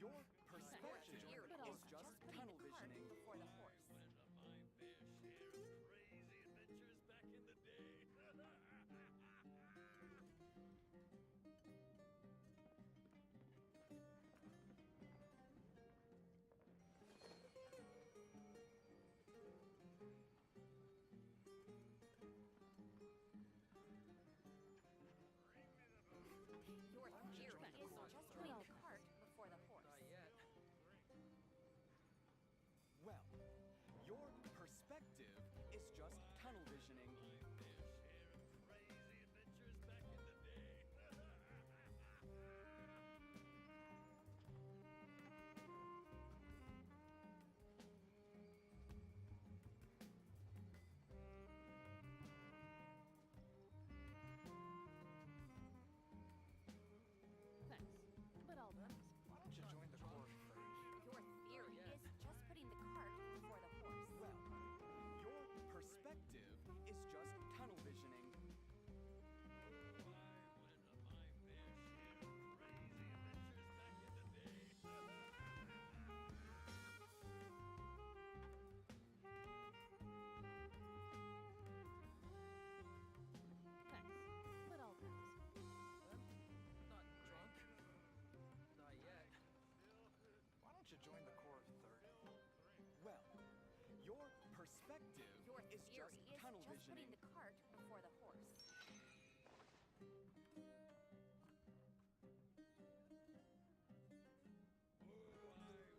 Your perspective is just tunnel visioning. Before the horse. Your theory is just putting the cart before the horse. Not yet. Well, your perspective is just tunnel visioning. Thanks, but I'll pass. Why don't you join the course first? Your theory is just putting the cart before the horse. Well, your perspective is just tunnel visioning. Thanks, but I'll pass. I'm not drunk. Not yet. Why don't you join the core of 30? Well, your perspective Your is theory just is tunnel just putting visioning. the cart before the horse.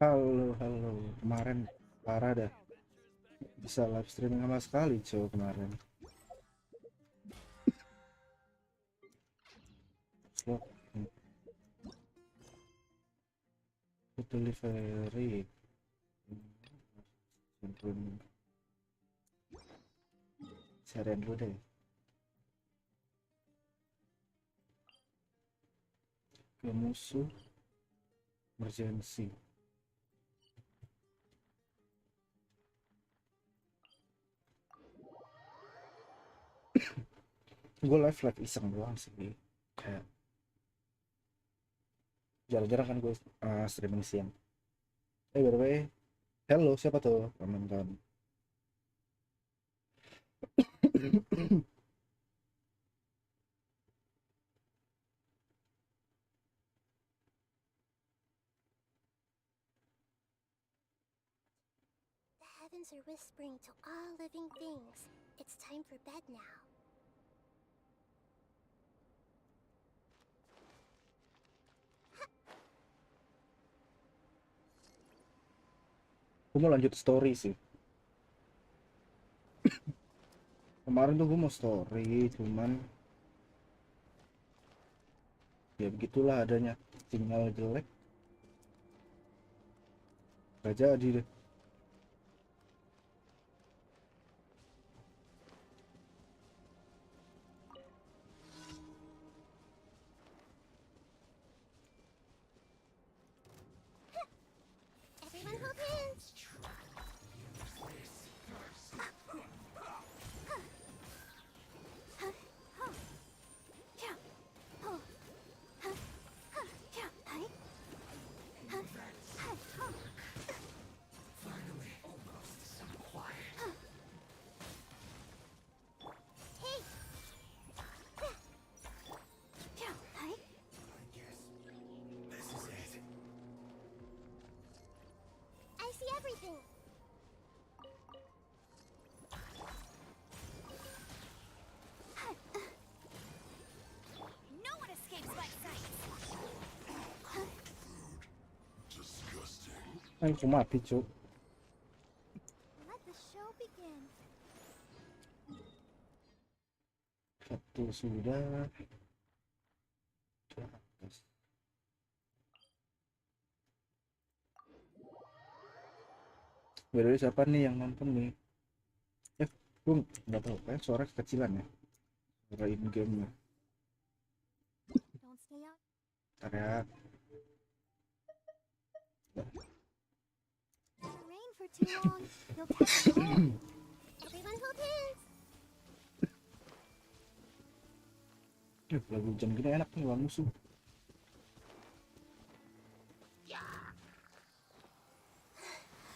Halo, kemarin parah dah, bisa live streaming sama sekali cow kemarin. Slot food delivery. Simpun share dulu deh. Ke musuh emergency. Gue live iseng doang sih, kayak jarang-jarang kan gue streaming siang. By the way, hello, siapa tuh teman-teman? The heavens are whispering to all living things. It's time for bed now. Gue mau lanjut story sih. Kemarin tuh gue mau story, cuman ya begitulah adanya sinyal jelek. Gak jadi deh. Everyone hold hands. I see everything. No one escapes my sight. Aku mati cuk. Let the show begin. Satu sudah. By siapa nih yang nonton nih? Gue nggak tahu, kayak suara kecilan ya. Suara in game-nya. Don't stay out. Area. Rain for too long. You'll catch a cold. Everyone hold hands. Lagu hujan gini enak nih lawan musuh.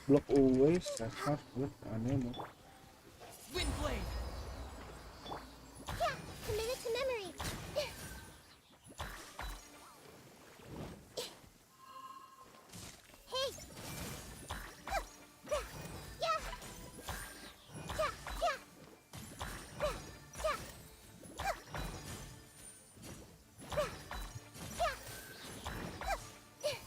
block away start with anemo. Windblade! Yeah, committed to memory. Hey. Yeah. Yeah, yeah. Yeah.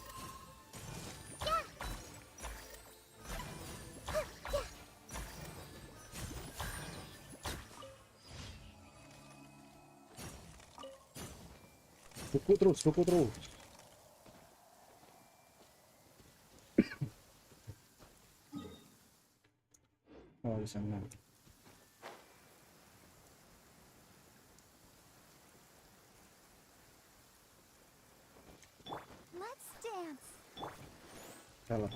Buku terus. Oh, di sana. Let's dance. Salah.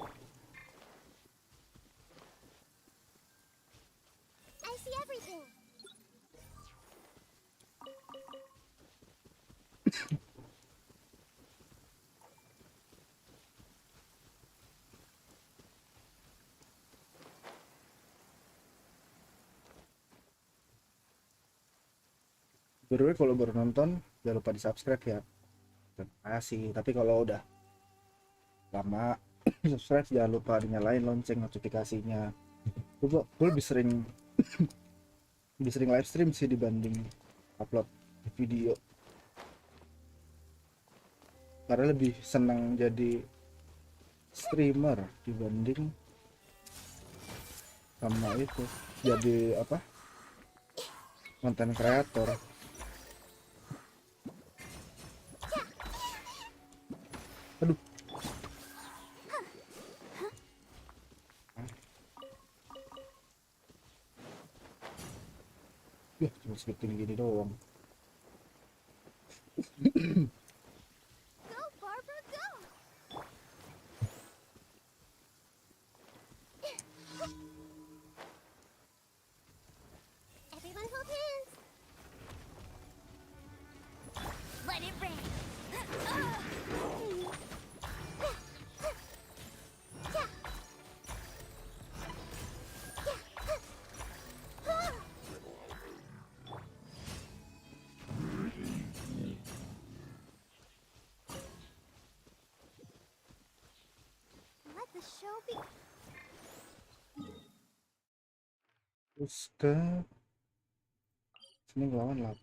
I see everything. By the way, kalau baru nonton jangan lupa di subscribe ya. Terima kasih. Tapi kalau udah lama subscribe jangan lupa dinyalain lonceng notifikasinya. Gue lebih sering live stream sih dibanding upload video, karena lebih senang jadi streamer dibanding sama itu jadi apa, konten kreator. Aduh. Ya, cuma segitu gini doang. Go, Barbara, go. Everyone hold hands. Let it rain. Let the show be. Terus ke sini ngelawan 8.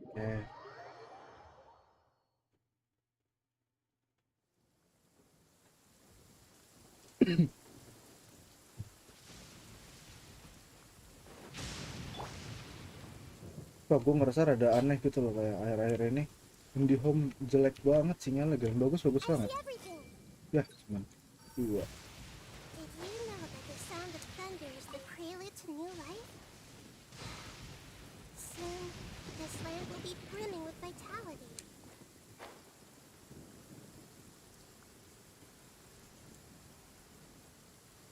Oke. Kok gue ngerasa rada aneh gitu loh, kayak akhir-akhir ini IndiHome jelek banget sinyalnya, yang bagus I banget see everything. ya, cuman 2. Did you know that the sound of thunder is the prelude to new life? Soon, this land will be brimming with vitality.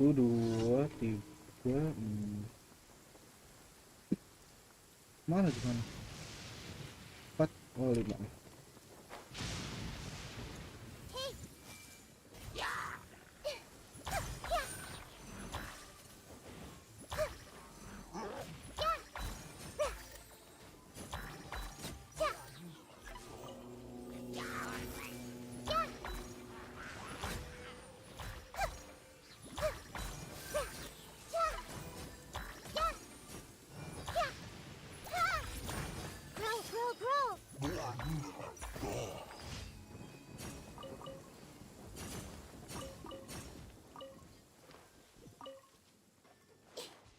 1, 2, 3, mana gimana? 4, oh 5 nih. Hey!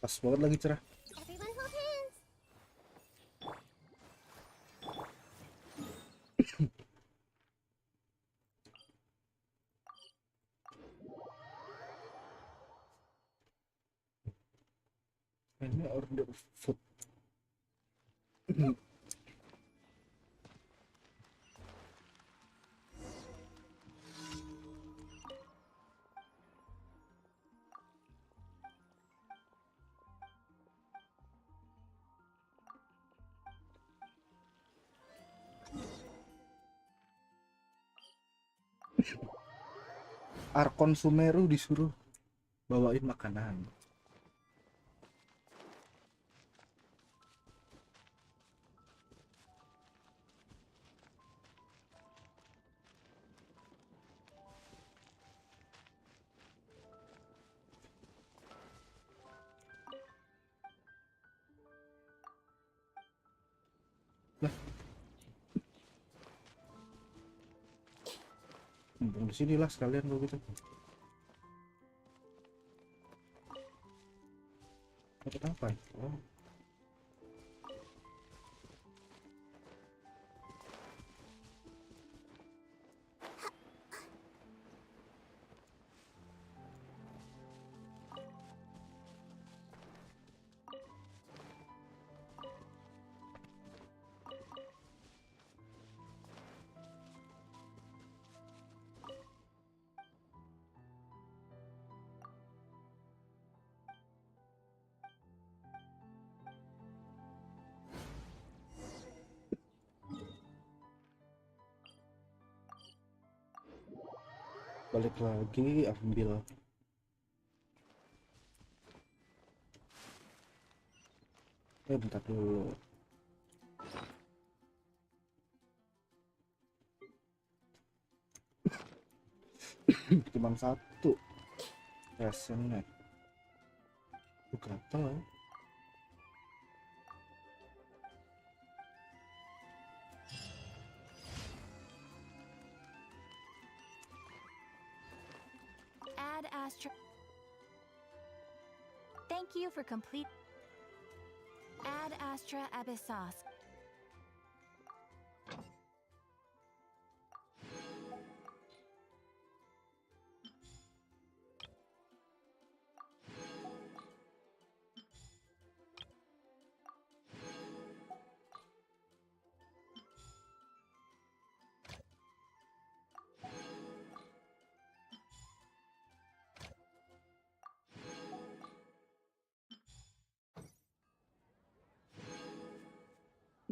Pas banget lagi cerah. Everyone hold hands. Ini order food. Arkon Sumeru disuruh bawain makanan. Mumpung di sini lah sekalian kalau gitu. Dapat apa? Oh. Balik lagi ambil bentar dulu. Cuman satu rasanya gatel. Add Astra. Thank you for complete. Add Astra Abyssos.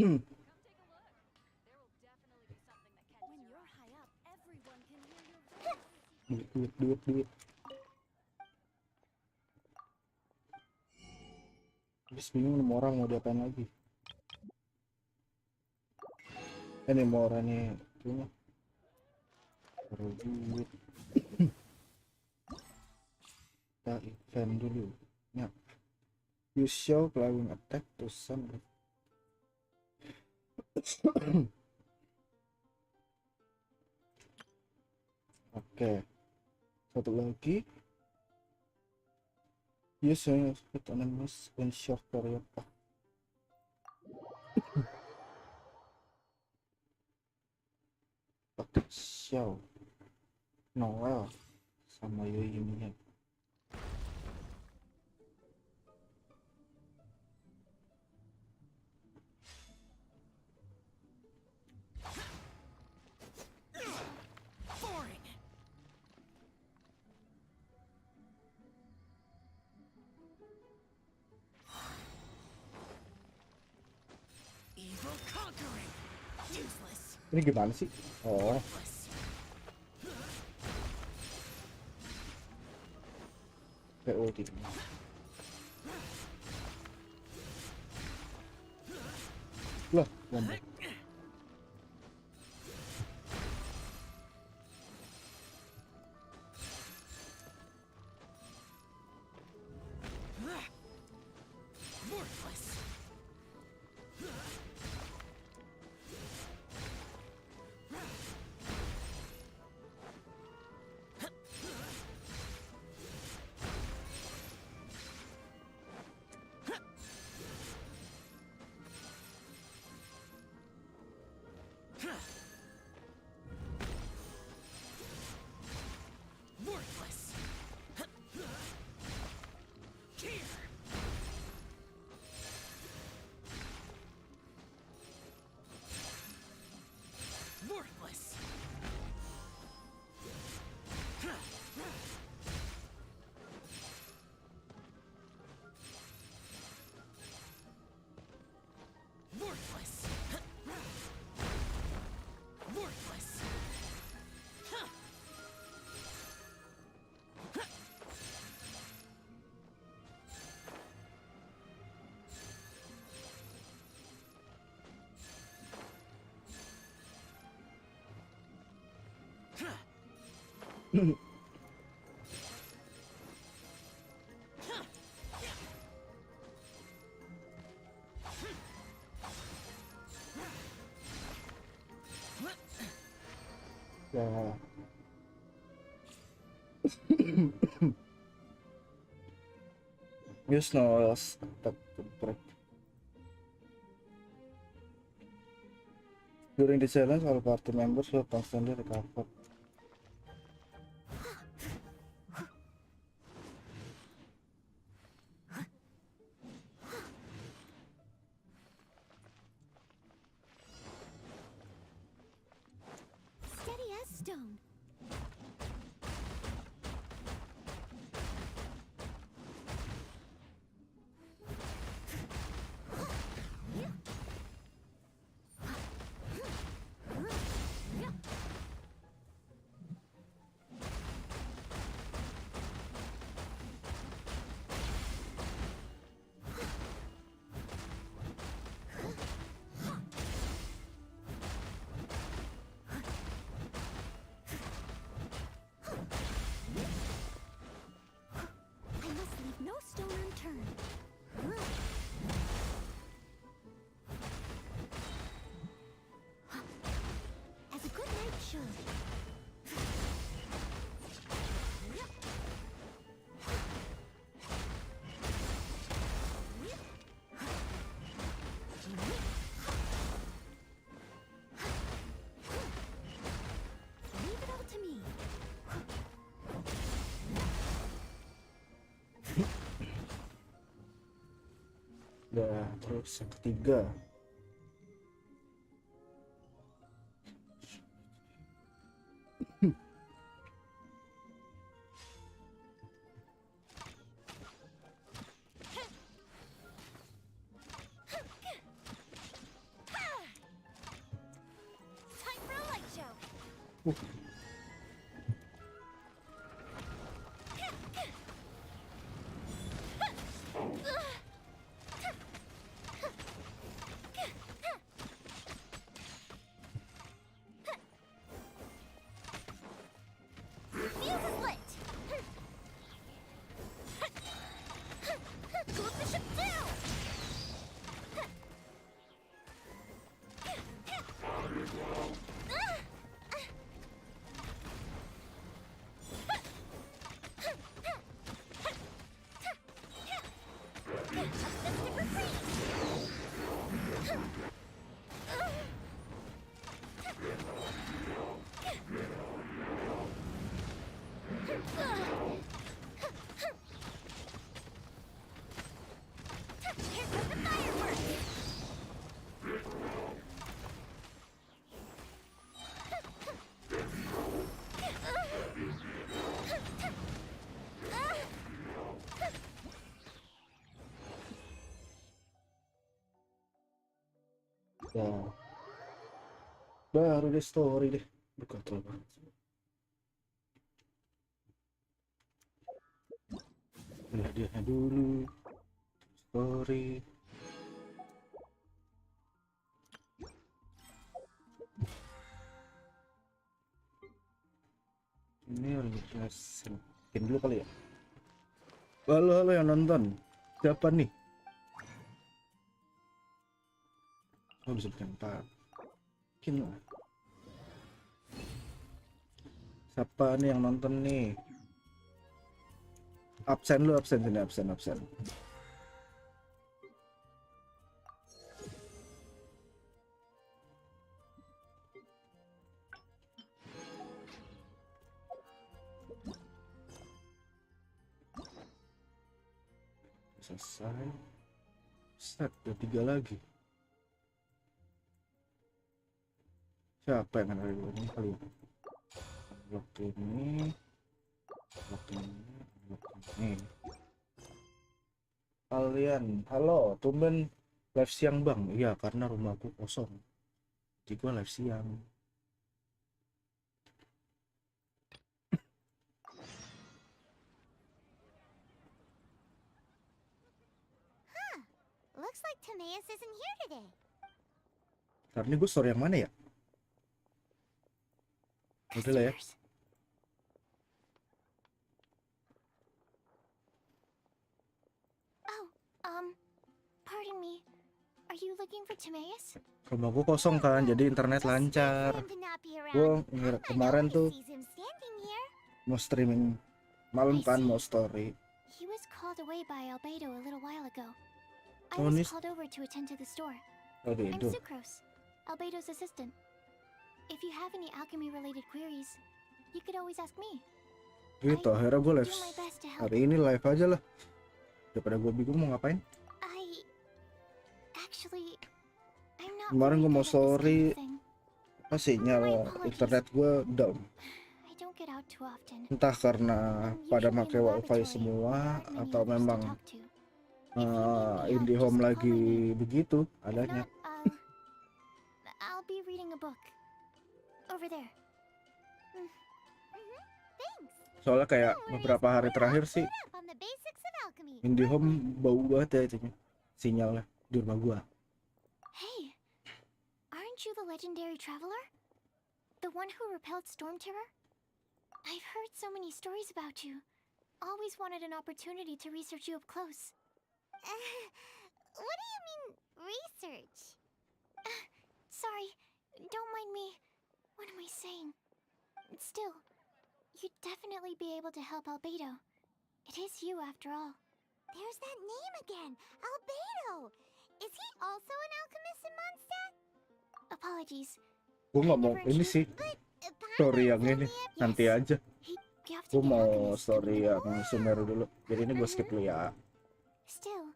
Come take a look. There will definitely be something that catches When your you're eye. high up, everyone can hear your voice. Duit. Habis bingung nih, orang mau diapain lagi. Ini mau orang nih punya taruh duit. Kita event dulu ya. Use show plugin attack to some. Oke, satu lagi. Use your split enemies in short period. Pakai show Noel sama Yoyiminya. Boring. Evil conquering. Useless. Ini gimana sih? Oh, Worthless. kayak ulti. Lah, lambat. Worthless. Worthless. Here. Worthless. Worthless. Ya. Use no else attack to break. During the challenge, all party members will constantly recover. Steady as stone. I must leave no stone unturned. As a good knight should. Leave it all to me. Ya, terus yang ketiga. Time for a light show. Fuse is lit. Cool the ship down. Here comes the fireworks. Ya. Baru deh story deh. Buka tuh. Lihat dia dulu. Story. Ini harus bikin dulu kali ya. Halo yang nonton. Siapa nih? Oh, bisa bikin 4. Bikin lah. Siapa nih yang nonton nih? Absen lu, absen sini, absen. Selesai. Set, udah 3 lagi. Siapa yang ada ini kali ya? Unlock ini. Kalian, halo, tumben live siang bang? Iya, karena rumahku kosong. Jadi gua live siang. Looks like Timaeus isn't here today. Ntar ini gue story yang mana ya? Oh, bisa bikin 4. Bikin lah. Bikin. Selesai. Set, udah 3 lagi. Siapa yang ada ini kali ya? Halo, tumben live siang bang? Iya, karena rumahku kosong. Jadi gua live siang. Kalian, halo, tumben live siang bang? Iya, karena rumahku kosong. Jadi gua live siang. Ntar ini gue story yang mana ya? Udah lah ya. Customers. Oh, pardon me. Are you looking for Timaeus? Rumahku kosong kan, jadi internet lancar. Gue kemarin tuh mau streaming malam kan, mau story. He was called away by Albedo a little while ago. I Oh, was ini called over to attend to the store. lagi I'm itu. Sucrose, Albedo's assistant. If you have any alchemy-related queries, you could always ask me. Gitu, akhirnya gue live Do my best to help. hari ini live aja lah. Daripada gue bingung mau ngapain. Actually, I'm not Kemarin very gue mau good at this kind story, of thing. apa sinyal internet gue down. I don't get out too often. Entah karena I'm pada usually in pakai the wifi laboratory, semua there aren't many atau others to memang talk to. If you need me, IndiHome just call lagi my name. begitu If adanya. not, I'll be reading a book. Over there. Thanks. Soalnya kayak beberapa hari terakhir sih On the basics of alchemy. IndiHome bau banget ya itunya, sinyalnya di rumah gua. Hey, aren't you the legendary traveler? The one who repelled storm terror? I've heard so many stories about you. Always wanted an opportunity to research you up close. What do you mean, research? Sorry, don't mind me. What am I saying? Still, you'd definitely be able to help Albedo. It is you after all. There's that name again, Albedo. Is he also an alchemist in Mondstadt? Apologies. Gua nggak mau ini sih story yang ini, nanti aja. You have to Gua be mau alchemist to story be yang Sumeru dulu. Jadi ini gua skip dulu ya. Still,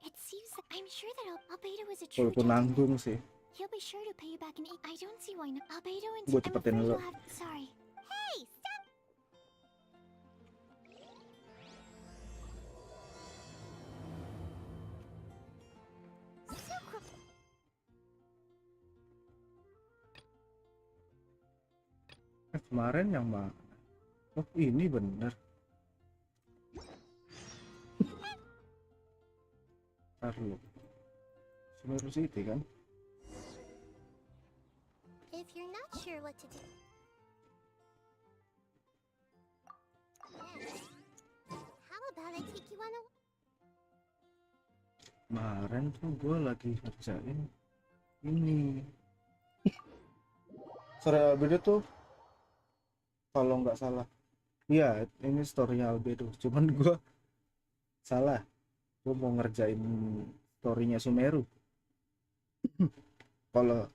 it seems that I'm sure that Albedo is a true Walaupun gentleman. nanggung sih. He'll be sure to pay you back in I don't see why not. Albedo and Gua I'm cepetin afraid dulu. you'll have sorry. Hey, stop. Kemarin yang mana? Oh ini bener. Ntar lu. Sumeru City kan? If you're not sure what to do. How about I take you on a Kemarin tuh gue lagi ngerjain ini. Sore Albedo tuh kalau nggak salah, iya ini storynya Albedo. Cuman gue salah, gue mau ngerjain storynya Sumeru. Kalau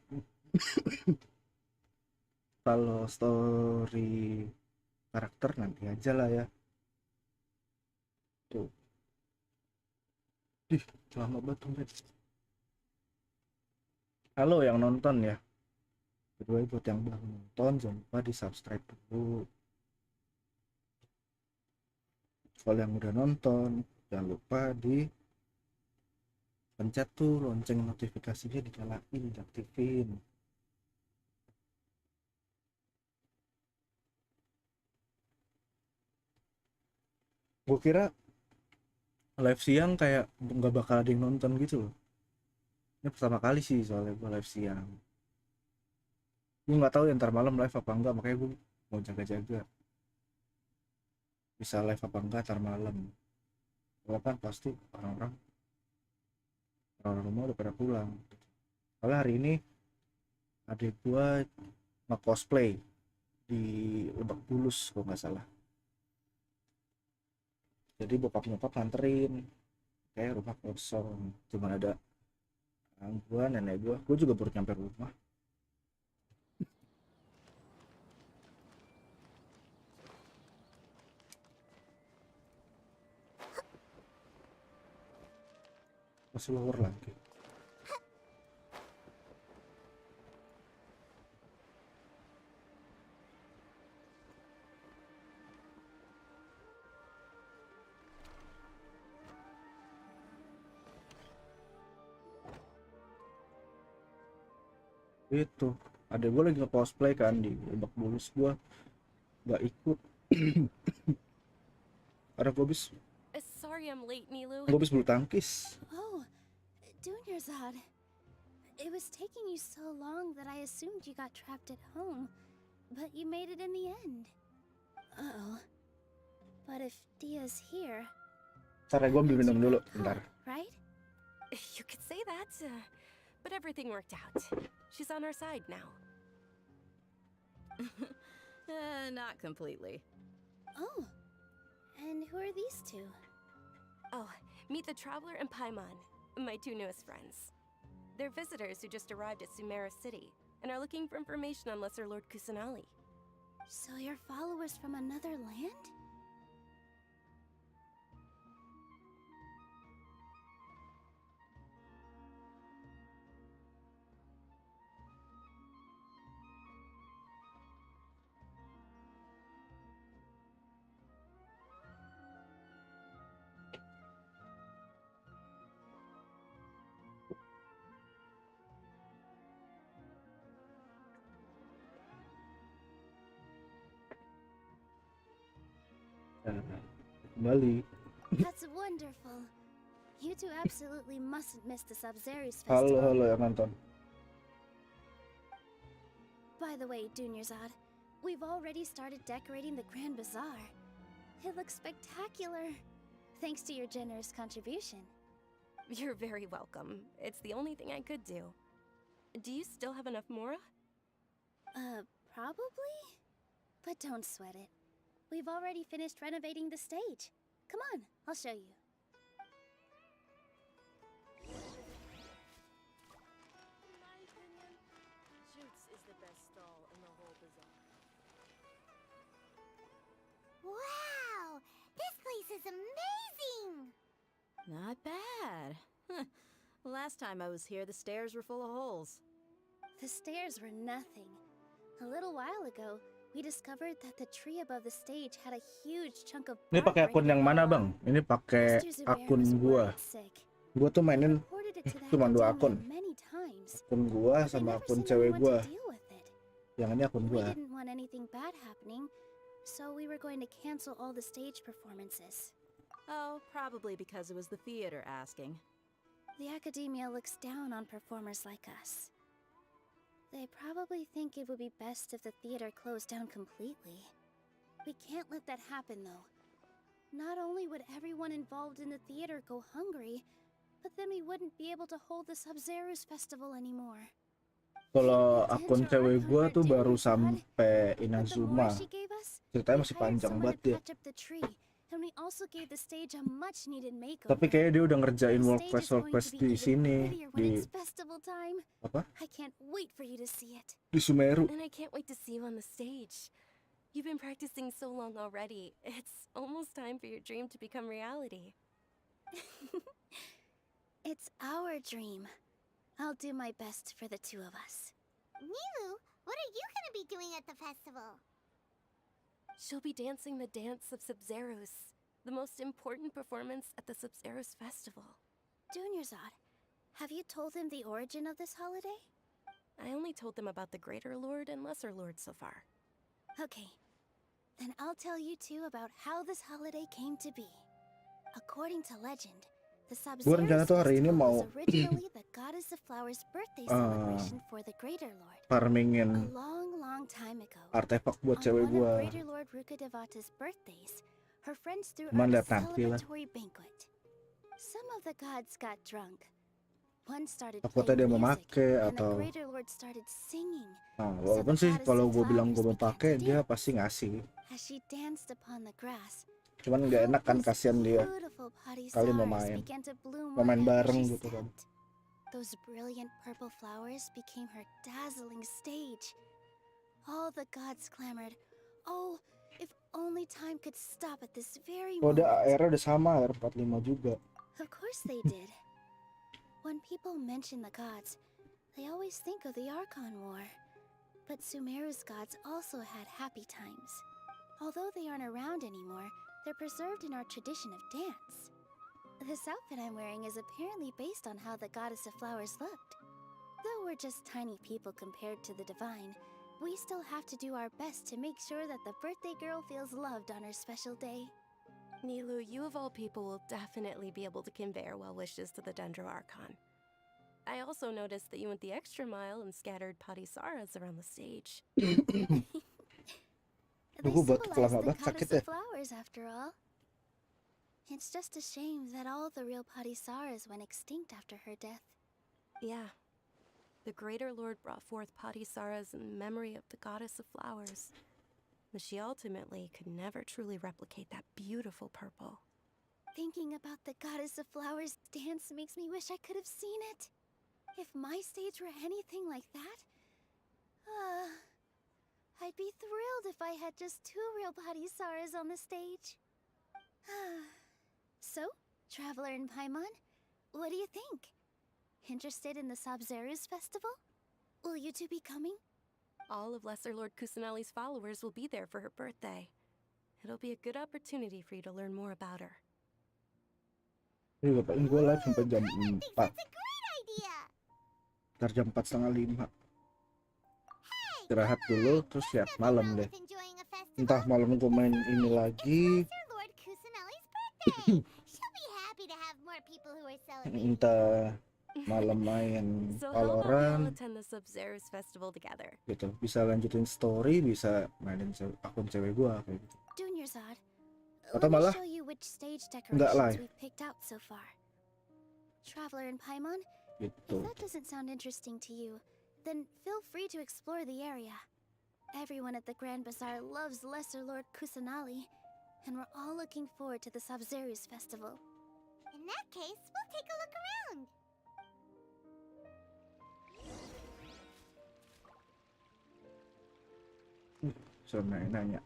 kalau story karakter nanti aja lah ya. Tuh. Ih, lama banget tuh. Halo yang nonton ya. Kedua buat yang belum nonton jangan lupa di subscribe dulu. Kalau yang udah nonton jangan lupa di pencet tuh lonceng notifikasinya, dinyalain, diaktifin. Gue kira live siang kayak nggak bakal ada yang nonton gitu loh. Ini pertama kali sih soalnya gue live siang. Gue nggak tahu ya ntar malam live apa enggak, makanya gue mau jaga-jaga bisa live apa enggak ntar malam. Kalau kan pasti orang-orang rumah udah pada pulang. Soalnya hari ini adik gue nge-cosplay di Lebak Bulus kalau nggak salah. Jadi bokap nyokap nganterin, kayak rumah kosong, cuma ada gue, nenek gue juga baru nyampe rumah. Masih lower lagi. Itu ada gue lagi nge-cosplay kan di Lebak Bulus, gue nggak ikut. Karena gue Sorry I'm late, Nilu. bulu tangkis. Oh, Dunyarzad. It was taking you so long that I assumed you got trapped at home. but you made it in the end. Uh-oh. But if Dia's here, Ntar ya, gue ambil minum dulu, huh, bentar. right? You could say that, but everything worked out. She's on our side now. Not completely. Oh. And who are these two? Oh, meet the Traveler and Paimon, my two newest friends. They're visitors who just arrived at Sumeru City and are looking for information on Lesser Lord Kusanali. So you're followers from another land? Kembali. That's wonderful. You two absolutely mustn't miss the Sub-Zerus festival. Halo yang nonton. By the way, Dunyarzad, we've already started decorating the Grand Bazaar. It looks spectacular, thanks to your generous contribution. You're very welcome. It's the only thing I could do. Do you still have enough Mora? Probably? But don't sweat it. We've already finished renovating the stage. Come on, I'll show you. In my opinion, Jutes is the best stall in the whole bazaar. Wow! This place is amazing! Not bad. Huh. Last time I was here, the stairs were full of holes. The stairs were nothing. A little while ago, we discovered that the tree above the stage had a huge chunk of Ini pakai akun yang mana, Bang? Ini pakai akun gua. Gua tuh mainin cuma 2 akun. Akun gua sama akun cewek gua. Yang ini akun We gua. didn't want anything bad happening, so we were going to cancel all the stage performances. Oh, probably because it was the theater asking. The academia looks down on performers like us. They probably think it would be best if the theater closed down completely. We can't let that happen, though. Not only would everyone involved in the theater go hungry, but then we wouldn't be able to hold the Sub-Zerus festival anymore. Kalau akun cewek gua tuh baru sampai Inazuma. Ceritanya masih panjang banget dia. Tapi kayaknya dia udah ngerjain work quest di sini di apa? Di Sumeru. And I can't wait to see you on the stage. You've been practicing so long already. It's almost time for your dream to become reality. It's our dream. I'll do my best for the two of us. Nilu, what are you gonna be doing at the festival? She'll be dancing the dance of Sub-Zerus, the most important performance at the Sub-Zerus festival. Dunyarzad, have you told them the origin of this holiday? I only told them about the Greater Lord and Lesser Lord so far. Okay, then I'll tell you two about how this holiday came to be. According to legend, the Gua rencana Sub-Zerus tuh hari ini festival mau was originally the Goddess of Flowers' birthday celebration for the Greater Lord. farmingin A long time ago. artefak buat On cewek one gua. of Greater Lord Rukadevata's birthdays, her friends threw Cuman a lihat nanti lah. celebratory banquet. Some of the gods got drunk. One started Takutnya dia playing mau music, make and the atau Greater Lord started singing. nah, walaupun sih kalau gua bilang gua mau pakai dia pasti ngasih. As she danced upon the grass, Cuman nggak enak kan, kasihan dia. beautiful Kali mau polysaurs main. began to bloom Mau main wherever bareng she gitu kan. stepped. Those brilliant purple flowers became her dazzling stage. All the gods clamored, "Oh, if only time could stop at this very Oh, moment." udah airnya udah sama, air 45 juga. Of course they did. When people mention the gods, they always think of the Archon War. But Sumeru's gods also had happy times. Although they aren't around anymore, they're preserved in our tradition of dance. This outfit I'm wearing is apparently based on how the Goddess of Flowers looked. Though we're just tiny people compared to the divine, we still have to do our best to make sure that the birthday girl feels loved on her special day. Nilu, you of all people will definitely be able to convey our well wishes to the Dendro Archon. I also noticed that you went the extra mile and scattered Padisaras around the stage. They Gue buat symbolize lama the banget sakit goddess ya. of flowers, after all. It's just a shame that all the real Patisaras went extinct after her death. Yeah. The Greater Lord brought forth Patisaras in memory of the goddess of flowers. But she ultimately could never truly replicate that beautiful purple. Thinking about the goddess of flowers dance makes me wish I could have seen it. If my stage were anything like that, I'd be thrilled if I had just 2 real Patisaras on the stage. So, Traveler and Paimon, what do you think? Interested in the Sabzeruz festival? Will you two be coming? All of Lesser Lord Kusanali's followers will be there for her birthday. It'll be a good opportunity for you to learn more about her. Ini gue pengen gue live sampai jam 4. That's a great idea. Ntar jam 4:30. Istirahat dulu, terus siap malam deh. Enjoying a festival. Entah malam gue main ini lagi, Lesser Lord Kusanali's birthday. She'll be happy to have more people who are celebrating. entah malam main So how about we all Valorant attend the Sabzeruz festival together? gitu. Bisa lanjutin story, bisa mainin akun cewek gue kayak gitu. Dunyarzad, Atau let me malah show you which stage nggak decorations live. we've picked out so far. Traveler and Paimon, Gitu. if that doesn't sound interesting to you, then feel free to explore the area. Everyone at the Grand Bazaar loves Lesser Lord Kusanali, and we're all looking forward to the Sabzeruz festival. In that case, we'll take a look around. So nanya.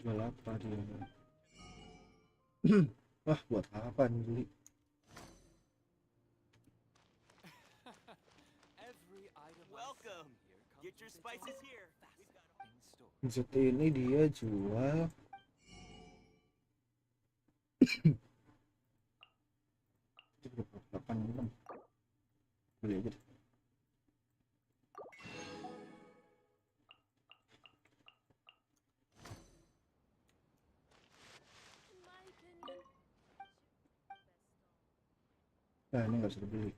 Jual apa dia? Wah, buat apa nih beli? Every item welcome. Get your spices here. We've got in store. Set ini dia jual $86. Beli aja deh. Nah, ini nggak bisa dibeli.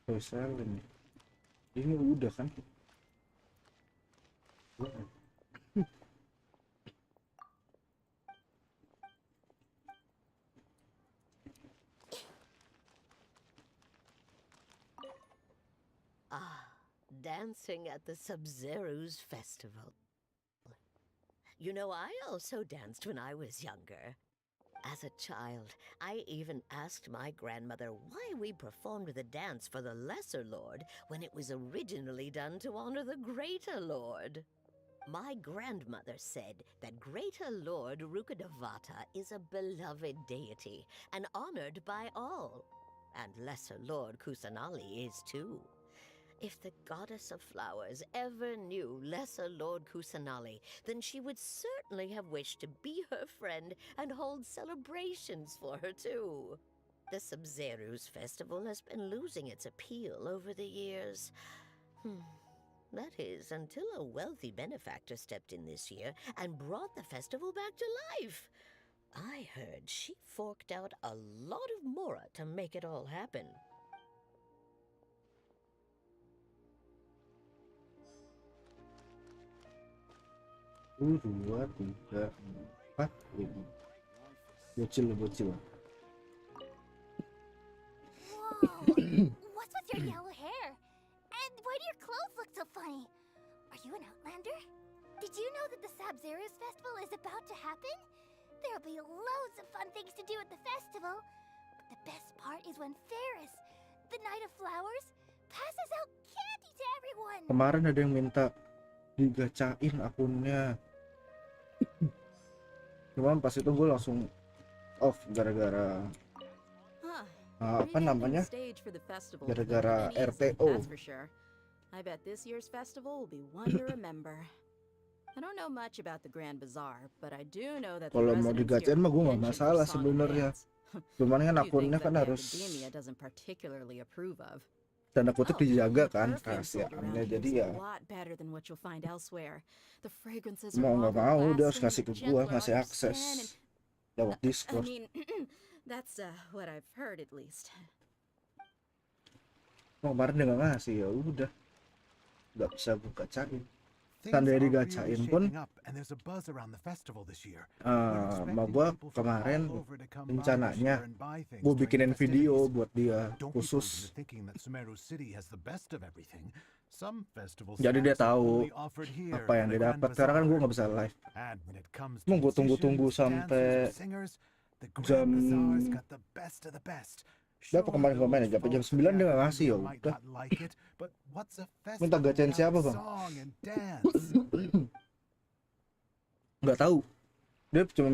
Oh, selling. Ini udah kan? Dancing at the Sabzeruz festival. You know, I also danced when I was younger. As a child, I even asked my grandmother why we performed the dance for the Lesser Lord when it was originally done to honor the Greater Lord. My grandmother said that Greater Lord Rukkhadevata is a beloved deity and honored by all. And Lesser Lord Kusanali is too. If the goddess of flowers ever knew Lesser Lord Kusanali, then she would certainly have wished to be her friend and hold celebrations for her too. The Sabzeruz festival has been losing its appeal over the years. That is, until a wealthy benefactor stepped in this year and brought the festival back to life. I heard she forked out a lot of mora to make it all happen. 1, 2, 3, 4, 5. Bocil. Whoa! What's with your yellow hair? And why do your clothes look so funny? Are you an outlander? Did you know that the Sabzeruz festival is about to happen? There'll be loads of fun things to do at the festival. But the best part is when Ferris, the Knight of Flowers, passes out candy to everyone. Kemarin ada yang minta digacain akunnya. Cuman pas itu gue langsung off gara-gara apa namanya? Gara-gara RTO. I bet this year's festival will be one to remember. I don't know much about the Grand Bazaar, but I do know that Kalau mau digacain mah gue nggak masalah sebenarnya. Cuman kan akunnya kan harus tanda kutip dijaga kan perfume sold around rahasiaannya, here jadi is ya a lot better than what you'll find elsewhere. The fragrances mau are nggak mau dia harus longer ngasih ke lasting, gua, gentler ngasih on your akses skin, and lewat I Discord. mean, that's what I've heard at least. Kemarin dia nggak ngasih, ya udah nggak bisa gue gacain. Things Tanda are really digacain pun shaping up, and there's a buzz around the festival this year. sama gue kemarin rencananya gue bikinin video buat dia khusus, jadi dia tahu apa yang dia dapat. Karena kan gue nggak bisa live, mau gue tunggu-tunggu sampai jam berapa kemarin gue main, jam 9 dia nggak ngasih. Ya udah, minta gacain siapa bang? Nggak tahu, dia cuma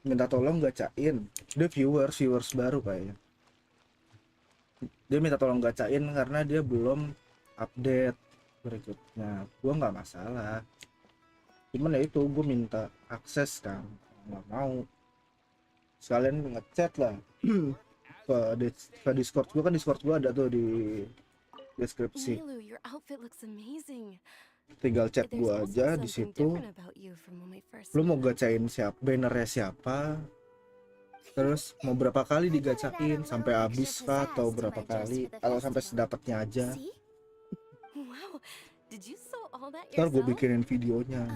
minta tolong gacain. Dia viewers baru kayaknya, dia minta tolong gacain karena dia belum update berikutnya. Gue nggak masalah, cuman ya itu gue minta akses kan, nggak mau sekalian ngechat lah ke Discord gue. Kan Discord gue ada tuh di deskripsi, Nilu, your outfit looks amazing. tinggal chat There's gue also aja di something situ. different about you from when we first Lu mau met. gacain siapa, bannernya siapa, terus mau berapa kali digacain, sampai habis kah atau berapa kali, atau sampai sedapatnya aja. See? Wow, did you sew all that Ntar gue yourself? bikinin videonya.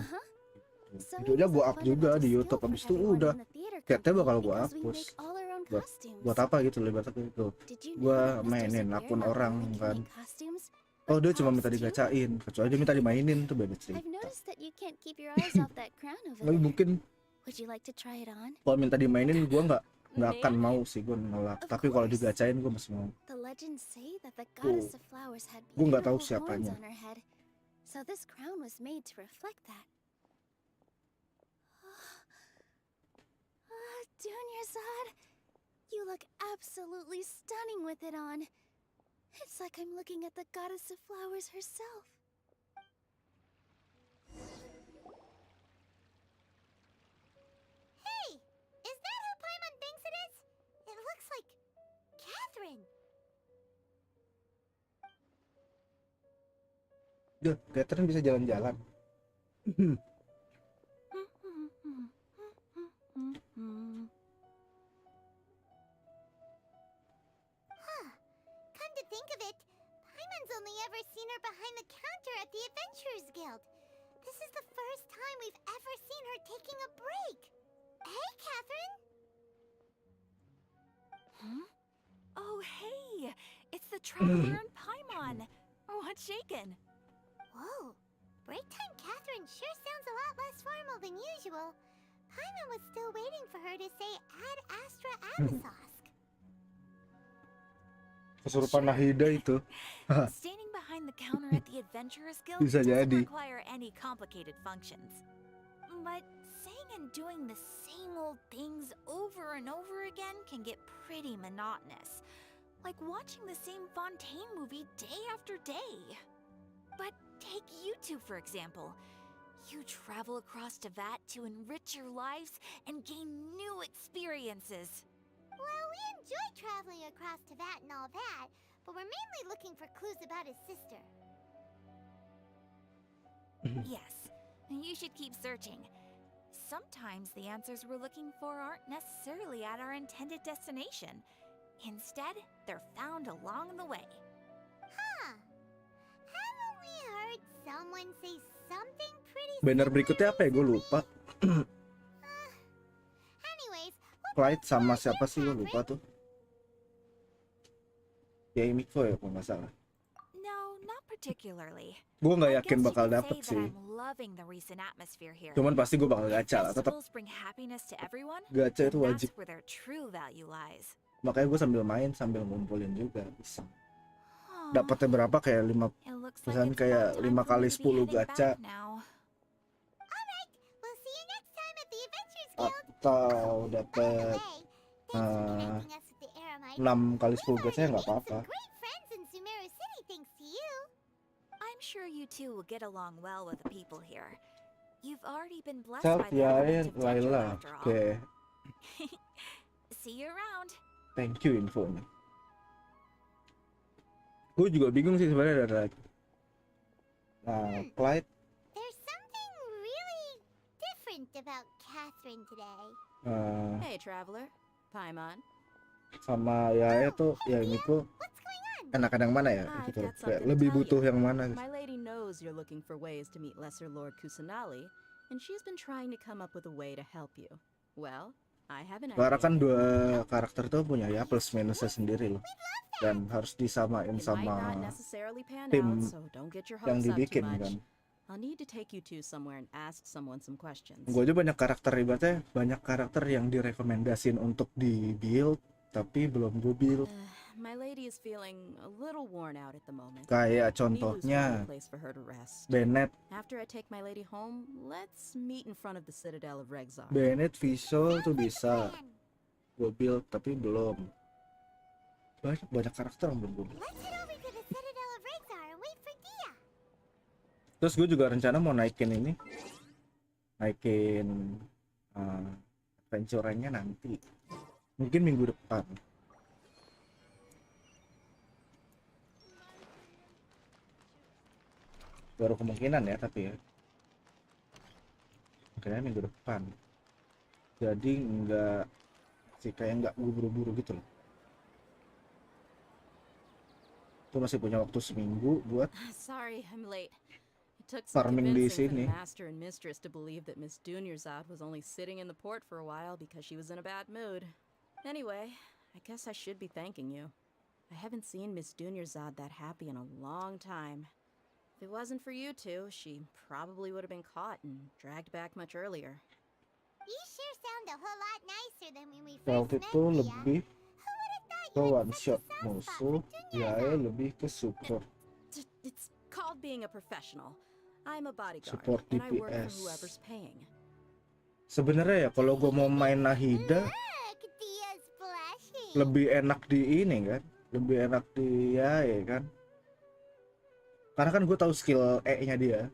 So Videonya it gue was up fun juga to di steal YouTube. from Abis itu everyone udah in the theater chatnya bakal company gue because we hapus. make all our own Buat costumes. buat apa gitu, lebat gitu. Did you Gua know that Mr. mainin Superior akun not orang only can kan. make costumes, Oh but dia cuma minta props too? digacain, kecuali dia minta dimainin tuh beda I've cerita. noticed that you can't keep your eyes off that crown over Tapi there. mungkin Would you like to try it on? kalau minta dimainin gue nggak akan Maybe. mau sih, gue nolak. Of Tapi kalau course. digacain gue masih mau. The legends say that the goddess of flowers had Gua nggak tahu beautiful horns siapanya. on her head, so this crown was made to reflect that. Dunyarzad, you look absolutely stunning with it on. It's like I'm looking at the goddess of flowers herself. Hey, is that who Paimon thinks it is? It looks like Catherine. Duh, Catherine bisa jalan-jalan. Come to think of it, Paimon's only ever seen her behind the counter at the Adventurers Guild. This is the first time we've ever seen her taking a break. Hey, Catherine. Oh, hey! It's the Traveler and Paimon. What's shaken? Whoa, break time Catherine sure sounds a lot less formal than usual. Paimon was still waiting for her to say Ad Astra Abyssosque. Kesurupan Nahida itu. Standing behind the counter at the Adventurers Guild Bisa doesn't jadi. require any complicated functions. But saying and doing the same old things over and over again can get pretty monotonous. Like watching the same Fontaine movie day after day. But take YouTube, for example. You travel across Teyvat to enrich your lives and gain new experiences. Well, we enjoy traveling across Teyvat and all that, but we're mainly looking for clues about his sister. Yes, you should keep searching. Sometimes the answers we're looking for aren't necessarily at our intended destination. Instead, they're found along the way. Huh. Haven't we heard someone say something pretty Banner similar berikutnya apa ya? Gue recently? lupa. Anyways, what Clyde brings sama you siapa here, sih, gue lupa Catherine? tuh. Ya Miko ya kalau nggak salah. No, not particularly. Gue nggak I yakin guess you bakal could dapet say that sih. I'm loving the recent atmosphere here. Cuman pasti gue bakal If gacha lah. Tetap festivals bring happiness to everyone, gacha then itu wajib. that's where their true value lies. Makanya gue sambil main sambil ngumpulin juga bisa. Aw, Dapatnya berapa, kayak 5, it looks like misalnya it's kayak about time 5 for me kali to be 10 heading gacha, back now. Alright, we'll see you next time at the Adventures Guild. atau By the dapet way, thanks for connecting us with the Eremites. 6 kali 10 We've gacha ya already nggak made apa-apa. some great friends in Sumeru City thanks to you. I'm sure you two will get along well with the people here. You've already been blessed Self by the element yain of danger Laila. after all. Oke, See you around. thank you infonya. Gue juga bingung sih sebenarnya dari Clyde There's something really different about Catherine today. Hey, traveler. Paimon. sama ya itu ya ini tuh What's going on? enakan yang mana ya I've gitu. got Kayak something to lebih tell butuh you. yang mana gitu. My lady knows you're looking for ways to meet Lesser Lord Kusanali, and she's been trying to come up with a way to help you. Well, I have an Karena kan idea. dua karakter tuh punya ya plus minusnya sendiri loh. Dan harus disamain It might sama not necessarily pan tim out, so don't get your yang hopes up too dibikin much. kan. I'll need to take you to somewhere and ask someone some questions. Gue aja banyak karakter ibaratnya banyak karakter yang direkomendasin untuk di build tapi belum gue build. My lady is feeling a little worn out at the moment. Kayak Milu's contohnya found a place for her to rest. Bennett. After I take my lady home, let's meet in front of the Citadel of Rexar. Bennett visual tuh bisa gue build tapi belum. Banyak karakter yang belum gue build. Let's head over to the Citadel of Rexar and wait for Dia. Terus gue juga rencana mau naikin adventure-nya nanti. Mungkin minggu depan. Baru kemungkinan ya tapi ya. Kayaknya minggu depan. Jadi kayak nggak buru-buru gitu loh. Tuh masih punya waktu seminggu buat Sorry, I'm late. It took some farming di convincing for sini. the master and mistress to believe that Miss Dunyarzad was only sitting in the port for a while because she was in a bad mood. Anyway, I guess I should be thanking you. I haven't seen Miss Dunyarzad that happy in a long time. If it wasn't for you two, she probably would have been caught and dragged back much earlier. You sure sound a whole lot nicer than when we Waktu first itu met, Dia. lebih Who would have thought ke you had one such a shot soft spot musuh, for ya Dunyarzad? lebih ke support. It's called being a professional. I'm a bodyguard, Support and I work for DPS. whoever's paying. Sebenarnya ya kalau gue mau main Nahida Look, Dia's blushing. lebih enak di ini kan, lebih enak di ya kan. Karena kan gue tahu skill E-nya dia.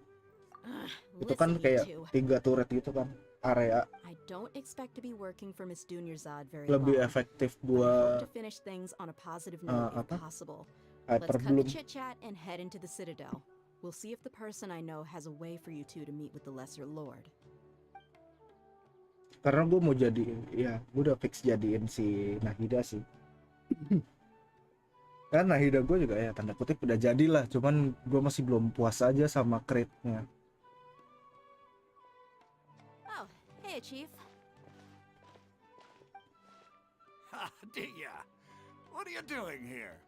Itu kan Listen, you kayak two. 3 turret gitu kan, area I don't expect to be working for Miss Dunyarzad very lebih long. efektif I hope buat to finish things on a positive note if apa? possible. Let's Hyper cut Bloom. the chit chat and head into the Citadel. We'll see if the person I know has a way for you two to meet with the Lesser Lord. Karena gue mau jadiin, ya gue udah fix jadiin si Nahida sih. Kan Nahida gue juga ya tanda kutip udah jadilah, cuman gue masih belum puas aja sama crate-nya. Oh, hey, Chief. Ha, Dia. What are you doing here?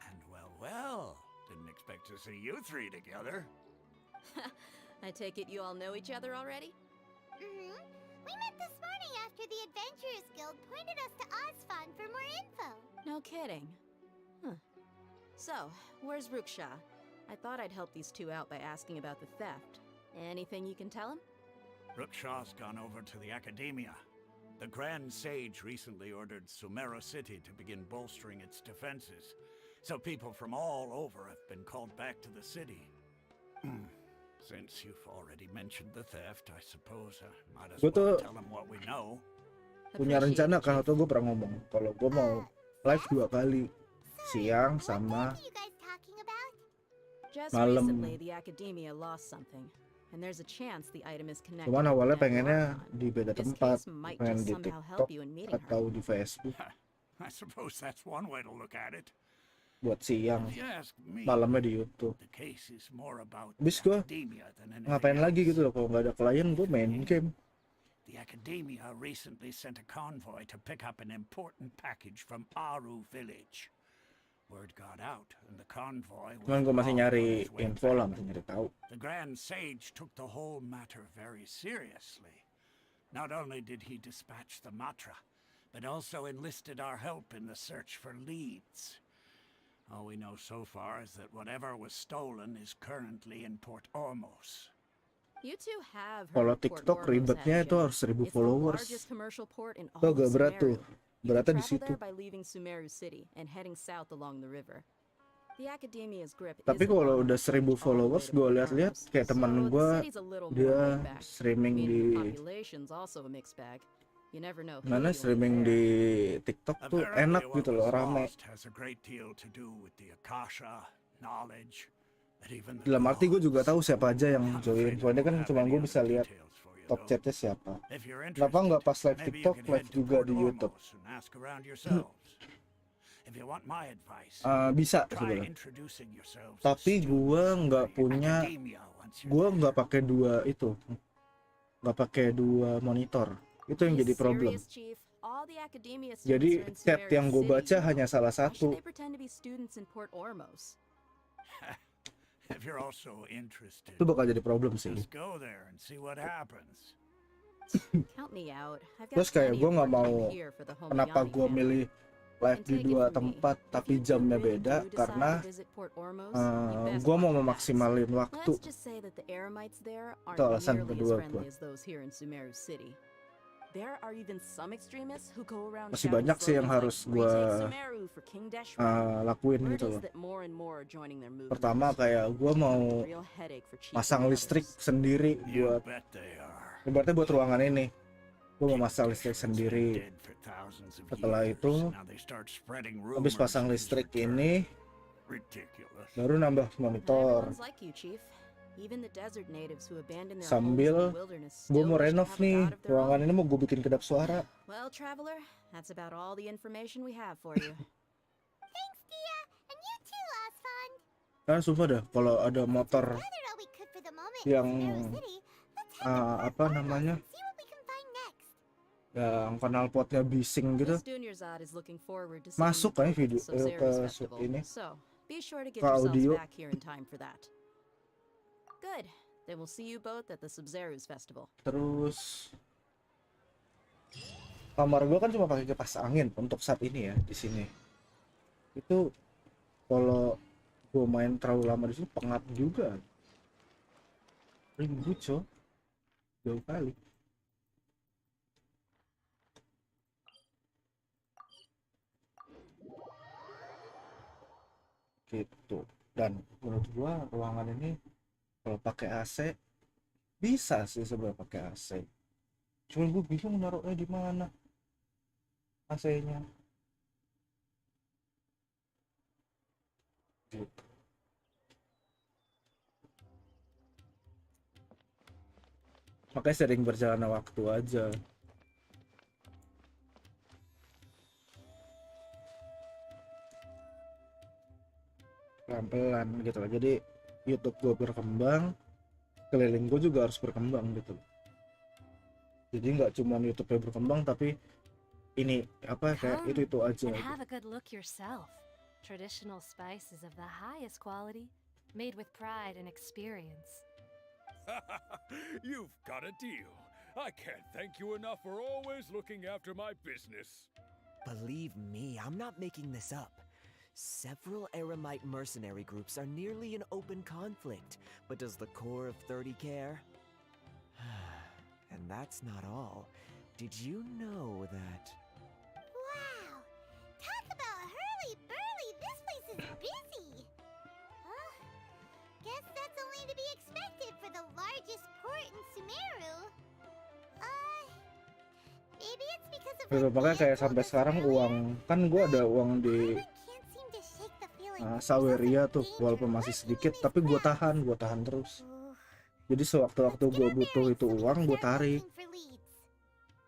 And well, didn't expect to see you three together. I take it you all know each other already? Mm-hmm. We met this morning after the Adventurers Guild pointed us to Osfon for more info. No kidding. Huh. So, where's Ruksha? I thought I'd help these two out by asking about the theft. Anything you can tell him? Rukshaw's gone over to the Academia. The Grand Sage recently ordered Sumeru City to begin bolstering its defenses, so people from all over have been called back to the city. Since you've already mentioned the theft, I suppose I might as Gue well tuh tell them what we know. punya Appreciate rencana it, kan, Chief. atau gue pernah ngomong kalau gue mau live 2 kali, siang What sama are you guys talking about? Just malam. recently, the Academia lost something, and there's a chance the item is connected. Cuman with the awalnya Dead pengennya Archon. di beda This tempat, case might pengen just di somehow TikTok help you in meeting her. atau di Facebook I suppose that's one way to look at it. buat siang, If you ask me, malamnya di YouTube. the case is more about Habis the gue Academia than anything ngapain lagi else. gitu loh, kalau nggak ada klien gue main game. The Academia recently sent a convoy to pick up an important package from Aru village. Word got out, and the convoy was Cuman gue masih robbed on nyari its way info lah, back. masih nyari tahu. The Grand Sage took the whole matter very seriously. Not only did he dispatch the Matra, but also enlisted our help in the search for leads. All we know so far is that whatever was stolen is currently in Port Ormos. You two have heard Kalau of Port TikTok Ormos, ribetnya haven't itu you? harus 1000 It's the followers. largest commercial port in all Itu of agak berat tuh. Sumeru. You Beratnya can di travel situ. there by leaving Sumeru City and heading south along the river. The Academia's grip Tapi isn't kalau long udah enough to 1000 reach all the way followers, to gue Port lihat-lihat Ormos, kayak teman so the gue city's a little more dia laid back. streaming Meaning di the population's also a mixed bag. You never know who Mana you'll streaming meet di there. TikTok tuh enak Apparently, gitu what loh, was rame. lost has a great deal to do with the Akasha, knowledge, and even the Dalam arti gue juga gods. tahu siapa aja yang I'm join. afraid I Soalnya kan don't have cuma any gue other bisa lihat details for you, top though. chatnya siapa. If you're Kenapa nggak pas interested, live maybe you TikTok, could live head to juga Port di YouTube? Ormos and ask around yourselves. If you want my advice, Bisa try sebenarnya. introducing yourselves as Tapi students gue nggak of the punya, academia once you're gue there. nggak pakai nggak pakai dua monitor. Itu yang Are you jadi problem. serious, Chief? All the academia Jadi students are in chat Sumeru yang gue City, baca you know. hanya salah Why should satu. they pretend to be students in Port Ormos? If you're also interested, Itu bakal jadi problem sih. just go there and see what happens. Count me out. I've got Terus kayak plenty gue of nggak work to mau, do here for the kenapa Homayani gue family. milih live And di take it dua from me, tempat if tapi you two jamnya really beda, do decide karena to visit Port Ormos, you'd best gue watch mau your backs. memaksimalin waktu. Let's just say that the Eremites there aren't Itu alasan nearly as kedua friendly gue. as those here in Sumeru City. There are even some extremists who go around Masih shouting banyak sih yang slogans harus like, gue "Retake Sumeru for King Deshret." lakuin Word gitu is loh. that more and more are joining their movement. Pertama kayak gue mau Real headache for Chief masang and the listrik others. sendiri You buat, bet they are. ibaratnya buat ruangan ini. Gue mau masang listrik Deshret's been sendiri. dead for thousands of Setelah years. itu, Now they start spreading habis rumors pasang of his listrik return. ini, Ridiculous. baru nambah Not monitor. everyone's like you, Chief. Even the desert natives who abandoned their Sambil homes in the wilderness gue still mau wish to renov have a nih, god of their ruangan own. ini mau gue bikin kedap suara. Well, traveler, that's about all the information we have for you. Thanks, Dia. And you too, Osfond. Kan sumpah dah, kalau ada motor Gathered all we could for the moment yang in Sumeru City. Let's head to Port apa Ormos namanya, and see what we can find next. yang knalpotnya bising gitu, Miss Dunyarzad is looking forward to seeing masuk you kan both at video the ke Subzerus Festival. ini So, be sure to get ke yourselves audio. back here in time for that. Good. Then we'll see you both at the Subzerus Festival. Terus kamar gue kan cuma pakai kipas angin untuk saat ini ya di sini. Itu kalau gue main terlalu lama di sini pengap juga. Ribut coy, jauh kali. Gitu. Dan menurut gua ruangan ini kalau pakai AC bisa sih sebenarnya pakai AC. Cuman gue bingung naruhnya di mana AC-nya. Gitu. Makanya sering berjalannya waktu aja. Pelan-pelan gitu loh. Jadi YouTube gue berkembang, keliling gue juga harus berkembang gitu loh. Jadi nggak cuma YouTube-nya berkembang, tapi ini apa kayak itu aja. And have a good look yourself. Traditional spices of the highest quality, made with pride and experience. You've got a deal. I can't thank you enough for always looking after my business. Believe me, I'm not making this up. Several Eremite mercenary groups are nearly in open conflict, but does the core of 30 care? And that's not all. Did you know that... Wow! Talk about hurly-burly! This place is busy! Guess that's only to be expected for the largest port in Sumeru. Maybe it's because of Gitu, makanya kayak sampai sekarang uang kan gue ada uang di Saweria tuh, walaupun masih sedikit, tapi gue tahan terus. Jadi sewaktu-waktu gue butuh itu uang, gue tarik.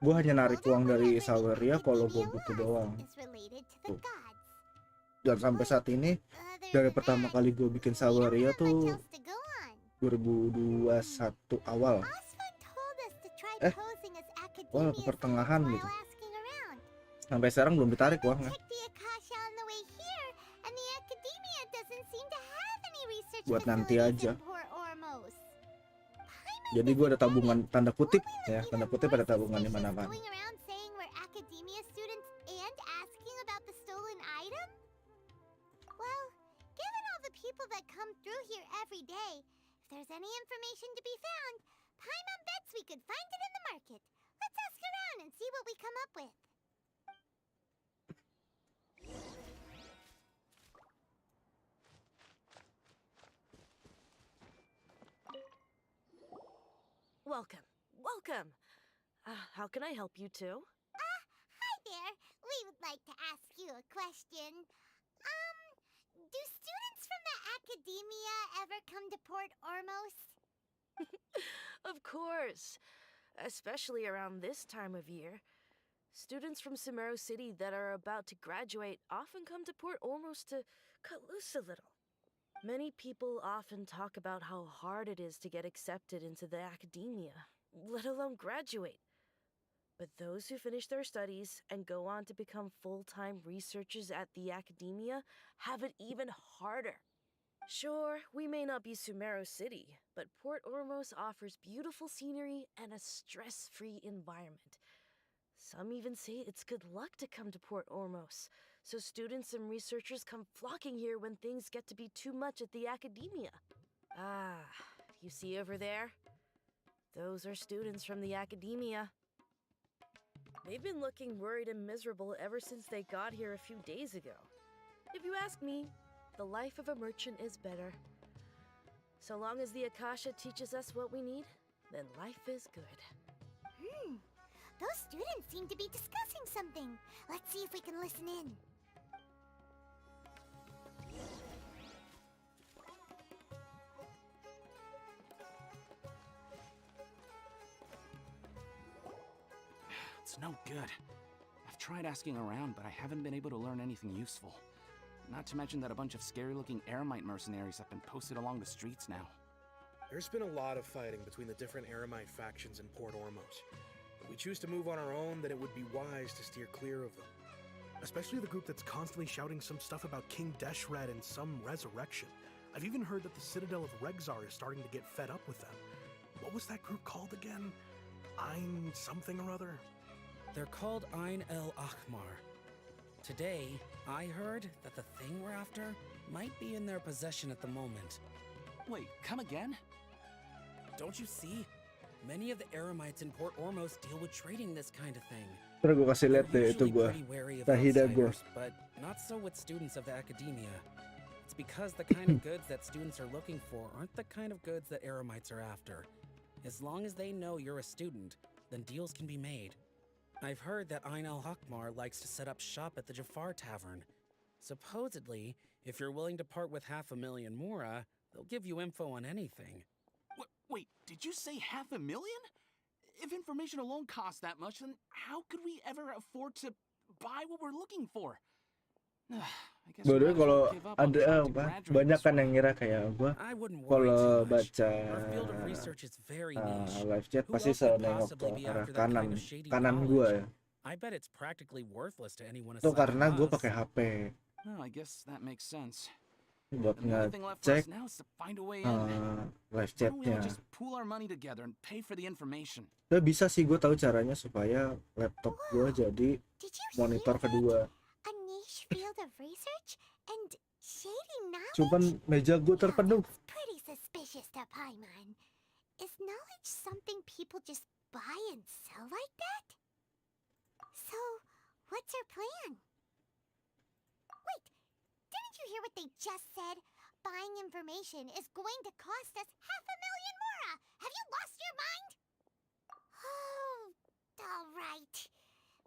Gue hanya narik uang dari Saweria kalau gue butuh doang. Tuh. Dan sampai saat ini, dari pertama kali gue bikin Saweria tuh 2021 awal. Wah, ke pertengahan gitu. Sampai sekarang belum ditarik uangnya. Buat nanti aja. Jadi gue ada tabungan tanda kutip ya, tanda kutip ada tabungan di mana-mana. Welcome. How can I help you two? like to ask you a question. Do students from the academia ever come to Port Ormos? Of course, especially around this time of year. Students from Sumeru City that are about to graduate often come to Port Ormos to cut loose a little. Many people often talk about how hard it is to get accepted into the academia, let alone graduate. But those who finish their studies and go on to become full-time researchers at the academia have it even harder. Sure, we may not be Sumeru City, but Port Ormos offers beautiful scenery and a stress-free environment. Some even say it's good luck to come to Port Ormos, so students and researchers come flocking here when things get to be too much at the academia. Ah, you see over there? Those are students from the academia. They've been looking worried and miserable ever since they got here a few days ago. If you ask me, the life of a merchant is better. So long as the Akasha teaches us what we need, then life is good. Those students seem to be discussing something. Let's see if we can listen in. It's no good. I've tried asking around, but I haven't been able to learn anything useful. Not to mention that a bunch of scary-looking Eremite mercenaries have been posted along the streets now. There's been a lot of fighting between the different Eremite factions in Port Ormos. If we choose to move on our own, then it would be wise to steer clear of them. Especially the group that's constantly shouting some stuff about King Deshret and some resurrection. I've even heard that the Citadel of Regzar is starting to get fed up with them. What was that group called again? Ein something or other? They're called Ein el Ahmar. Today, I heard that the thing we're after might be in their possession at the moment. Wait, come again? Don't you see? Many of the Eremites in Port Ormos deal with trading this kind of thing. Terus gue kasih lihat deh itu gue. Tahida gue. But not so with students of the academia. It's because the kind of goods that students are looking for aren't the kind of goods that Eremites are after. As long as they know you're a student, then deals can be made. I've heard that Ein al-Hakmar likes to set up shop at the Jafar Tavern. Supposedly, if you're willing to part with 500,000 Mora, they'll give you info on anything. Wait, did you say 500,000? If information alone costs that much, then how could we ever afford to buy what we're looking for? Bodoh kalau ada banyak kan yang ngira kayak gue kalau baca live chat pasti nengok ke arah kanan gue ya. Itu karena gue pakai HP. Buat ngecek live chatnya. Udah bisa sih, gue tahu caranya supaya laptop gue jadi monitor kedua. Field of research and shady knowledge. Cuman meja gue terpenuh. Pretty suspicious to Paimon. Is knowledge something people just buy and sell like that? So, what's our plan? Wait, didn't you hear what they just said? Buying information is going to cost us 500,000 Mora. Have you lost your mind? Oh, all right.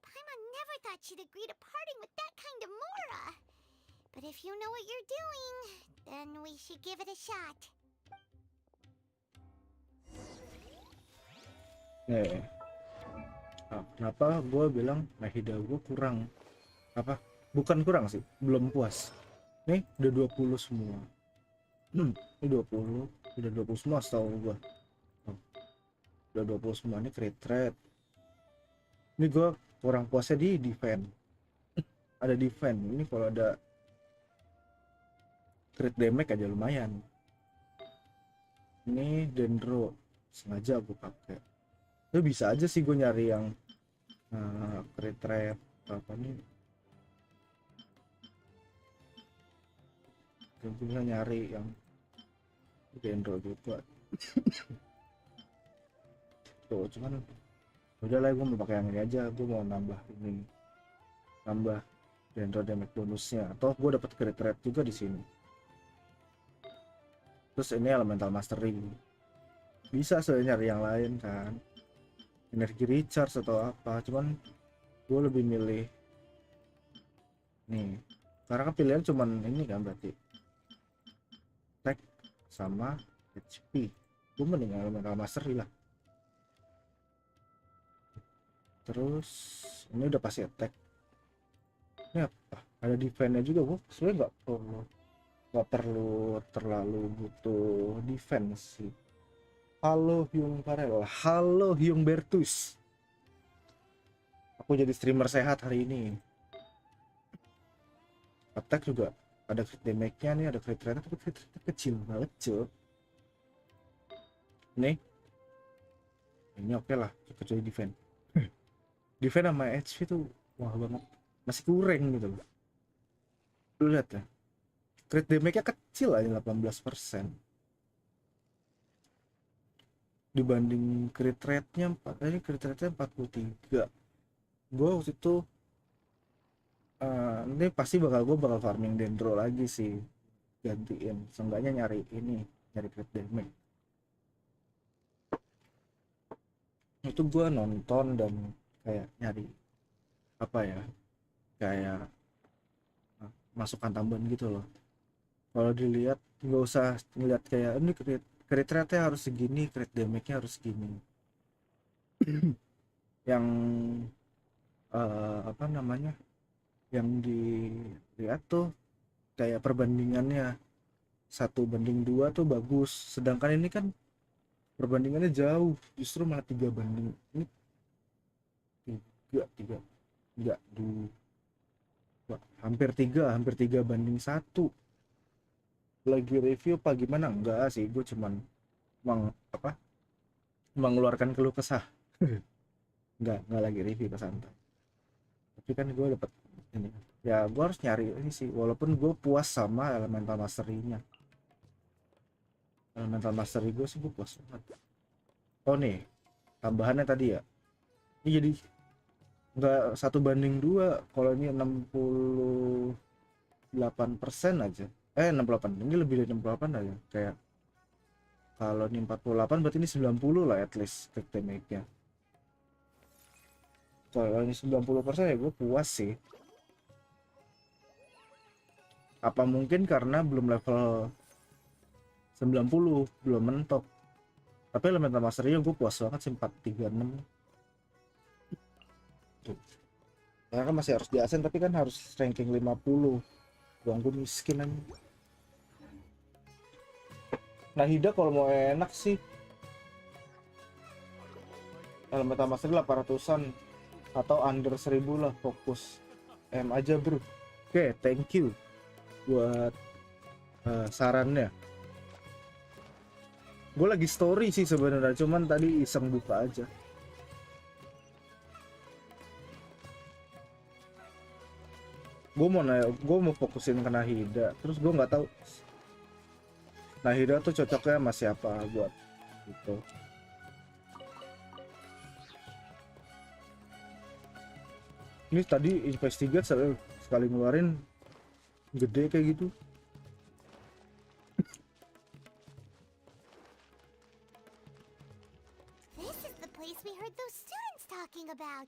Paimon never thought she'd agree to parting with that kind of Mora. But if you know what you're doing, then we should give it a shot. Kenapa gue bilang Mahida gue kurang? Apa? Bukan kurang sih, belum puas. Nih, udah 20 semua. Ini 20, udah 20 semua setahu gue. Udah 20 semua, ini crit rate. Ini gue kurang puasnya di defend. Ada defend ini, kalau ada crit damage aja lumayan. Ini dendro sengaja gue pakai. Itu bisa aja sih gue nyari yang crit rate apa nih. Gue bisa nyari yang dendro juga. Tuh cuman udah lah, gue mau pakai yang ini aja. Gue mau nambah ini, nambah dendro damage bonusnya, atau gue dapat crit rate juga di sini. Terus ini elemental mastery, bisa sebenarnya nyari yang lain kan, energi recharge atau apa. Cuman gue lebih milih Nih, karena kan pilihan cuman ini kan berarti attack sama HP. Gue mending elemental mastery lah. Terus ini udah pasti attack. Ini apa? Ada defense-nya juga. Gue sebenarnya nggak perlu terlalu butuh defense sih. Halo Hyung Farel, halo Hyung Bertus. Aku jadi streamer sehat hari ini. Attack juga ada crit damage-nya nih, ada crit rate, tapi crit rate kecil banget, cuy. Nih. Ini oke lah, kecuali defense. Defense sama HP tuh wah banget. Masih kurang gitu loh. Lu lihat ya. Crit damage-nya kecil aja 18%. Dibanding crit rate-nya crit rate-nya 43. Gue waktu itu ini pasti gue bakal farming dendro lagi sih, gantiin seenggaknya nyari crit damage. Itu gue nonton dan kayak nyari apa ya, kayak masukan tambahan gitu loh. Kalau dilihat nggak usah ngeliat kayak ini crit rate-nya harus segini, crit damage-nya harus segini. Yang apa namanya, yang dilihat tuh kayak perbandingannya 1:2 tuh bagus, sedangkan ini kan perbandingannya jauh, justru malah 3:, ini 3 enggak hampir 3:1. Lagi review apa gimana? Enggak sih, gue cuman mengeluarkan keluh kesah. enggak lagi review, santai. Tapi kan gue dapet ini ya, gue harus nyari ini sih, walaupun gue puas sama elemental mastery-nya. Elemental mastery gue sih gue puas banget. Oh nih tambahannya tadi ya, ini jadi nggak 1:2. Kalau ini 68% aja, 68, ini lebih dari 68 aja. Kayak kalau ini 48 berarti ini 90 lah at least crit damage-nya. Kalau ini 90% ya gue puas sih. Apa mungkin karena belum level 90, belum mentok. Tapi elemental mastery-nya gue puas banget sih, 436. Ya kan masih harus di asen, tapi kan harus ranking 50. Bang gue miskin aja. Nah Hida kalau mau enak sih elemental mastery 800-an atau under 1000 lah, fokus M aja bro. Oke, thank you buat sarannya. Gue lagi story sih sebenarnya, cuman tadi iseng buka aja. Gue mau fokusin ke Nahida, terus gue nggak tahu Nahida tuh cocoknya sama siapa buat gitu. Ini tadi investigate sekali ngeluarin gede kayak gitu. This is the place we heard those students talking about.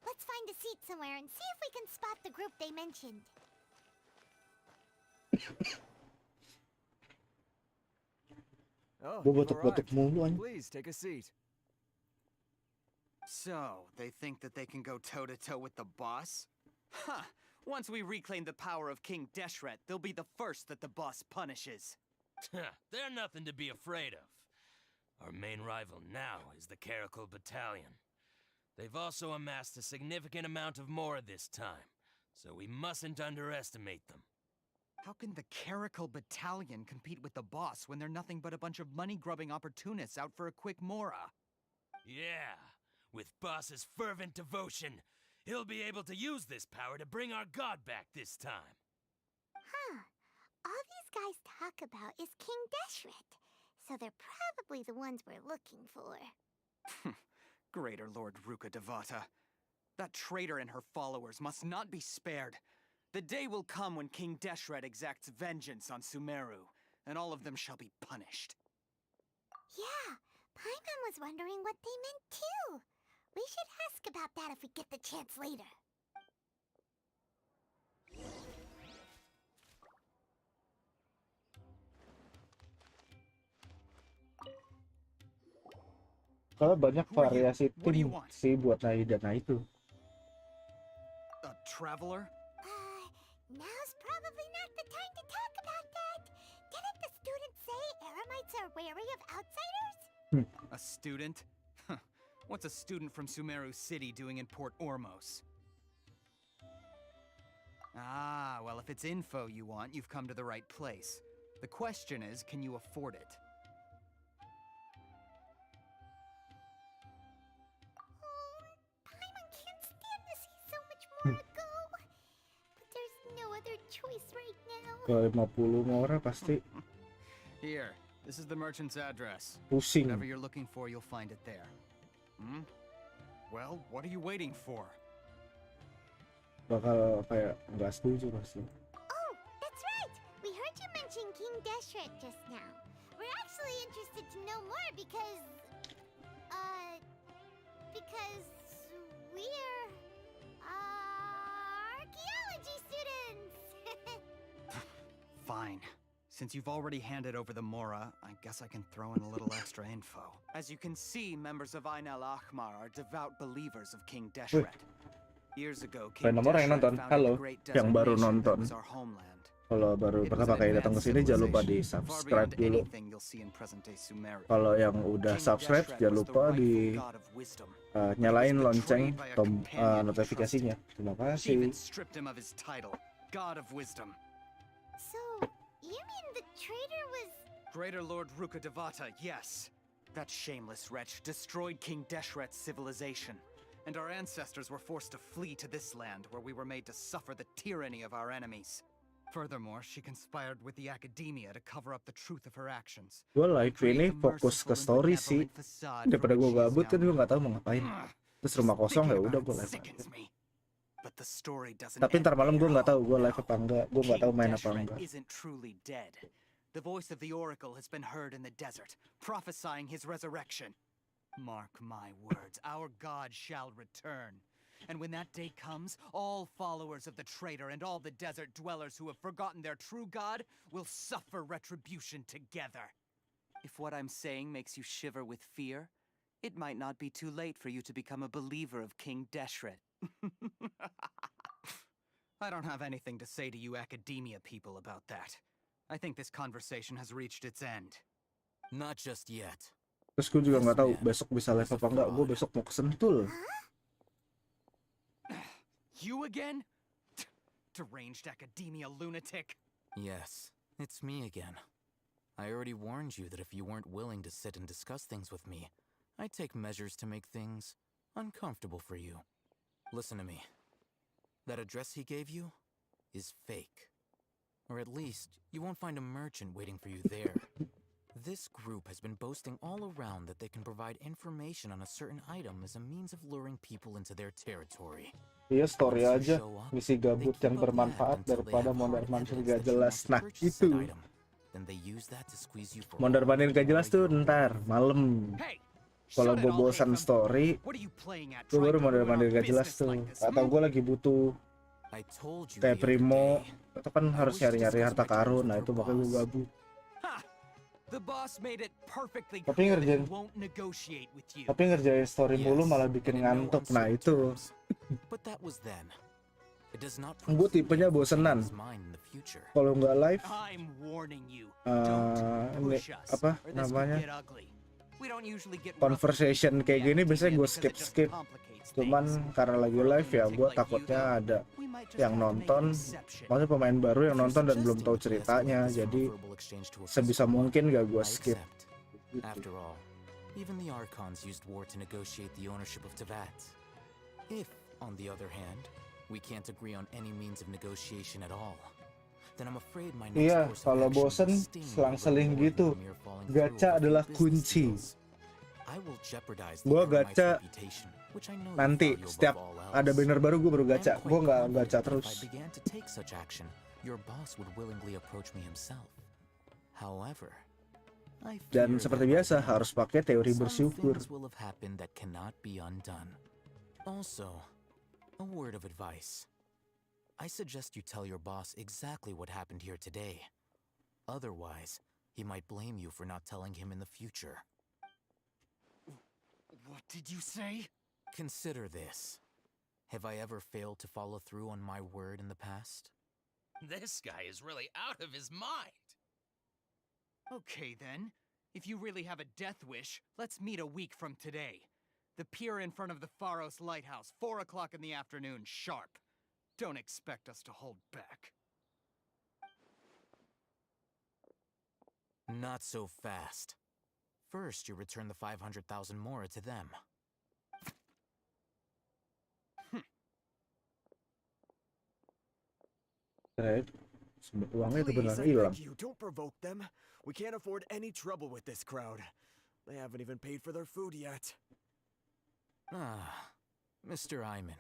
Let's find a seat somewhere and see if we can spot the group they mentioned. Gue batuk-batuk mulu anjing. Please take a seat. So, they think that they can go toe-to-toe with the boss? Huh! Once we reclaim the power of King Deshret, they'll be the first that the boss punishes. They're nothing to be afraid of. Our main rival now is the Caracal Battalion. They've also amassed a significant amount of more this time, so we mustn't underestimate them. How can the Caracal Battalion compete with the boss when they're nothing but a bunch of money-grubbing opportunists out for a quick mora? Yeah, with boss's fervent devotion, he'll be able to use this power to bring our god back this time. Huh. All these guys talk about is King Deshret, so they're probably the ones we're looking for. Greater Lord Ruka Devata. That traitor and her followers must not be spared. The day will come when King Deshret exacts vengeance on Sumeru, and all of them shall be punished. Yeah, Paimon was wondering what they meant too. We should ask about that if we get the chance later. Kalau banyak Who are you? variasi What do you tim want? sih buat Naida itu. A traveler? Now's probably not the time to talk about that. Didn't the students say Eremites are wary of outsiders? A student? Huh. What's a student from Sumeru City doing in Port Ormos? Ah, well, if it's info you want, you've come to the right place. The question is, can you afford it? Paimon can't stand to see so much more go. But there's no other choice right now. Kalau 50 orang pasti Here, this is the merchant's address. pusing. Whatever you're looking for, you'll find it there. Hmm? Well, what are you waiting for? Bakal kayak nggak setuju pasti. Oh, that's right. We heard you mention King Deshret just now. We're actually interested to know more because we're archaeology students. Fine. Since you've already handed over the Mora, I guess I can throw in a little extra info. As you can see, members of Ain al-Ahmar are devout believers of King Deshret. Years ago, King Banyak orang yang Deshret nonton. founded Halo, the great yang desert baru nation that nonton. was our homeland. Kalau baru It was pertama an kali datang ke advanced sini jangan lupa di civilization, far subscribe beyond dulu. anything you'll see in present-day Sumeru. Kalau yang udah King subscribe Deshret jangan was the lupa di rightful god of wisdom. nyalain lonceng betrayed by a companion he notifikasinya. Terima She even kasih. stripped him of his title, God of Wisdom. So, you mean the traitor was... Greater Lord Ruka Devata, yes. That shameless wretch destroyed King Deshret's civilization, and our ancestors were forced to flee to this land where we were made to suffer the tyranny of our enemies. Furthermore, she conspired with the academia to cover up the truth of her actions. Gue live ini fokus ke story sih. Daripada gue gabut kan gue nggak tahu mau ngapain. Terus rumah kosong ya udah gue live aja. But the story doesn't Tapi ntar end malam gue there. nggak tahu gue live apa enggak. Gue nggak tahu King main apa Deshret enggak. isn't truly dead. The voice of the oracle has been heard in the desert, prophesying his resurrection. Mark my words, our God shall return. And when that day comes, all followers of the traitor and all the desert dwellers who have forgotten their true God will suffer retribution together. If what I'm saying makes you shiver with fear, it might not be too late for you to become a believer of King Deshret. I don't have anything to say to you academia people about that. I think this conversation has reached its end. Not just yet. Terus gue juga nggak tahu besok bisa live apa enggak. Gue besok mau ke Sentul. You again? Deranged academia lunatic. Yes, it's me again. I already warned you that if you weren't willing to sit and discuss things with me, I'd take measures to make things uncomfortable for you. Listen to me. That address he gave you is fake. Or at least, you won't find a merchant waiting for you there. This group has been boasting all around that they can provide information on a certain item as a means of luring people into their territory. Iya story aja. Misi gabut yang bermanfaat daripada mondar-mandir gak jelas. Nah itu. Mondar-mandir gak jelas tuh ntar malam. Kalau gue bosan story, gue baru mondar-mandir gak jelas tuh. Atau gue lagi butuh kayak Primo, itu kan harus nyari-nyari harta karun. Nah itu makanya gue gabut. Tapi ngerjain story mulu malah bikin ngantuk. Nah itu. Gue tipenya bosenan. Kalau nggak live, ini apa namanya? Conversation kayak gini biasanya gue skip. Cuman karena lagi live ya gue takutnya ada yang nonton, maksudnya pemain baru yang nonton dan belum tahu ceritanya, jadi sebisa mungkin gak gue skip. After all, even the Archons used war to negotiate the ownership of Tevat. If, on the other hand, we can't agree on any means of negotiation at all, then I'm afraid my next Iya, course of kalau action bosen will sting selang-seling more gitu. than mere falling Gacha through adalah of business kunci. deals. I will jeopardize the Gue Eremite's gacha reputation, which I know you nanti value setiap above all ada else. banner baru gue baru gacha. Gue nggak gacha If terus. I began to take such action, your boss would willingly approach me himself. However, I Dan fear seperti that biasa harus pakai teori some bersyukur. things will have happened that cannot be undone. Also, a word of advice. I suggest you tell your boss exactly what happened here today. Otherwise, he might blame you for not telling him in the future. did you say? Consider this. Have I ever failed to follow through on my word in the past? This guy is really out of his mind. Okay then. If you really have a death wish, let's meet a week from today. The pier in front of the Pharos Lighthouse, 4 o'clock in the afternoon, sharp. Don't expect us to hold back. Not so fast. First, you return the 500,000 mora to them. Uangnya itu Please, benar I hilang. beg you, don't provoke them. We can't afford any trouble with this crowd. They haven't even paid for their food yet. Ah, Mr. Iman.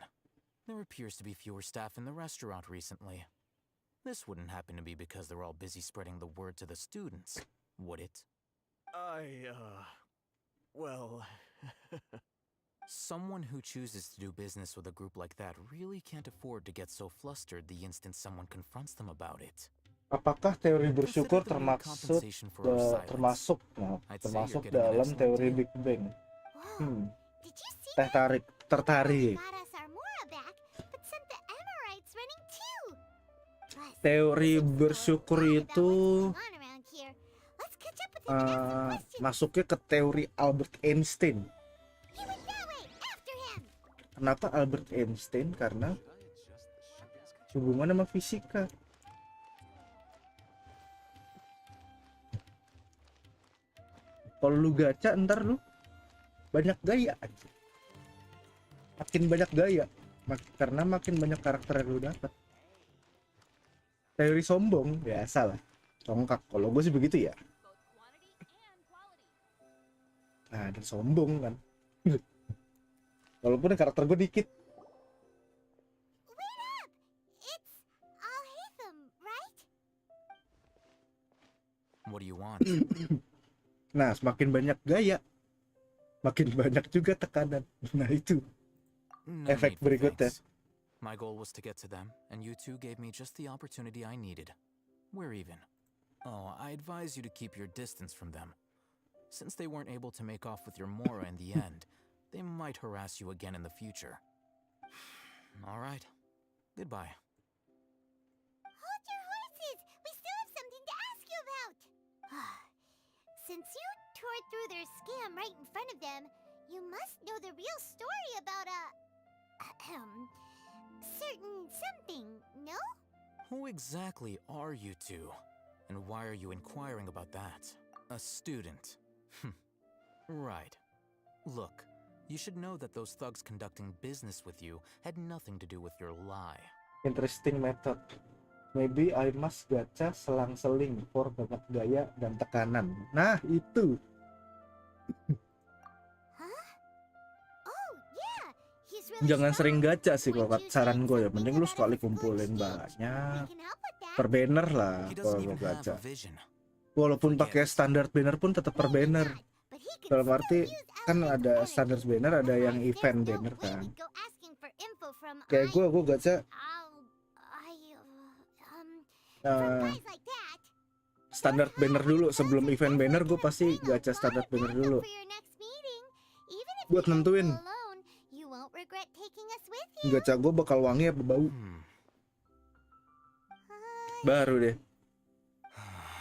There appears to be fewer staff in the restaurant recently. This wouldn't happen to be because they're all busy spreading the word to the students, would it? Well... Someone who chooses to do business with a group like that really can't afford to get so flustered the instant someone confronts them about it. Apakah teori bersyukur termasuk dalam teori Big Bang? Tertarik. Teori bersyukur itu masuknya ke teori Albert Einstein. Kenapa Albert Einstein? Karena hubungan sama fisika. Kalau lu gacha ntar lu banyak gaya aja. Makin banyak gaya karena makin banyak karakter yang lu dapat. Teori sombong biasa lah, congkak. Kalau gue sih begitu ya. Nah, dan sombong kan. Walaupun karakter gue dikit. What do you want? Nah, semakin banyak gaya, makin banyak juga tekanan. Nah, itu efek berikutnya. My goal was to get to them, and you two gave me just the opportunity I needed. We're even. Oh, I advise you to keep your distance from them. Since they weren't able to make off with your mora in the end, they might harass you again in the future. All right. Goodbye. Hold your horses! We still have something to ask you about! Since you tore through their scam right in front of them, you must know the real story about certain something, no? Who exactly are you two? And why are you inquiring about that? A student. Right. Look, you should know that those thugs conducting business with you had nothing to do with your lie. Interesting method. Maybe I must gacha selang-seling for banyak gaya dan tekanan. Nah, itu. Jangan sering gacha sih kalau saran gue ya. Mending lu sekali kumpulin banyak. Per banner lah kalau lu gacha. Walaupun pakai standar banner pun tetap per banner. Dalam arti kan ada standar banner, ada yang event banner kan. Kayak gue gacha standar banner dulu. Sebelum event banner gue pasti gacha standar banner dulu buat nentuin gacha gue bakal wangi apa bau. Baru deh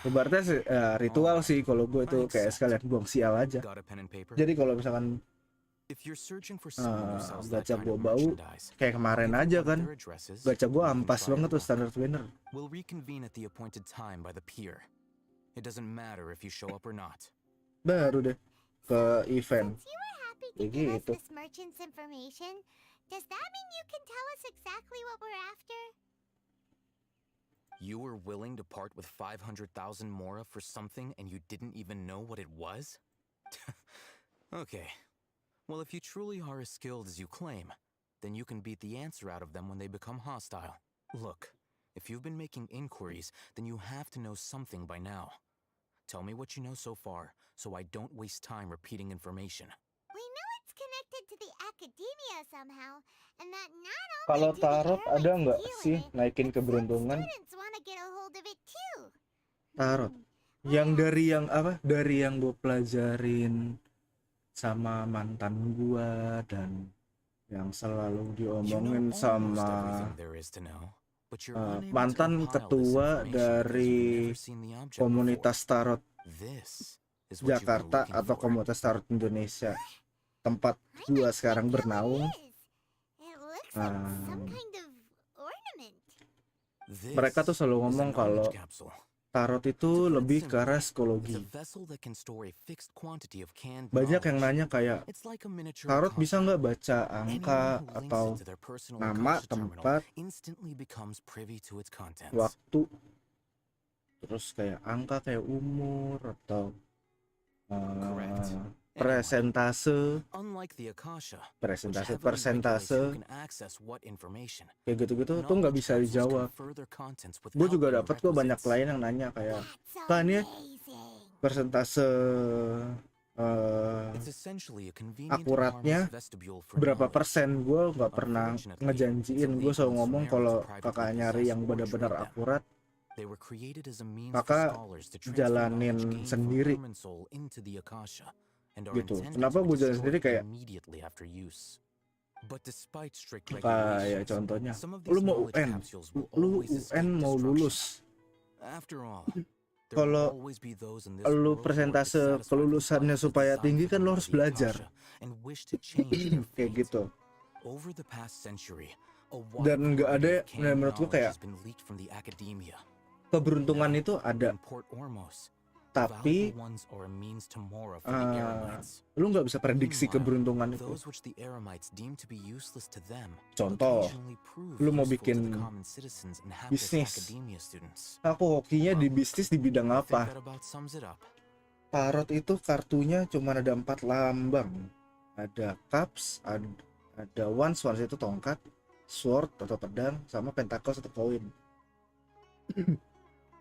ibaratnya ritual sih kalau gue itu kayak sekalian buang sial aja. Jadi kalau misalkan gacha gue bau kayak kemarin aja kan, gacha gue ampas banget tuh standar banner. Baru deh ke event kayak gitu. You were willing to part with 500,000 mora for something and you didn't even know what it was? Okay. Well, if you truly are as skilled as you claim, then you can beat the answer out of them when they become hostile. Look, if you've been making inquiries, then you have to know something by now. Tell me what you know so far, so I don't waste time repeating information. We know it's connected to the academia somehow, and that not Kalau tarot ada nggak sih naikin keberuntungan? Tarot yang dari yang apa? Dari yang gue pelajarin sama mantan gua dan yang selalu You know diomongin almost sama everything there is to know, but you're unable to mantan compile this ketua information because dari you've never seen the object komunitas tarot before. This is what you've been Jakarta looking atau for. komunitas tarot Indonesia, tempat gua sekarang bernaung. Mereka tuh selalu ngomong kalau tarot itu lebih ke arah psikologi. Banyak yang nanya kayak, tarot bisa nggak baca angka atau nama, tempat, waktu, terus kayak angka kayak umur atau persentase kayak gitu-gitu tuh nggak bisa dijawab. Gue juga dapet kok banyak klien yang nanya kayak, kan ya persentase akuratnya berapa persen. Gue nggak pernah ngejanjiin, gue selalu ngomong kalau kakak nyari yang benar-benar akurat, maka jalanin sendiri gitu. Kenapa gue jalan sendiri? Kayak contohnya, lu mau UN mau lulus, kalau lu persentase kelulusannya supaya tinggi kan lu harus belajar kayak gitu. Dan nggak ada, menurut gue kayak keberuntungan itu ada, tapi lu nggak bisa prediksi keberuntungan itu. Contoh, lu mau bikin bisnis, aku hokinya di bisnis di bidang apa? Tarot itu kartunya cuma ada 4 lambang, ada cups, ada wands itu tongkat, sword atau pedang, sama pentacles atau koin.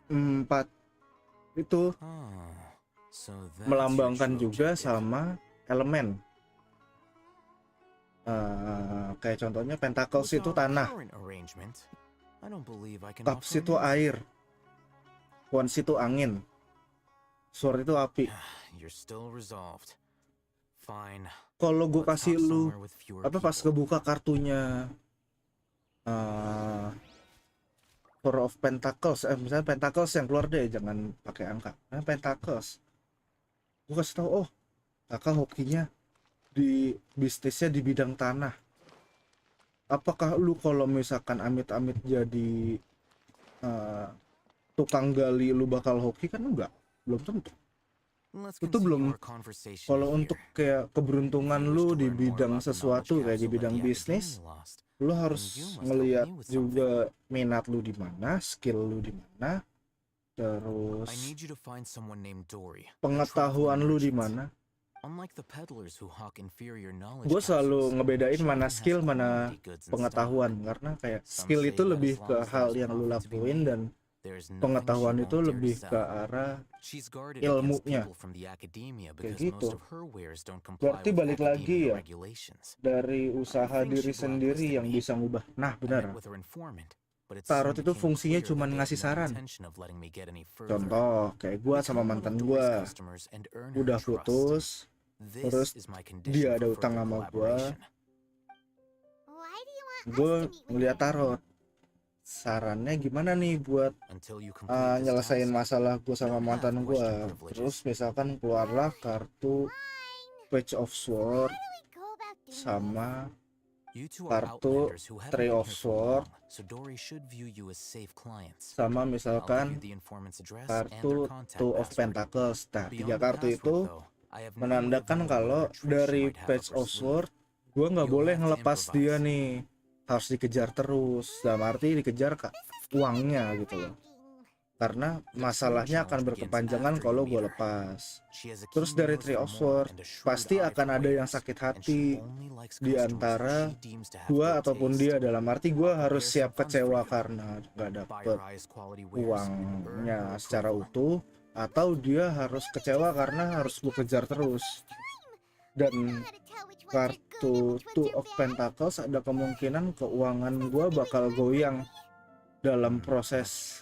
4 itu melambangkan juga sama elemen. Kayak contohnya pentacles itu tanah, cups itu air, wands itu angin, sword itu api. Kalau gue kasih lu pas kebuka kartunya Four of Pentacles, misalnya Pentacles yang keluar deh, jangan pakai angka. Pentacles, gue kasih tau, oh kakak hokinya di bisnisnya di bidang tanah. Apakah lu kalau misalkan amit-amit jadi tukang gali lu bakal hoki? Kan enggak, belum tentu. Itu belum. Kalau untuk kayak keberuntungan lu di bidang sesuatu, kayak di bidang bisnis, lu harus ngelihat juga minat lu di mana, skill lu di mana, terus pengetahuan lu di mana. Gue selalu ngebedain mana skill mana pengetahuan, karena kayak skill itu lebih ke hal yang lu lakuin dan pengetahuan itu lebih ke arah ilmunya kayak gitu. Berarti balik lagi ya, dari usaha diri sendiri yang bisa ngubah. Nah benar, tarot itu fungsinya cuma ngasih saran. Contoh kayak gue sama mantan gue udah putus, terus dia ada utang sama gue ngeliat tarot, sarannya gimana nih buat nyelesain masalah gue sama mantan gue. Terus misalkan keluarlah kartu Page of Sword sama kartu Three of Sword, sama misalkan kartu Two of Pentacles. Nah 3 kartu itu menandakan kalau dari Page of Sword gue nggak boleh ngelepas dia nih, harus dikejar terus, dalam arti dikejar uangnya gitu loh, karena masalahnya akan berkepanjangan kalau gue lepas. Terus dari Three of Swords pasti akan ada yang sakit hati di antara gue ataupun dia, dalam arti gue harus siap kecewa karena gak dapet uangnya secara utuh, atau dia harus kecewa karena harus gue kejar terus. Dan kartu Two of Pentacles ada kemungkinan keuangan gue bakal goyang dalam proses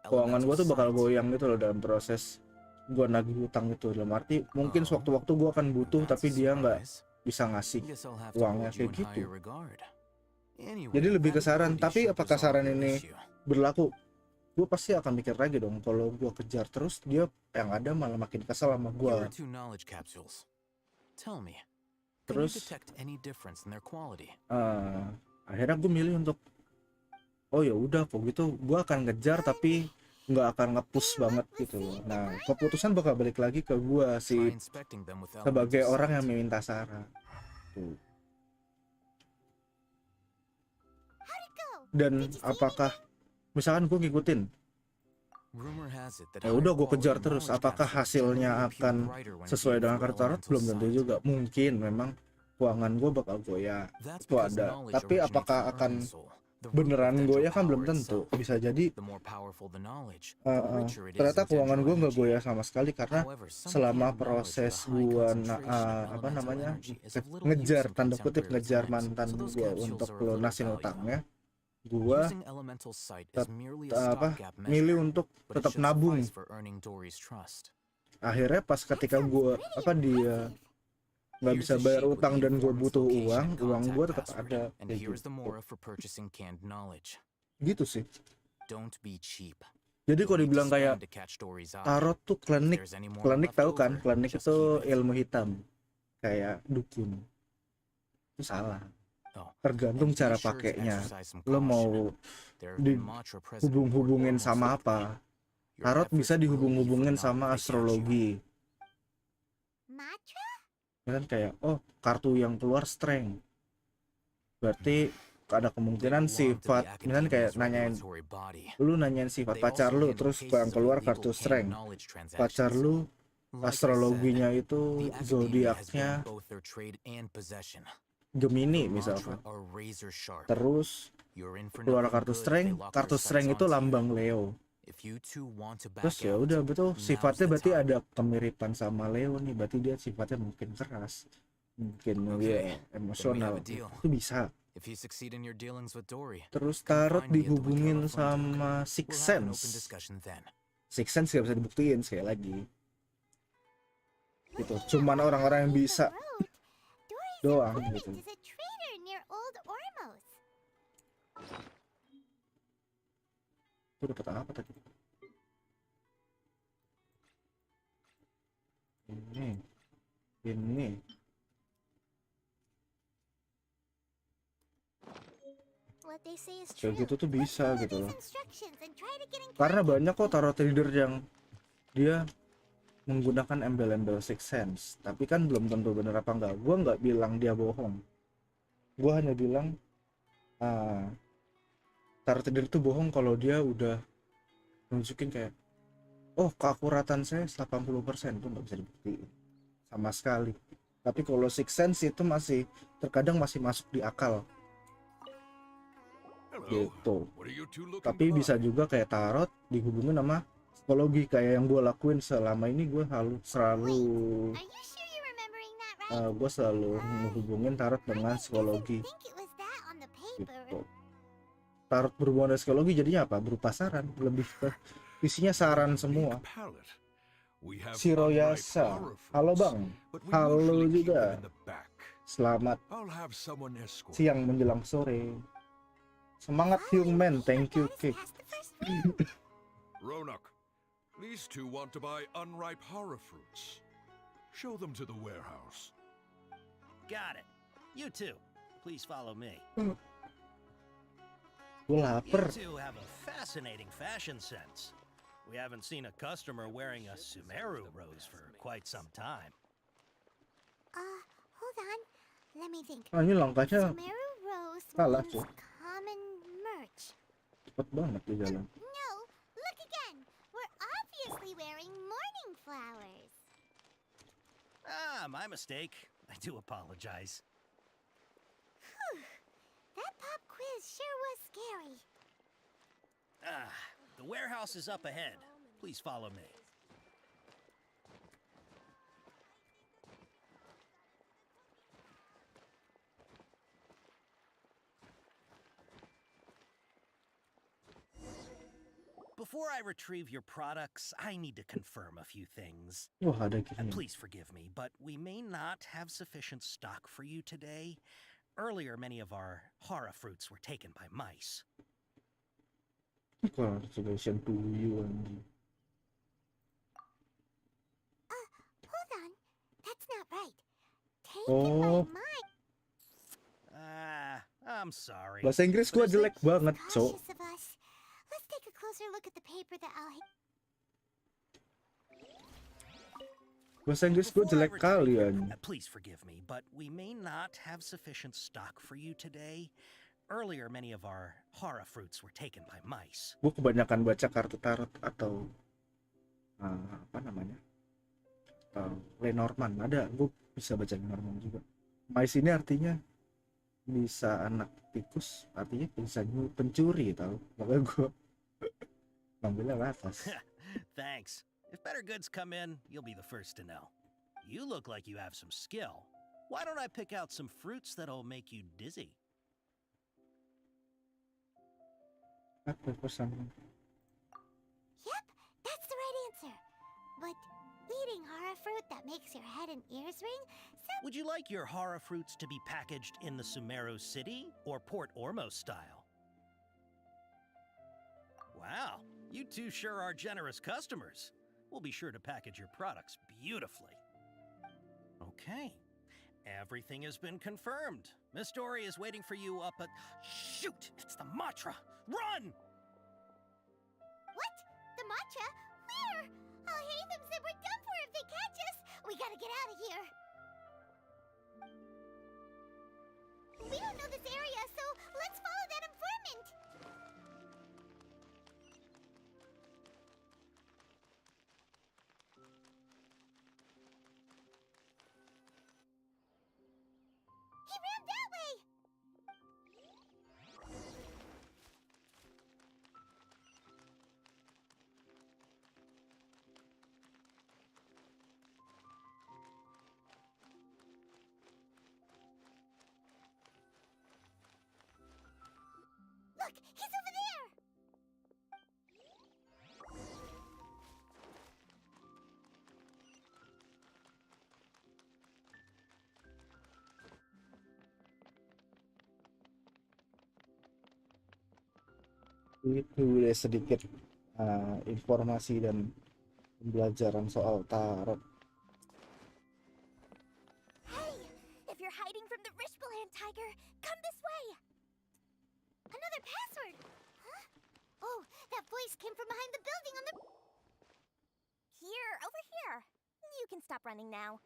keuangan gue tuh bakal goyang gitu loh dalam proses gue nagih utang itu, dalam arti mungkin sewaktu-waktu gue akan butuh tapi dia nggak bisa ngasih uangnya kayak gitu. Jadi lebih ke saran, tapi apakah saran ini berlaku? Gue pasti akan mikir lagi dong. Kalau gue kejar terus, dia yang ada malah makin kesel sama gue. Terus akhirnya gue milih untuk oh ya udah kok gitu, gue akan ngejar tapi nggak akan nge-push banget gitu loh. Nah, keputusan bakal balik lagi ke gue sih sebagai orang yang meminta saran. Tuh. Dan apakah misalkan gue ngikutin, ya udah gue kejar terus, apakah hasilnya akan sesuai dengan kartu tarot? Belum tentu juga. Mungkin memang keuangan gue bakal goyah, itu ada. Tapi apakah akan beneran goyah kan belum tentu. Bisa jadi ternyata keuangan gue nggak goyah sama sekali, karena selama proses gue ngejar, tanda kutip ngejar mantan gue untuk lunasin utangnya, gue milih untuk tetap nabung. Akhirnya pas ketika gue dia nggak bisa bayar utang dan gue butuh uang gue tetap ada gitu sih. Jadi kalau dibilang kayak tarot tuh klinik tahu kan, klinik itu ilmu hitam kayak dukun, itu salah. Tergantung cara pakainya, lo mau dihubung-hubungin sama apa. Tarot bisa dihubung-hubungin sama astrologi. Kan kayak kartu yang keluar strength, berarti ada kemungkinan sifat, misalnya kayak nanyain sifat pacar lu, terus yang keluar kartu strength. Pacar lu astrologinya itu zodiaknya Gemini misalkan, terus keluar kartu strength itu lambang Leo. Terus ya udah betul, sifatnya berarti ada kemiripan sama Leo nih, berarti dia sifatnya mungkin keras, mungkin dia emosional, itu bisa. Terus tarot dihubungin sama sixth sense gak bisa dibuktiin sekali lagi gitu, cuman orang-orang yang bisa doang gitu. Itu dapat apa tadi? Ini kayak gitu tuh bisa gitu loh, karena banyak kok tarot reader yang dia menggunakan embel-embel sixth sense, tapi kan belum tentu bener apa enggak. Gue nggak bilang dia bohong, gue hanya bilang tarot reader itu bohong kalau dia udah nunjukin kayak keakuratan saya 80%, itu nggak bisa dibuktiin sama sekali. Tapi kalau sixth sense itu masih terkadang masih masuk di akal gitu. Tapi bisa juga kayak tarot dihubungin sama psikologi, kayak yang gue lakuin selama ini. Gue selalu menghubungin tarot dengan psikologi gitu. Tarot berhubungan dengan psikologi jadinya apa? Berupa saran, lebih ke isinya saran semua. Siroyasa, halo bang, halo juga, selamat siang menjelang sore. Semangat human, thank you Kik. Ronak, these two want to buy unripe horror fruits. Show them to the warehouse. Got it. You too. Please follow me. Gue lapar. You two have a fascinating fashion sense. We haven't seen a customer wearing a Sumeru rose for quite some time. Hold on. Let me think. Ini langkahnya Sumeru rose salah means tuh. common merch. Cepet banget di jalan. No, look again. We're obviously wearing morning flowers. My mistake. I do apologize. Whew. That pop quiz sure was scary. The warehouse is up ahead. Please follow me. Before I retrieve your products, I need to confirm a few things. Wah, ada gini. Please forgive me, but we may not have sufficient stock for you today. Earlier, many of our hara fruits were taken by mice. Congratulations to you, Andy. Hold on. That's not right. Oh, I'm sorry. bahasa Inggris gua jelek banget, Cok. Cautious of us. Let's take a closer look at the paper that I'll. Bahasa Inggris gua jelek kali, Andy. Please forgive me, but we may not have sufficient stock for you today. Earlier, many of our hara fruits were taken by mice. Gue kebanyakan baca kartu tarot atau apa namanya, Lenormand. Ada, gue bisa baca Lenormand juga. Mice ini artinya bisa anak tikus, artinya bisa pencuri, tahu? Makanya gue ngambilnya ke atas. Thanks. If better goods come in, you'll be the first to know. You look like you have some skill. Why don't I pick out some fruits that'll make you dizzy? Apa pesan? Yep, that's the right answer. But eating hara fruit that makes your head and ears ring. Would you like your hara fruits to be packaged in the Sumeru City or Port Ormos style? Wow, you two sure are generous customers. We'll be sure to package your products beautifully. Okay, everything has been confirmed. Miss Dory is waiting for you up at... Shoot! It's the mantra! Run! What? The mantra? Where? Oh, Hatham said we're done for if they catch us. We gotta get out of here. We don't know this area, so let's follow that informant. He ran that way. Look, he's over there. Itu udah sedikit informasi dan pembelajaran soal tarot. Hey, if you're hiding from the Rishbaland tiger, come this way. Another password. Huh? Oh, that voice came from behind the building on the... Here, over here. You can stop running now.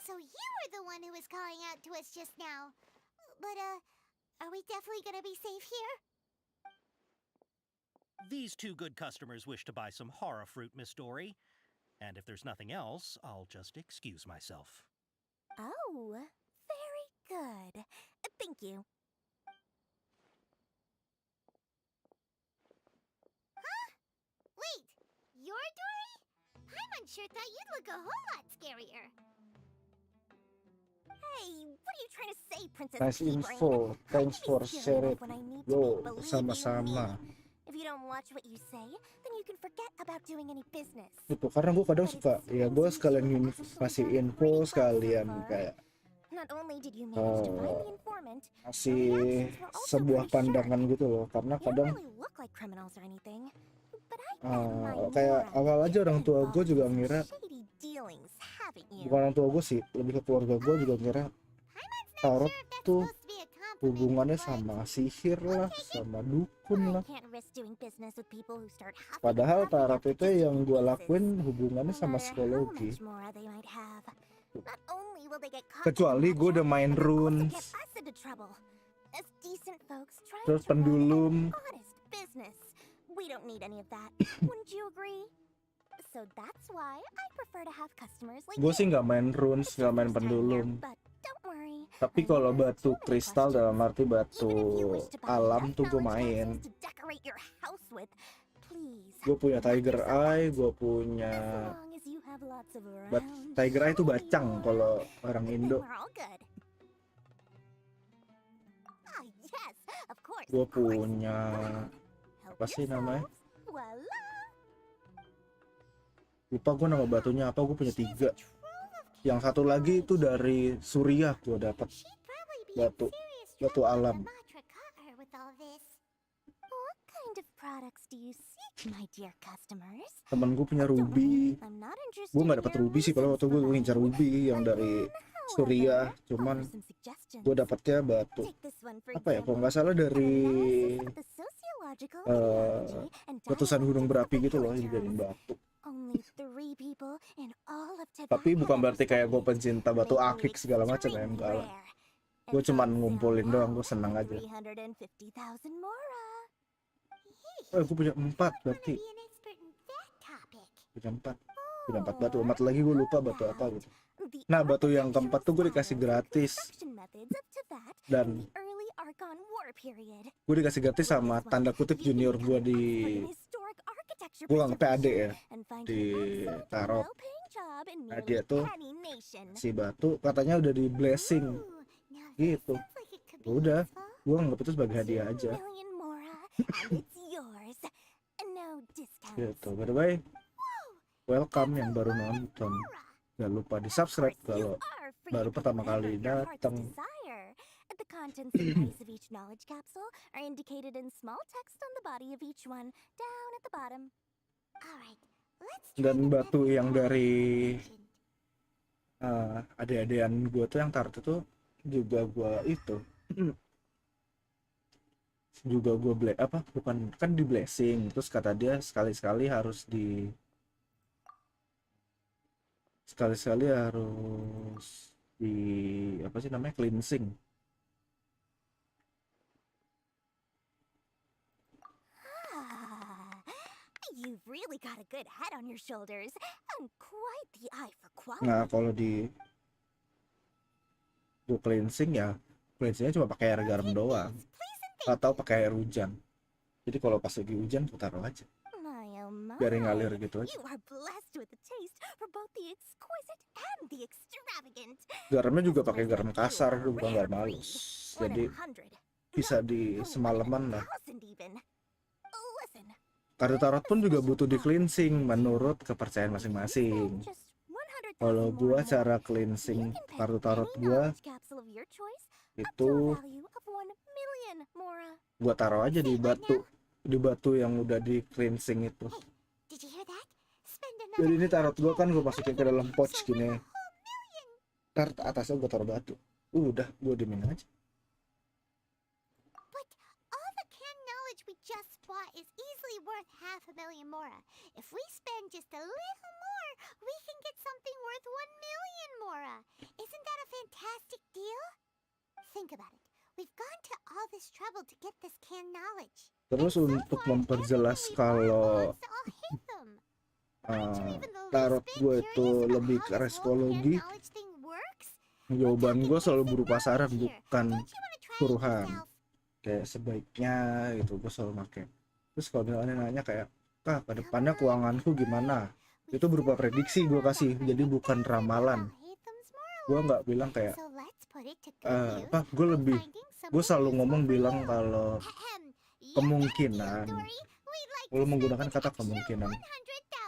So you were the one who was calling out to us just now. But, are we definitely gonna be safe here? These two good customers wish to buy some hara fruit, Miss Dory. And if there's nothing else, I'll just excuse myself. Oh, very good. Thank you. Huh? Wait, you're Dory? Paimon sure thought you'd look a whole lot scarier. Hey, what are you trying to say, Princess Nice Pea-Brain? info. Thanks for sharing. When I need to Yo, be, believe you sama-sama. me. If you don't watch what you say, then you can forget about doing any business. Gitu, karena gue kadang suka, ya gue sekalian kasih info, sekalian kayak Not only did you manage to find the informant, kasih sebuah pandangan gitu loh. Karena you don't kadang really look like criminals or anything. But kayak awal aja orang tua gue juga ngira, shady dealings, haven't you? bukan orang tua gue sih, lebih ke keluarga gue juga ngira tarot tuh hubungannya sama sihir lah, sama dukun lah. Can't risk doing business with people who start huffing Padahal and puffing tarot after itu yang gue lakuin hubungannya sama psikologi. much more they might have. Not only will they get caught, Kecuali gue udah main get runes, us into trouble. As decent folks trying terus to run an pendulum. honest business. We don't need any of that. Wouldn't you agree? So that's why I prefer to have customers like Gue you. sih nggak main runes, nggak main pendulum. But don't worry. Tapi kalau batu kristal dalam arti batu alam tuh gue main. To decorate your house with, please. Gue punya tiger eye, gue punya Long as you have lots of tiger eye itu bacang kalau orang Indo. We're all good. gue punya apa sih namanya, lupa gue nama batunya apa. Gue punya 3. Yang satu lagi itu dari Suriah gue dapat batu alam. What kind of products do you seek, my dear customers? Temen gue punya ruby. Gue nggak dapat ruby sih, kalau waktu gue ngincar ruby yang dari Suriah, cuman gue dapatnya batu apa ya, kalau nggak salah dari letusan gunung berapi gitu loh, dijadiin batu. Tapi bukan berarti kayak gue pencinta batu akik segala macam ya, enggak lah. Gue cuman ngumpulin doang, gue senang aja. Gue punya 4 berarti. Punya 4 batu. 4 lagi gue lupa batu apa gitu. Nah, batu yang keempat tuh gue dikasih gratis. Dan gue dikasih gratis sama tanda kutip junior gue di, gue anggapnya adek ya, di tarot. Nah, dia tuh si batu katanya udah di blessing gitu. Udah, gue anggap itu sebagai hadiah aja. Gitu. By the way, welcome yang baru nonton. Jangan lupa di subscribe kalau baru pertama kali datang. The contents and price of each knowledge capsule are indicated in small text on the body of each one, down at the bottom. Alright, let's try Dan batu yang dari adik-adikan gue tuh yang tarot itu juga gue itu juga gue bukan kan di blessing, terus kata dia sekali-sekali harus apa sih namanya, cleansing. You've really got a good head on your shoulders and quite the eye for quality. Nah, kalau di cleansing ya, cleansingnya cuma pakai air garam doang atau pakai air hujan. Jadi kalau pas lagi hujan tuh taruh aja, biar ngalir gitu aja. Garamnya juga pakai garam kasar, bukan garam halus. Jadi bisa di semalaman lah. Kartu tarot pun juga butuh di cleansing menurut kepercayaan masing-masing. Kalau gua cara cleansing kartu tarot gua itu gua taruh aja di batu yang udah di cleansing itu. Jadi ini tarot gua kan gua masukin ke dalam pouch gini. Ntar atasnya gua taruh batu. Udah, gua diemin aja. Just bought is easily worth 500,000 mora. If we spend just a little more, we can get something worth 1,000,000 mora. Isn't that a fantastic deal? Think about it. We've gone to all this trouble to get this canned knowledge. Terus untuk memperjelas kalau tarot gue itu lebih ke psikologi, jawaban gue selalu berupa saran, bukan suruhan. Kayak sebaiknya gitu gue selalu pakai. Terus kalau misalnya nanya kayak, ke depannya keuanganku gimana, itu berupa prediksi gue kasih, jadi bukan ramalan. Gue nggak bilang kayak gue selalu ngomong bilang kalau kemungkinan, kalau menggunakan kata kemungkinan,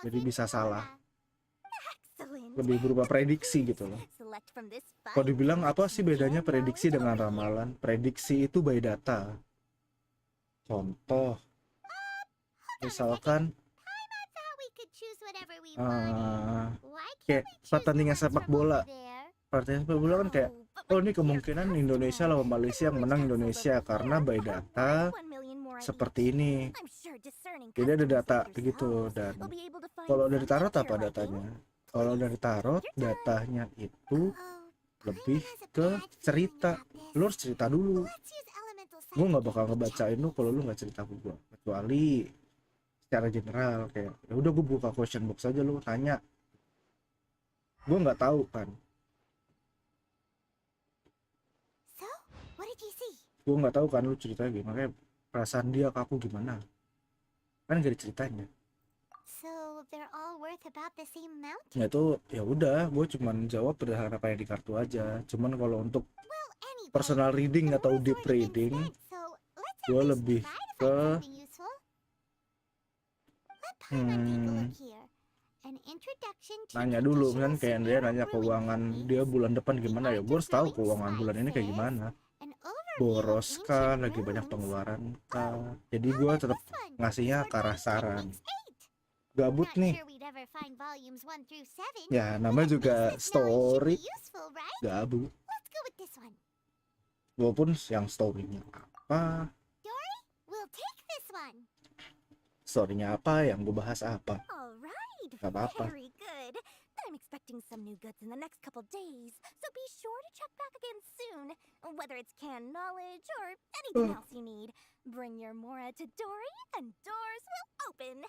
jadi bisa salah, lebih berupa prediksi gitu loh. Kalau dibilang apa sih bedanya prediksi dengan ramalan? Prediksi itu by data. Contoh, misalkan kayak pertandingan sepak bola. Pertandingan sepak bola kan kayak, oh ini kemungkinan Indonesia lawan Malaysia yang menang Indonesia karena by data seperti ini. Jadi ada data begitu. Dan kalau dari tarot apa datanya? Kalau dari tarot datanya itu lebih ke cerita. Lu harus cerita dulu. Gue nggak bakal ngebacain lu kalau lu nggak cerita ke gue, kecuali secara general kayak ya udah gue buka question box aja, lu tanya. Gue nggak tahu kan. Gue nggak tahu kan lu ceritanya gimana, kayak perasaan dia ke aku gimana, kan gak diceritanya. Nah itu ya udah, gue cuman jawab berdasarkan apa yang di kartu aja. Cuman kalau untuk personal reading atau deep reading Gue lebih ke nanya dulu kan, kayak dia nanya keuangan dia bulan depan gimana ya, gue harus tahu keuangan bulan ini kayak gimana, boros kah, lagi banyak pengeluaran kah. Jadi gue tetap ngasihnya ke arah saran. Gabut nih ya, namanya juga story gabut, walaupun yang storynya apa, yang gue bahas apa, gak apa-apa. Very good. I'm expecting some new goods in the next couple days, so be sure to check back again soon. Whether it's canned knowledge or anything else you need, bring your Mora to Dory and doors will open.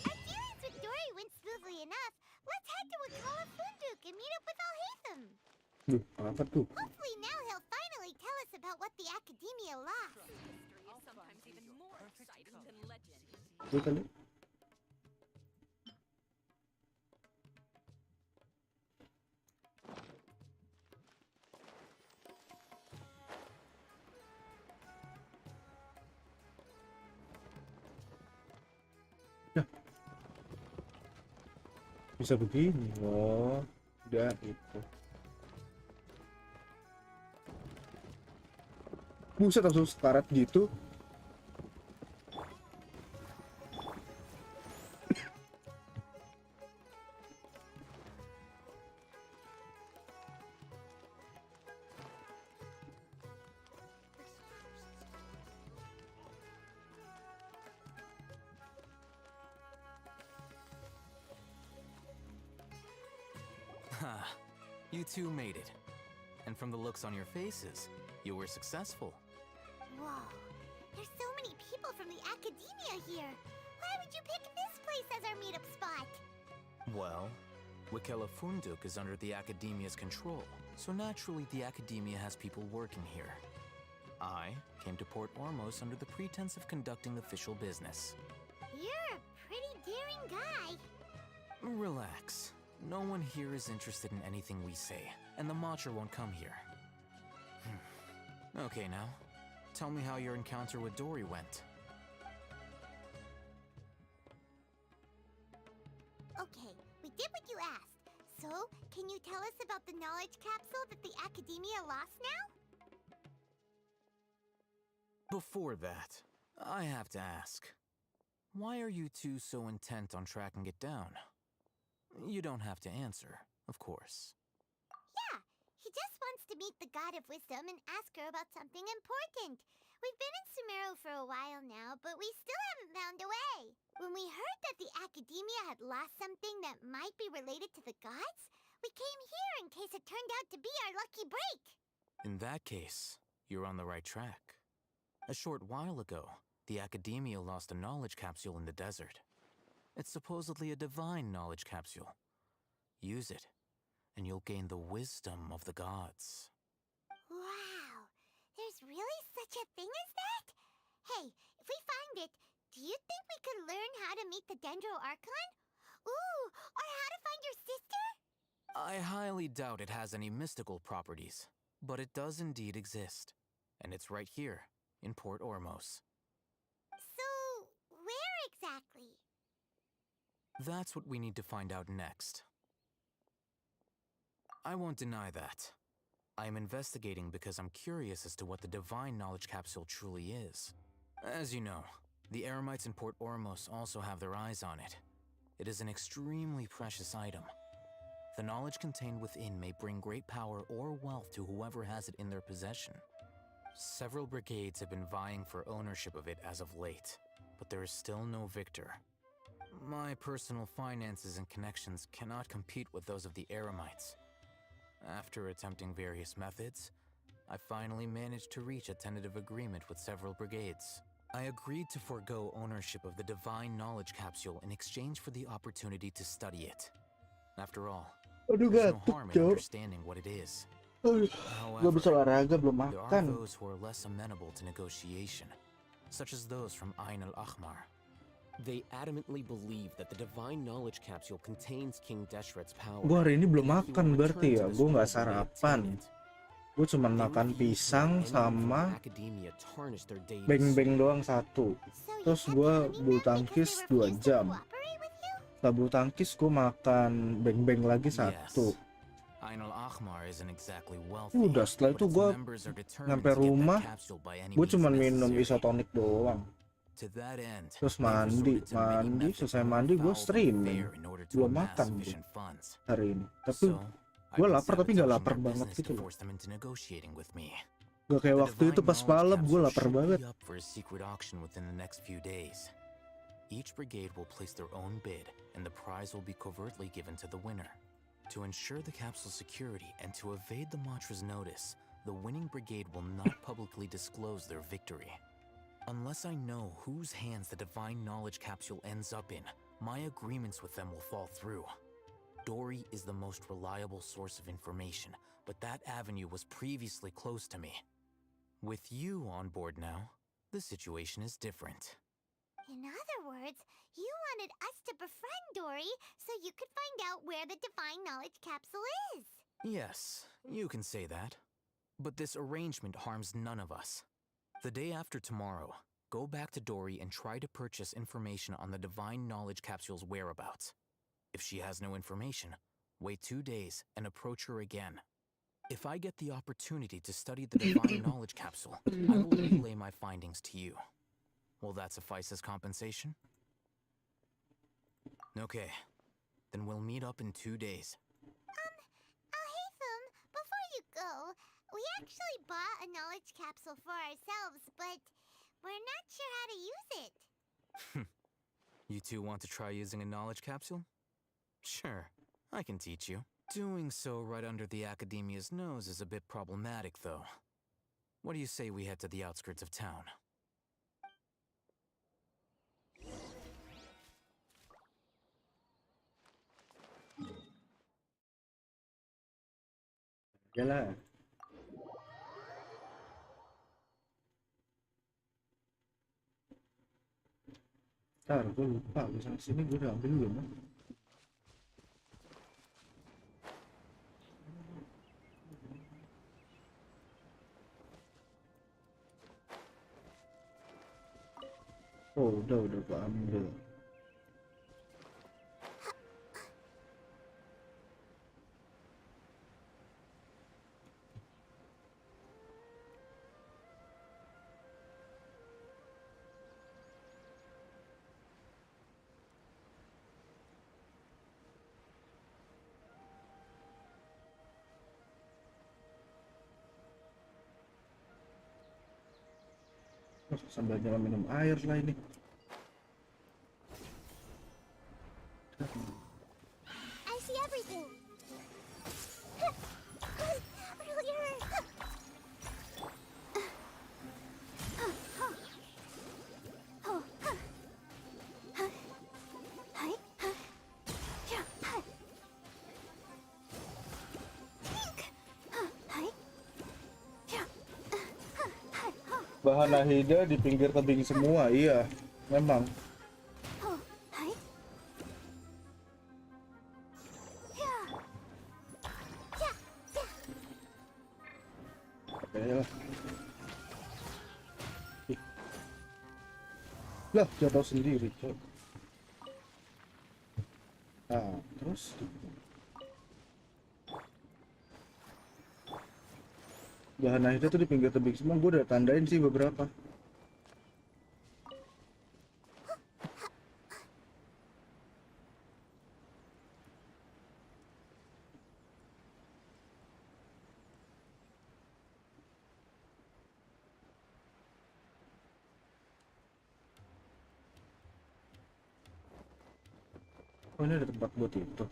Our dealings with Dory went smoothly enough. Let's head to Untuk and meet up with Alhaitham. Apa tuh? Hopefully now he'll finally tell us about what the Academia lost. Sometimes even more exciting than legend. Itu kali. Ya. Bisa begini loh. Udah itu. Buset, langsung sekarat gitu. You two made it. And from the looks on your faces, you were successful. Whoa, there's so many people from the Academia here. Why would you pick this place as our meetup spot? Well, Untuk is under the Academia's control, so naturally the Academia has people working here. I came to Port Ormos under the pretense of conducting official business. You're a pretty daring guy. Relax. No one here is interested in anything we say, and the Matcher won't come here. Okay, now, tell me how your encounter with Dory went. Okay, we did what you asked. So, can you tell us about the knowledge capsule that the Academia lost now? Before that, I have to ask, why are you two so intent on tracking it down? You don't have to answer, of course. Yeah, he just wants to meet the God of Wisdom and ask her about something important. We've been in Sumeru for a while now, but we still haven't found a way. When we heard that the Academia had lost something that might be related to the gods, we came here in case it turned out to be our lucky break. In that case, you're on the right track. A short while ago, the Academia lost a knowledge capsule in the desert. It's supposedly a divine knowledge capsule. Use it, and you'll gain the wisdom of the gods. Wow, there's really such a thing as that? Hey, if we find it, do you think we could learn how to meet the Dendro Archon? Ooh, or how to find your sister? I highly doubt it has any mystical properties, but it does indeed exist. And it's right here, in Port Ormos. So, where exactly? That's what we need to find out next. I won't deny that. I am investigating because I'm curious as to what the divine knowledge capsule truly is. As you know, the Eremites in Port Ormos also have their eyes on it. It is an extremely precious item. The knowledge contained within may bring great power or wealth to whoever has it in their possession. Several brigades have been vying for ownership of it as of late, but there is still no victor. My personal finances and connections cannot compete with those of the Eremites. After attempting various methods, I finally managed to reach a tentative agreement with several brigades. I agreed to forego ownership of the divine knowledge capsule in exchange for the opportunity to study it. After all, there's no harm in understanding what it is. However, there are those who are less amenable to negotiation, such as those from Ain al-Ahmar. They adamantly believe that the divine knowledge capsule contains King Deshret's power. Gua hari ini belum makan berarti ya, gua nggak sarapan. Gue cuman makan pisang sama Academia tarnish their deity. beng-beng doang satu. Terus gue bulu tangkis 2 jam. Setelah bulu tangkis gue makan beng-beng lagi satu. Ainul Akhmar isn't exactly wealthy. Udah setelah itu gue nyampe rumah, gue cuman minum isotonik doang. Terus mandi, selesai mandi gue streaming, belum makan gue hari ini. Tapi gue lapar tapi nggak lapar banget gitu loh. Gak kayak waktu itu pas malam gue lapar banget. Each brigade will place their own bid, and the prize will be covertly given to the winner. To ensure the capsule's security and to evade the Mantra's notice, the winning brigade will not publicly disclose their victory. Unless I know whose hands the divine knowledge capsule ends up in, my agreements with them will fall through. Dory is the most reliable source of information, but that avenue was previously closed to me. With you on board now, the situation is different. In other words, you wanted us to befriend Dory so you could find out where the divine knowledge capsule is. Yes, you can say that. But this arrangement harms none of us. The day after tomorrow, go back to Dory and try to purchase information on the divine knowledge capsule's whereabouts. If she has no information, wait 2 days and approach her again. If I get the opportunity to study the divine knowledge capsule, I will relay my findings to you. Will that suffice as compensation? Okay, then we'll meet up in 2 days. Haytham, before you go, we actually bought a knowledge capsule for ourselves, but we're not sure how to use it. You two want to try using a knowledge capsule? Sure, I can teach you. Doing so right under the Academia's nose is a bit problematic, though. What do you say we head to the outskirts of town? Yalah. Ntar gue lupa, misalnya sini gue udah ambil belum? Oh, udah gue ambil. Sambil jalan minum air lah ini. I see everything. Bahan Nahida di pinggir tebing semua, iya, memang. Oke lah. Lah, jatuh sendiri, coy. Nah, terus bahan Nahida tuh di pinggir tebing semua, gue udah tandain sih beberapa. Oh, ini ada tempat buat itu.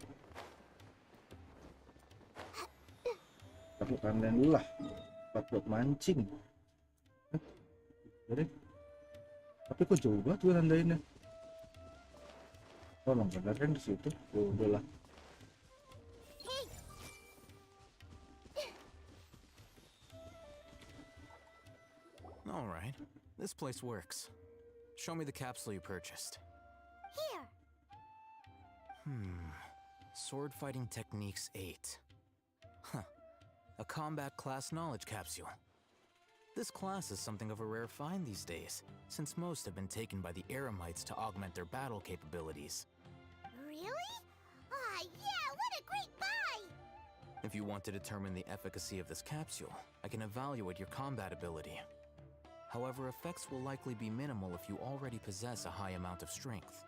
Aku tandain dulu lah. Tempat buat mancing. Jadi, tapi kok jauh banget gue nandainnya. Oh, emang bener kan di situ. Oh, udah lah. All right, this place works. Show me the capsule you purchased. Here. Sword fighting techniques 8. Huh. a combat class knowledge capsule. This class is something of a rare find these days, since most have been taken by the Eremites to augment their battle capabilities. Really? Ah, yeah, what a great buy! If you want to determine the efficacy of this capsule, I can evaluate your combat ability. However, effects will likely be minimal if you already possess a high amount of strength.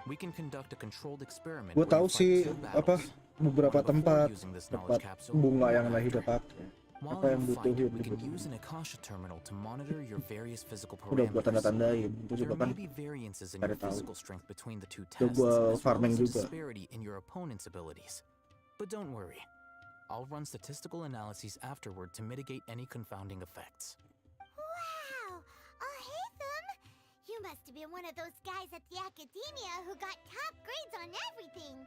We can conduct a controlled experiment Gue where tahu you sih fight 2 apa battles. beberapa One before tempat using this tempat knowledge capsule, bunga one yang lagi after. dipakai. While Apa yang you fight, butuhin we can dibutuhin. use an Akasha terminal to monitor your various physical Udah gua parameters. tanda-tandain. Itu There juga may kan be variances in cari your tahu. physical strength between the two Itu tests, gua as well farming as a juga. disparity in your opponent's abilities. But don't worry, I'll run statistical analyses afterward to mitigate any confounding effects. Wow! Hey, them! You must have been one of those guys at the academia who got top grades on everything.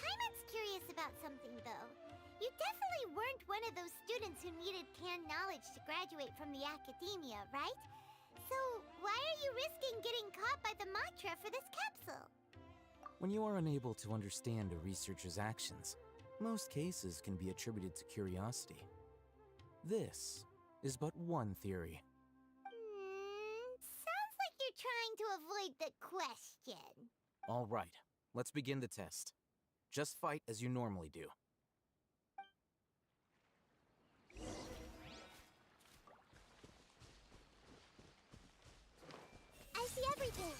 Paimon's curious about something, though. You definitely weren't one of those students who needed canned knowledge to graduate from the academia, right? So, why are you risking getting caught by the mantra for this capsule? When you are unable to understand a researcher's actions, most cases can be attributed to curiosity. This is but one theory. Sounds like you're trying to avoid the question. All right, let's begin the test. Just fight as you normally do. I see everything.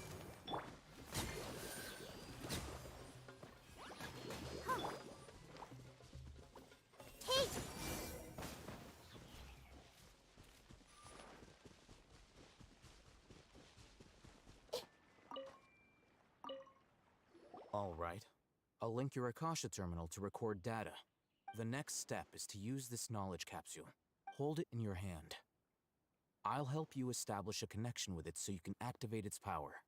Huh. Hey! All right. I'll link your Akasha terminal to record data. The next step is to use this knowledge capsule. Hold it in your hand. I'll help you establish a connection with it so you can activate its power.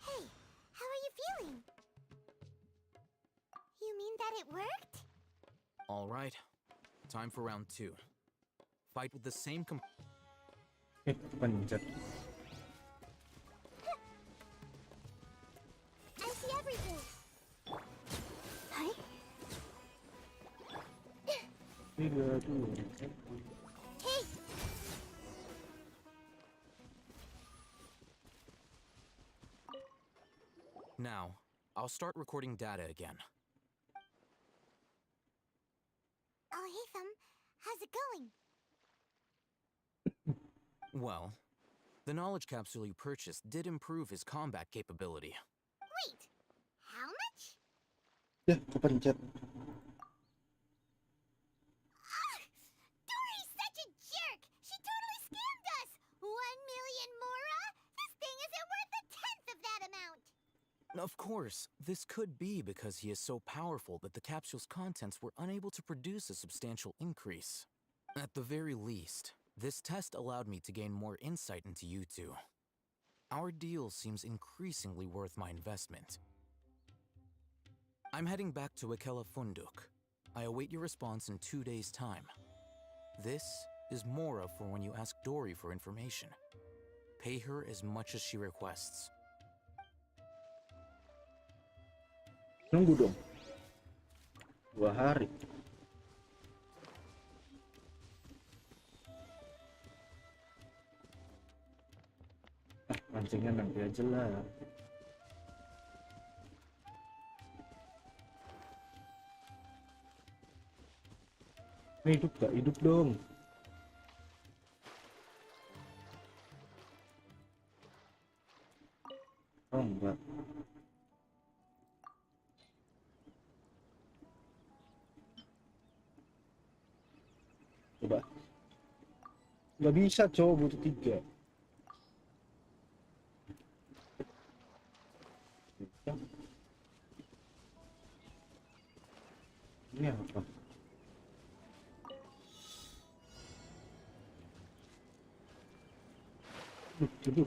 Hey, how are you feeling? You mean that it worked? All right. Time for round 2. Fight with the same Pencet. I see everything. Hi. 3, 2, 1. Hey! Now, I'll start recording data again. Oh, hey, Thumb. How's it going? Well, the knowledge capsule you purchased did improve his combat capability. Wait, how much? Ya, kepencet. Dory's such a jerk! She totally scammed us! 1 million mora? This thing isn't worth a tenth of that amount! Of course, this could be because he is so powerful that the capsule's contents were unable to produce a substantial increase. At the very least, this test allowed me to gain more insight into you two. Our deal seems increasingly worth my investment. I'm heading back to Ikela Funduk. I await your response in 2 days' time. This is Mora for when you ask Dory for information. Pay her as much as she requests. Nunggu dong. 2 hari. Mancingnya nanti aja lah. Hidup gak? Hidup dong. Oh enggak. Coba. Nggak bisa cowok, butuh 3. Ini apa? Aduh.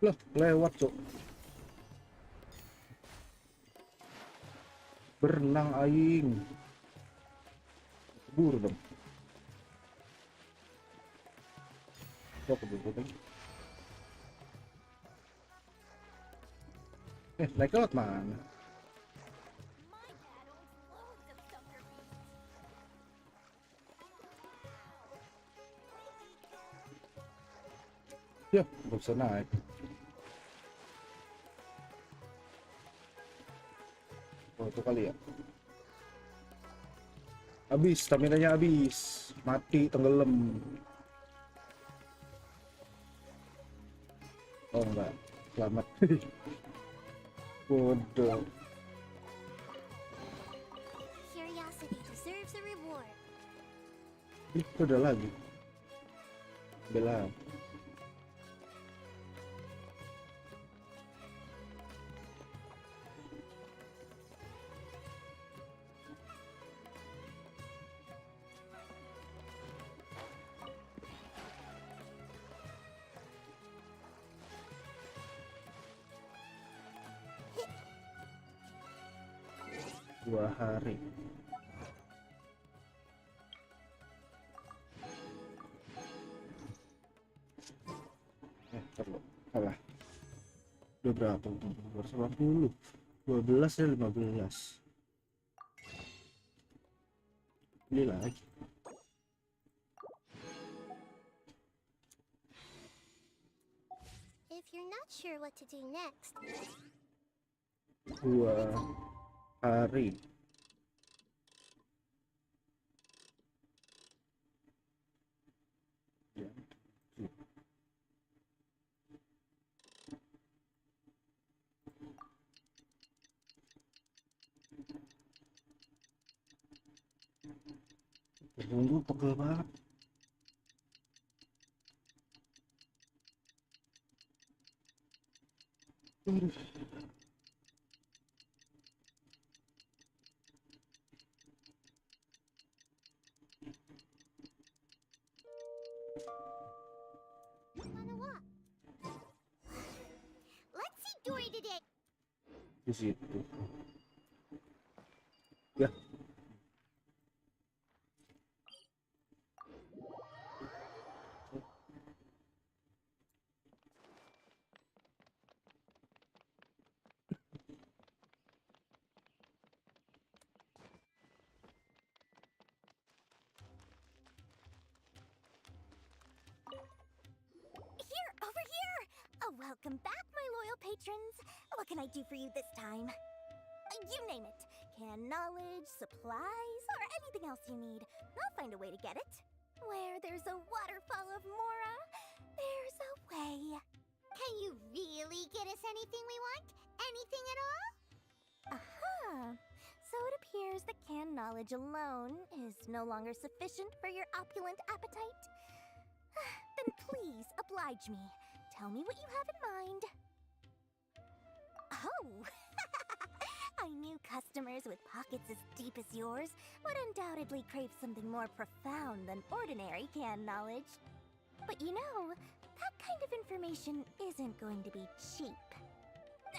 Loh, lewat, Cok. Berenang aing. Buru dong. Kok keburu kan? Naik lewat mana? Ya, nggak bisa naik. Oh, itu kali ya. Habis, stamina-nya habis. Mati, tenggelam. Oh enggak, selamat. Bodoh. Curiosity deserves a reward. Itu udah lagi. Bela. Dua hari. Perlu. Alah. Udah berapa? 280. 12 ya 15. Beli lagi. If you're not sure what to do next, 2 hari. Ya. Tunggu pegel banget. let's see Dory today. Di situ. Ya. Here, over here. Welcome back, my loyal patrons. What can I do for you this time? You name it. Canned knowledge, supplies, or anything else you need. I'll find a way to get it. Where there's a waterfall of Mora, there's a way. Can you really get us anything we want? Anything at all? Aha! So it appears that canned knowledge alone is no longer sufficient for your opulent appetite. Then please oblige me. Tell me what you have in mind. Oh! I knew customers with pockets as deep as yours would undoubtedly crave something more profound than ordinary canned knowledge. But you know, that kind of information isn't going to be cheap.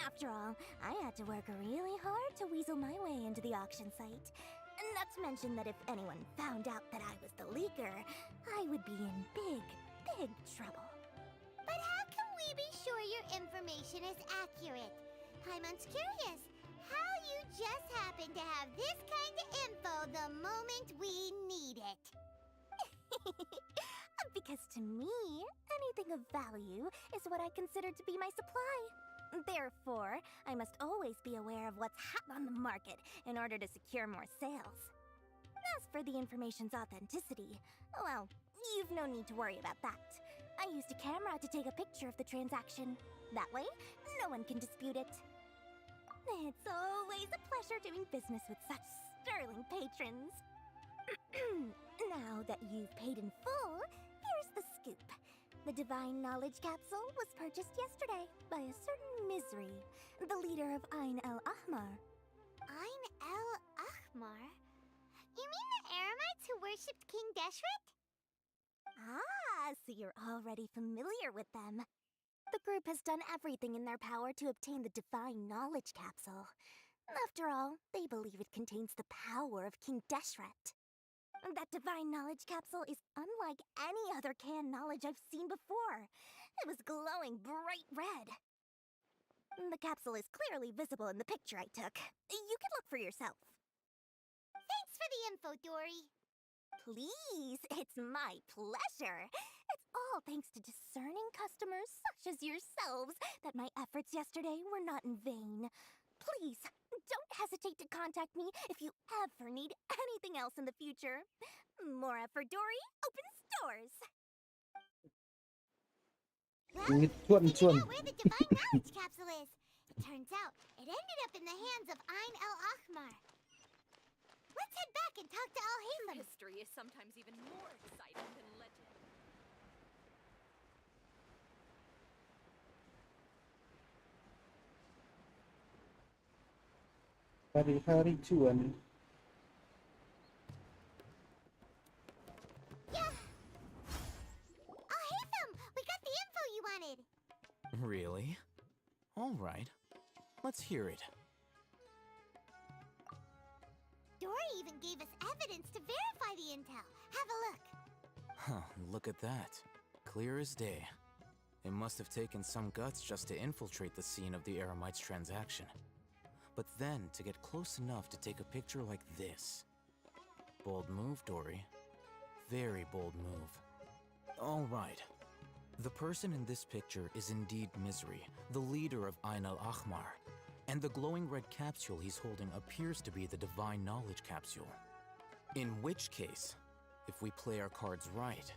After all, I had to work really hard to weasel my way into the auction site. Not to mention that if anyone found out that I was the leaker, I would be in big, big trouble. But how can we be sure your information is accurate? Paimon's curious how you just happen to have this kind of info the moment we need it. Because to me, anything of value is what I consider to be my supply. Therefore, I must always be aware of what's hot on the market in order to secure more sales. As for the information's authenticity, well, you've no need to worry about that. I used a camera to take a picture of the transaction. That way, no one can dispute it. It's always a pleasure doing business with such sterling patrons. Now that you've paid in full, here's the scoop. The Divine Knowledge Capsule was purchased yesterday by a certain Misery, the leader of Ain el-Ahmar. Ain el-Ahmar? You mean the Eremites who worshipped King Deshret? Ah, so you're already familiar with them. The group has done everything in their power to obtain the Divine Knowledge Capsule. After all, they believe it contains the power of King Deshret. That Divine Knowledge Capsule is unlike any other canned knowledge I've seen before. It was glowing bright red. The capsule is clearly visible in the picture I took. You can look for yourself. Thanks for the info, Dory. Please, it's my pleasure. It's all thanks to discerning customers such as yourselves that my efforts yesterday were not in vain. Please, don't hesitate to contact me if you ever need anything else in the future. More effort, Dory, opens doors. Well, figured out where the Divine Knowledge Capsule is. It turns out it ended up in the hands of Ain el-Ahmar. Let's head back and talk to Al-Haytham. History is sometimes even more exciting than legend. Hari-hari cuan. Yeah. Al-Haytham, we got the info you wanted. Really? All right. Let's hear it. Dory even gave us evidence to verify the intel. Have a look. Huh, look at that. Clear as day. It must have taken some guts just to infiltrate the scene of the Eremites' transaction. But then to get close enough to take a picture like this. Bold move, Dory. Very bold move. All right. The person in this picture is indeed Misery, the leader of Ain el-Ahmar. And the glowing red capsule he's holding appears to be the Divine Knowledge Capsule. In which case, if we play our cards right,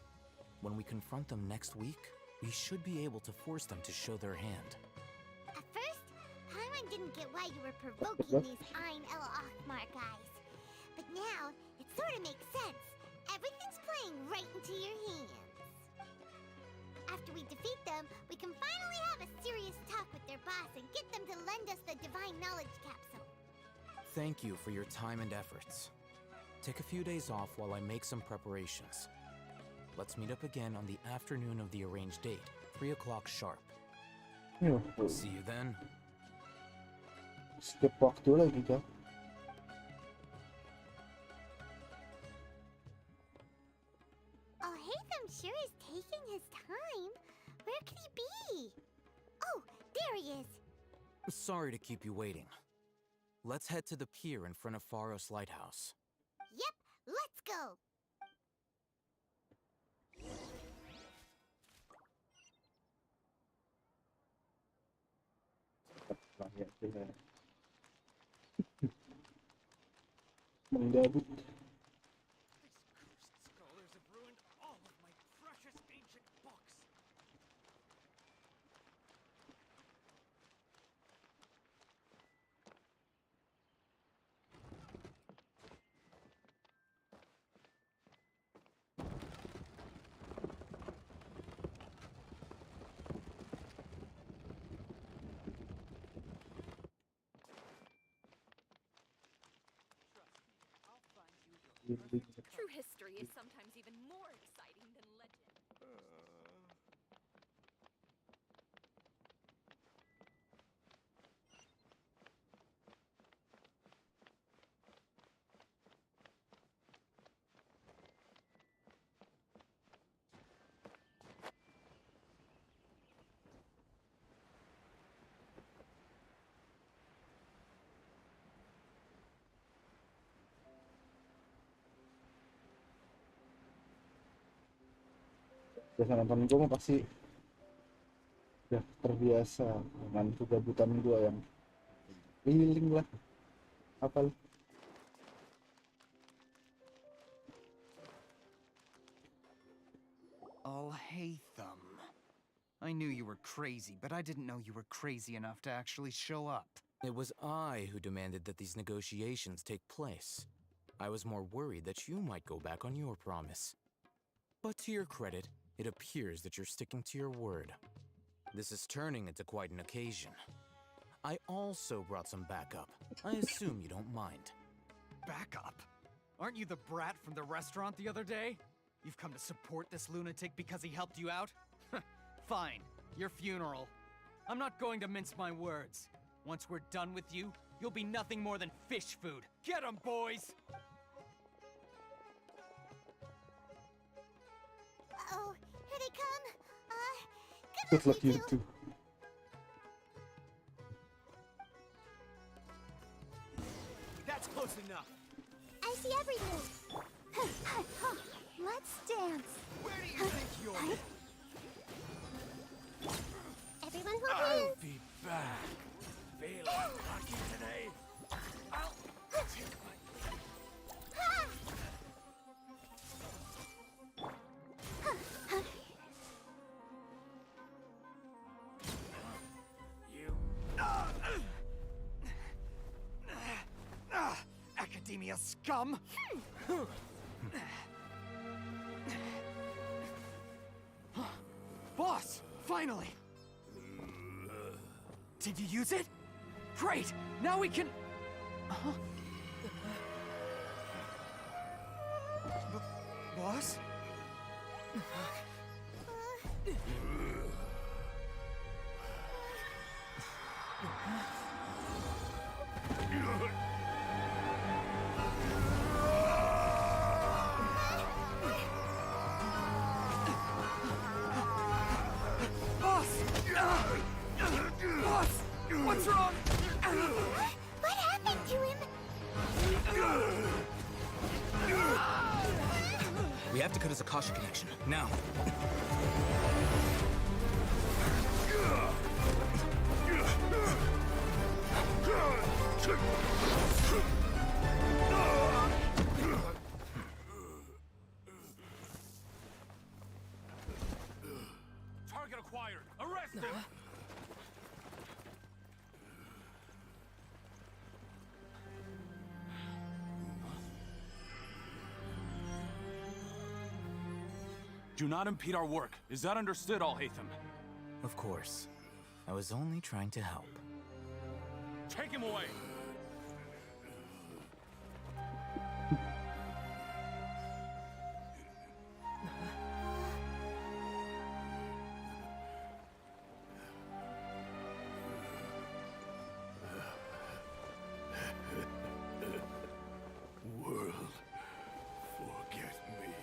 when we confront them next week, we should be able to force them to show their hand. At first, Paimon didn't get why you were provoking these Ain el-Ahmar guys. But now, it sort of makes sense. Everything's playing right into your hands. After we defeat them, we can finally have a serious talk with their boss and get them to lend us the Divine Knowledge Capsule. Thank you for your time and efforts. Take a few days off while I make some preparations. Let's meet up again on the afternoon of the arranged date, 3 o'clock sharp. See you then. Skip waktu lagi, Kak. Al-Haytham sure is taking his time. Where could he be? Oh, there he is. Sorry to keep you waiting. Let's head to the pier in front of Pharos Lighthouse. Yep, let's go. Menggabut. Scholars have ruined all of my precious ancient books. True history is sometimes even more exciting than legend. Biasa nonton gue mah pasti udah terbiasa dengan kegabutan gue yang healing lah apa. Al-Haytham. I knew you were crazy, but I didn't know you were crazy enough to actually show up. It was I who demanded that these negotiations take place. I was more worried that you might go back on your promise. But to your credit, It appears that you're sticking to your word. This is turning into quite an occasion. I also brought some backup. I assume you don't mind. Backup? Aren't you the brat from the restaurant the other day? You've come to support this lunatic because he helped you out? Fine, your funeral. I'm not going to mince my words. Once we're done with you, you'll be nothing more than fish food. Get 'em, boys! Oh, here they come. Good luck, you two. That's close enough. I see every move. Let's dance. Where do you think you're? Everyone will I'll dance. be back. Feeling lucky today? I'll take my... You... Academia scum! Boss! Finally! Did you use it? Great! Now we can... Huh? Boss? Boss! What's wrong? What happened to him? We have to cut his Akasha connection, now. Target acquired. Arrest him! Do not impede our work. Is that understood, Al-Haytham? Of course. I was only trying to help. Take him away! World, forget me.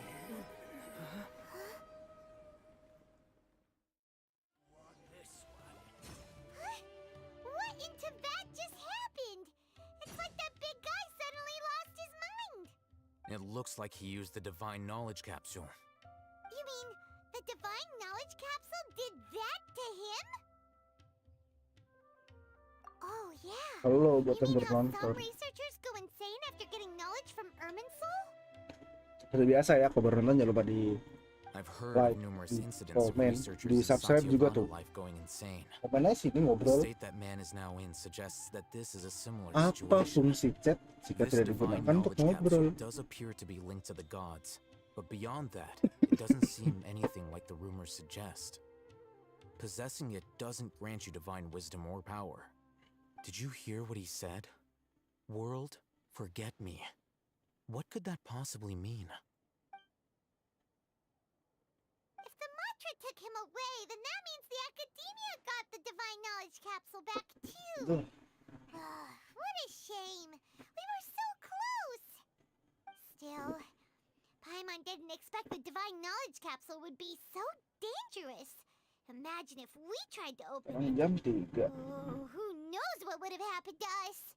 What in Tibet just happened? It's like that big guy suddenly lost his mind. It looks like he used the divine knowledge capsule. You mean the divine knowledge capsule did that to him? Oh yeah. Halo buat You yang mean how some bernonton. researchers go insane after getting knowledge from Erminsul? Seperti biasa ya, kalau baru nonton jangan lupa di I've heard like, of numerous di incidents of komen, researchers di in subscribe juga tuh. Satyavana life going insane. Komen aja sini The ngobrol. state that man is now in suggests that this is a similar Apa situation. fungsi chat jika This tidak divine digunakan untuk knowledge ngobrol? capsule does appear to be linked to the gods, but beyond that, it doesn't seem anything like the rumors suggest. Possessing it doesn't grant you divine wisdom or power. Did you hear what he said? World, forget me. What could that possibly mean? If the mantra took him away, then that means the academia got the divine knowledge capsule back too. What a shame. We were so close. Still, Paimon didn't expect the divine knowledge capsule would be so dangerous. Imagine if we tried to open Sekarang it. jam 3. Oh, who knows what would have happened to us?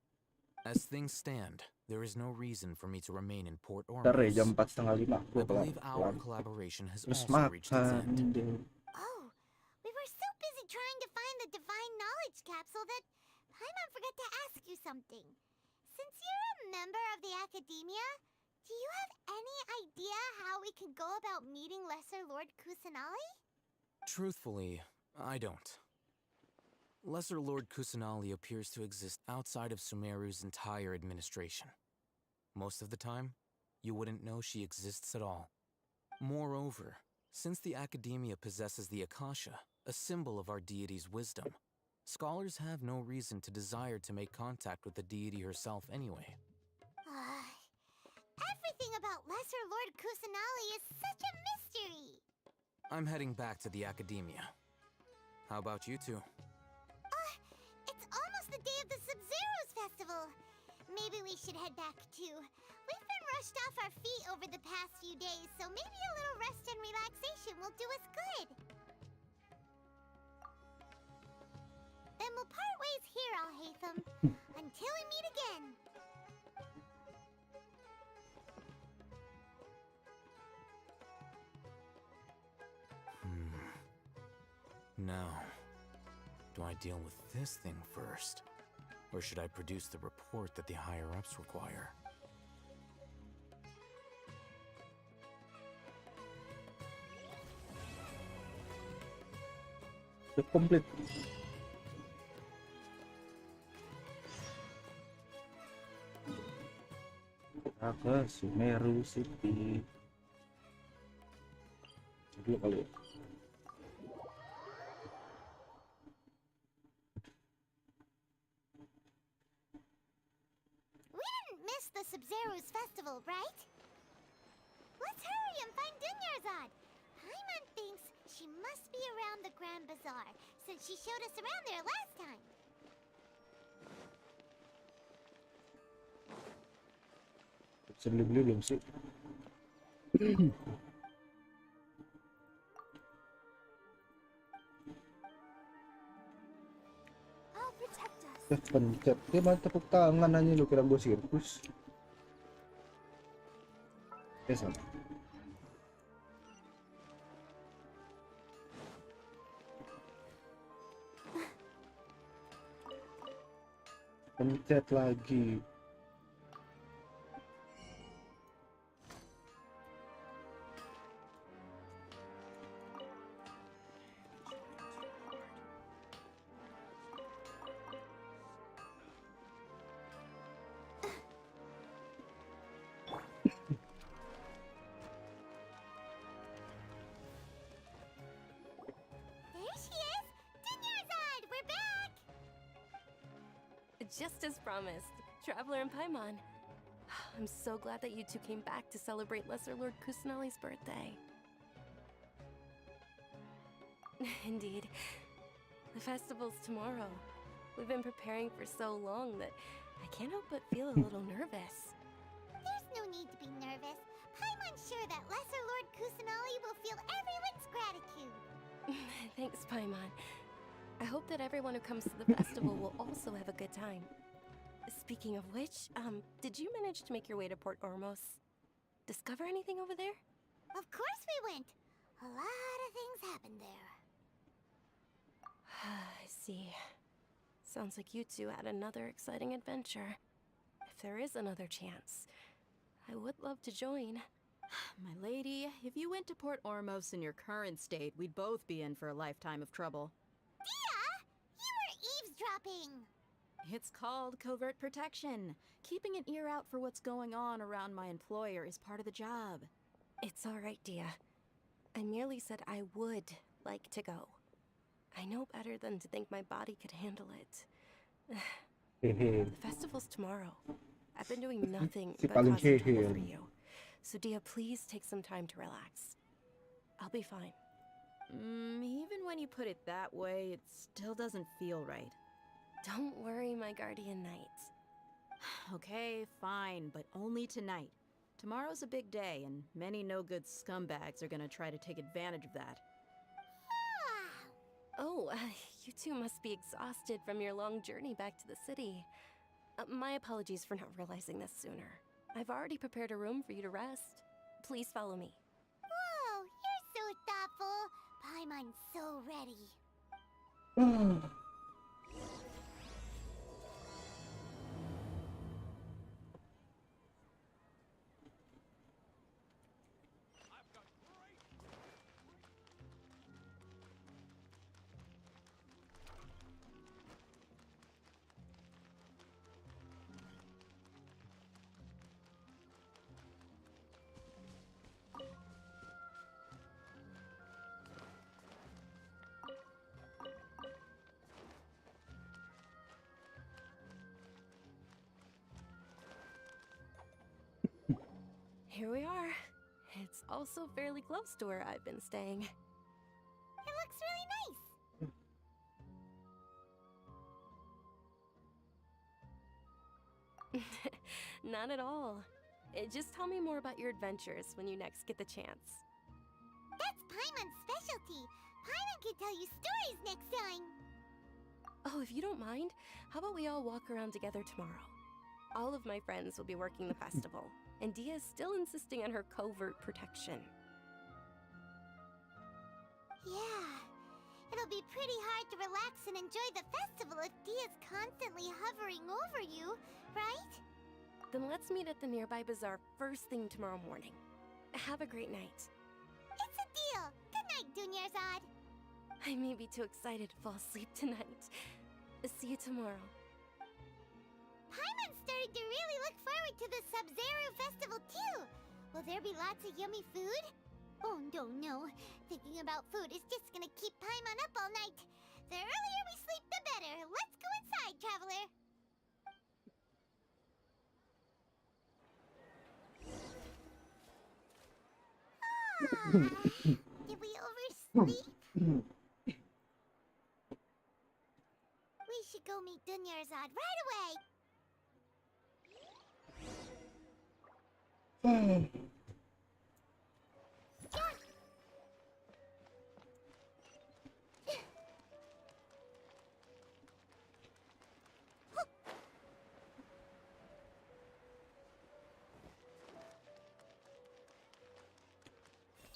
As things stand, there is no reason for me to remain in Port Ntar ya Ormuz. jam 4:30. I believe our collaboration has Terus also reached its end. makan. Oh, we were so busy trying to find the divine knowledge capsule that Paimon forgot to ask you something. Since you're a member of the academia, do you have any idea how we can go about meeting Lesser Lord Kusanali? Truthfully, I don't. Lesser Lord Kusanali appears to exist outside of Sumeru's entire administration. Most of the time, you wouldn't know she exists at all. Moreover, Since the Academia possesses the Akasha, a symbol of our deity's wisdom, scholars have no reason to desire to make contact with the deity herself anyway. Everything about Lesser Lord Kusanali is such a mystery! I'm heading back to the Academia. How about you two? It's almost the day of the Sub-Zeros Festival. Maybe we should head back too. We've been rushed off our feet over the past few days, so maybe a little rest and relaxation will do us good. Then we'll part ways here, Al-Haytham. Until we meet again. Now, do I deal with this thing first? Or should I produce the report that the higher-ups require? Complete. Ke Sumeru City. Dulu kali ya. The Sub-Zero's festival, right? Let's hurry and find Dunyarzad. Paimon thinks she must be around the Grand Bazaar, since she showed us around there last time. Bisa beli-beli belum sih? I'll protect us. Pencet. Dia malah tepuk tangan aja, lu kira gue sirkus. Sama. Pencet lagi. Just as promised, Traveler and Paimon. I'm so glad that you two came back to celebrate Lesser Lord Kusanali's birthday. Indeed. The festival's tomorrow. We've been preparing for so long that I can't help but feel a little nervous. There's no need to be nervous. Paimon's sure that Lesser Lord Kusanali will feel everyone's gratitude. Thanks, Paimon. I hope that everyone who comes to the festival will also have a good time. Speaking of which, did you manage to make your way to Port Ormos? Discover anything over there? Of course we went. A lot of things happened there. I see. Sounds like you two had another exciting adventure. If there is another chance, I would love to join. My lady, if you went to Port Ormos in your current state, we'd both be in for a lifetime of trouble. You were eavesdropping! It's called covert protection. Keeping an ear out for what's going on around my employer is part of the job. It's all right, Dia. I merely said I would like to go. I know better than to think my body could handle it. The festival's tomorrow. I've been doing nothing but causing trouble for you. So Dia, please take some time to relax. I'll be fine. Even when you put it that way, it still doesn't feel right. Don't worry, my guardian knight. Okay, fine, but only tonight. Tomorrow's a big day, and many no-good scumbags are gonna try to take advantage of that. Oh, you two must be exhausted from your long journey back to the city. My apologies for not realizing this sooner. I've already prepared a room for you to rest. Please follow me. Whoa, you're so thoughtful. Paimon's so ready. here we are. It's also fairly close to where I've been staying. It looks really nice. Not at all. Just tell me more about your adventures when you next get the chance. That's Paimon's specialty. Paimon can tell you stories next time. Oh, if you don't mind, how about we all walk around together tomorrow? All of my friends will be working the festival, and Dia's still insisting on her covert protection. Yeah. It'll be pretty hard to relax and enjoy the festival if Dia's constantly hovering over you, right? Then let's meet at the nearby bazaar first thing tomorrow morning. Have a great night. It's a deal. Good night, Dunyarzad. I may be too excited to fall asleep tonight. See you tomorrow. Paimon's starting to really look forward to the Sub-Zero festival too. Will there be lots of yummy food? Oh, no. Thinking about food is just gonna keep Paimon up all night. The earlier we sleep, the better. Let's go inside, traveler. Did we oversleep? We should go meet Dunyarzad right away.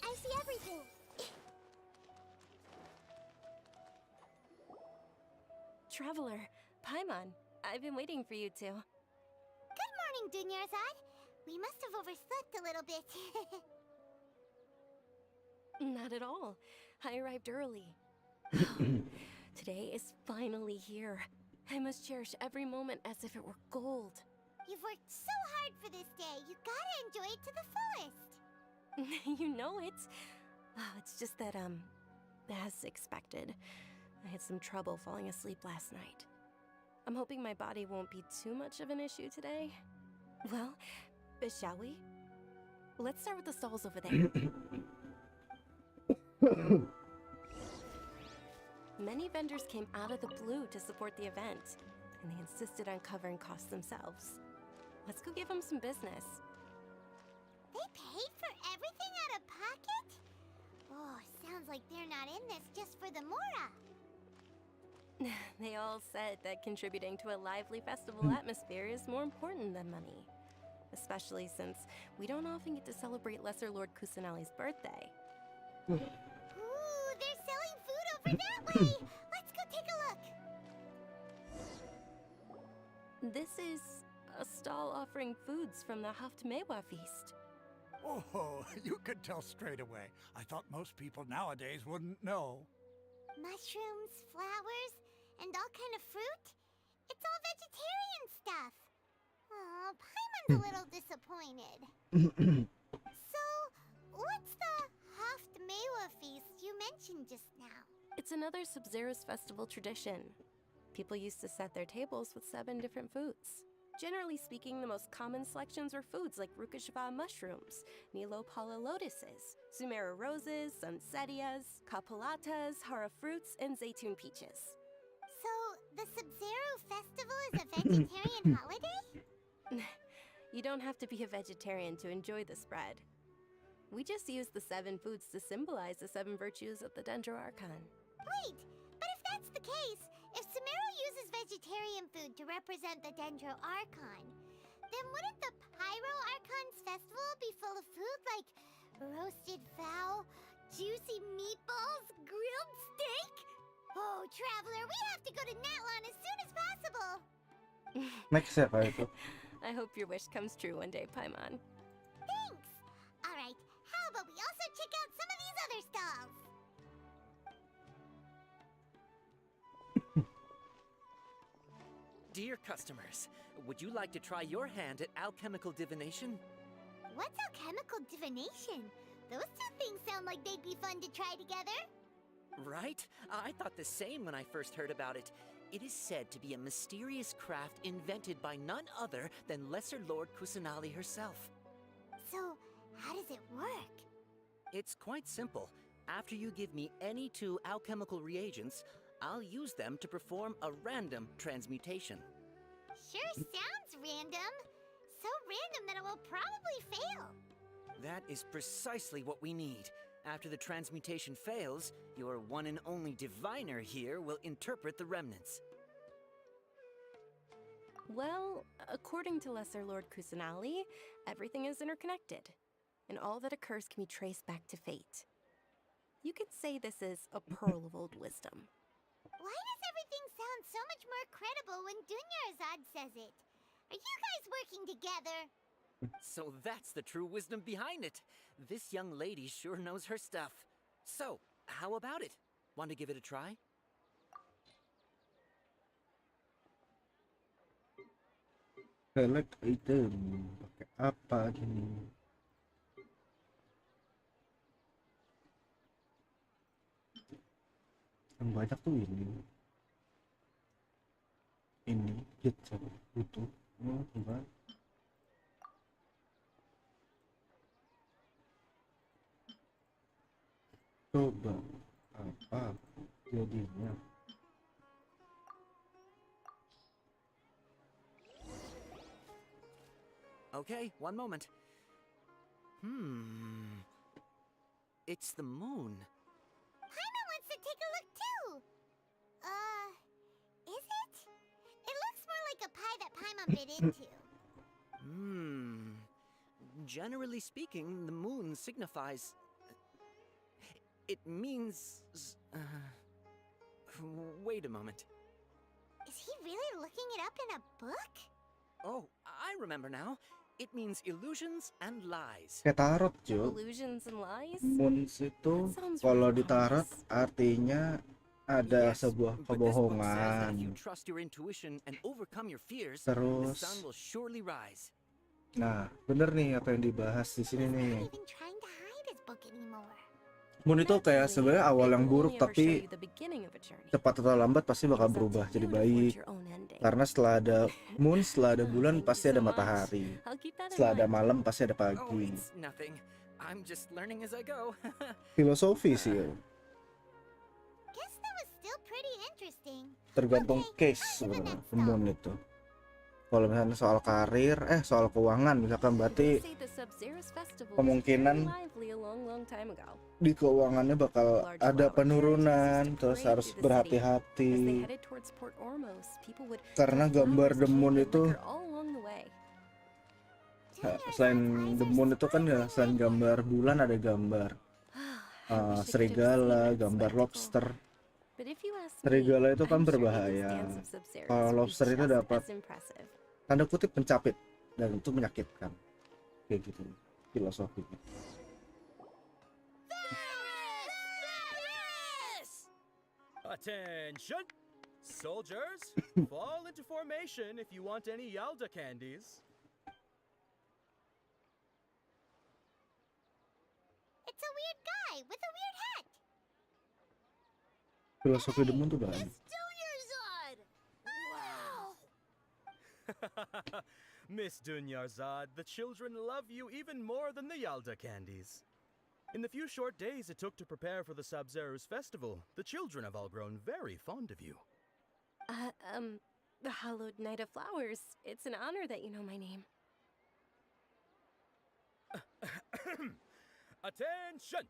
I see everything. Traveler, Paimon, I've been waiting for you two. Good morning, Dunyarzad. We must have overslept a little bit. Not at all. I arrived early. Today is finally here. I must cherish every moment as if it were gold. You've worked so hard for this day. You gotta enjoy it to the fullest. You know it. Oh, it's just that, as expected, I had some trouble falling asleep last night. I'm hoping my body won't be too much of an issue today. Well, shall we? Let's start with the stalls over there. Many vendors came out of the blue to support the event, and they insisted on covering costs themselves. Let's go give them some business. They paid for everything out of pocket? Oh, sounds like they're not in this just for the Mora. They all said that contributing to a lively festival atmosphere is more important than money. Especially since we don't often get to celebrate Lesser Lord Kusanali's birthday. Ooh, they're selling food over that way! Let's go take a look! This is a stall offering foods from the Haftmewa feast. Oh, you could tell straight away. I thought most people nowadays wouldn't know. Mushrooms, flowers, and all kind of fruit? It's all vegetarian stuff. Oh, Paimon's a little disappointed. So, what's the Haftmewa feast you mentioned just now? It's another Sub-Zero's festival tradition. People used to set their tables with 7 different foods. Generally speaking, the most common selections were foods like Rukashva mushrooms, Nilopala lotuses, Sumera roses, Sunsetias, Kapulatas, Hara fruits, and Zaytun peaches. So, the Sub-Zero festival is a vegetarian holiday? You don't have to be a vegetarian to enjoy the spread. We just use the 7 foods to symbolize the 7 virtues of the Dendro Archon. Wait, but if that's the case, if Sumero uses vegetarian food to represent the Dendro Archon, then wouldn't the Pyro Archon's festival be full of food like roasted fowl, juicy meatballs, grilled steak? Oh, Traveler, we have to go to Natlan as soon as possible! Next step, itu. I hope your wish comes true one day, Paimon. Thanks! Alright, how about we also check out some of these other stalls? Dear customers, would you like to try your hand at alchemical divination? What's alchemical divination? Those two things sound like they'd be fun to try together. Right? I thought the same when I first heard about it. It is said to be a mysterious craft invented by none other than Lesser Lord Kusanali herself. So, How does it work? It's quite simple. After you give me any 2 alchemical reagents, I'll use them to perform a random transmutation. Sure sounds random. So random that it will probably fail. That is precisely what we need. After the transmutation fails, your one and only diviner here will interpret the remnants. Well, according to Lesser Lord Kusanali, everything is interconnected, and all that occurs can be traced back to fate. You could say this is a pearl of old wisdom. Why does everything sound so much more credible when Dunyarzad says it? Are you guys working together? So that's the true wisdom behind it. This young lady sure knows her stuff. So, how about it? Want to give it a try? Select item. Pakai apa gini? Yang banyak tuh ini. Ini hit sama butuh. Gimana? Coba apa jadinya? Okay, one moment. It's the moon. Paimon wants to take a look too. Is it? It looks more like a pie that Paimon bit into. Generally speaking, the moon signifies... It means... Wait a moment. Is he really looking it up in a book? Oh, I remember now. It means illusions and lies. Kayak tarot, cuy. Illusions and lies? Moons itu kalau di tarot artinya ada sebuah kebohongan. Trust your intuition and overcome your fears. Terus, the sun will surely rise. Nah, bener nih apa yang dibahas di sini nih. Even trying to hide his book anymore. Moon itu kayak sebenarnya awal yang buruk, tapi cepat atau lambat pasti bakal berubah jadi baik. Karena setelah ada moon, setelah ada bulan pasti ada matahari. Setelah ada malam pasti ada pagi. Filosofi sih ya. Guess that was still pretty interesting. Tergantung case sebenarnya moon itu. Kalau misalnya soal karir, soal keuangan misalkan, berarti kemungkinan di keuangannya bakal ada penurunan, terus harus berhati-hati. Karena gambar the moon itu, selain the moon itu kan ya, selain gambar bulan ada gambar serigala, gambar lobster. Serigala itu kan berbahaya. Kalau lobster itu dapat tanda kutip pencapit dan itu menyakitkan. Kayak gitu filosofinya. Attention! Soldiers, fall into formation if you want any Yalda candies. It's a weird guy with a weird hat. Filosofi demu tuh banyak. Miss Dunyarzad, the children love you even more than the Yalda candies. In the few short days it took to prepare for the Sabzeruz festival, the children have all grown very fond of you. The Hallowed Night of Flowers. It's an honor that you know my name. Attention!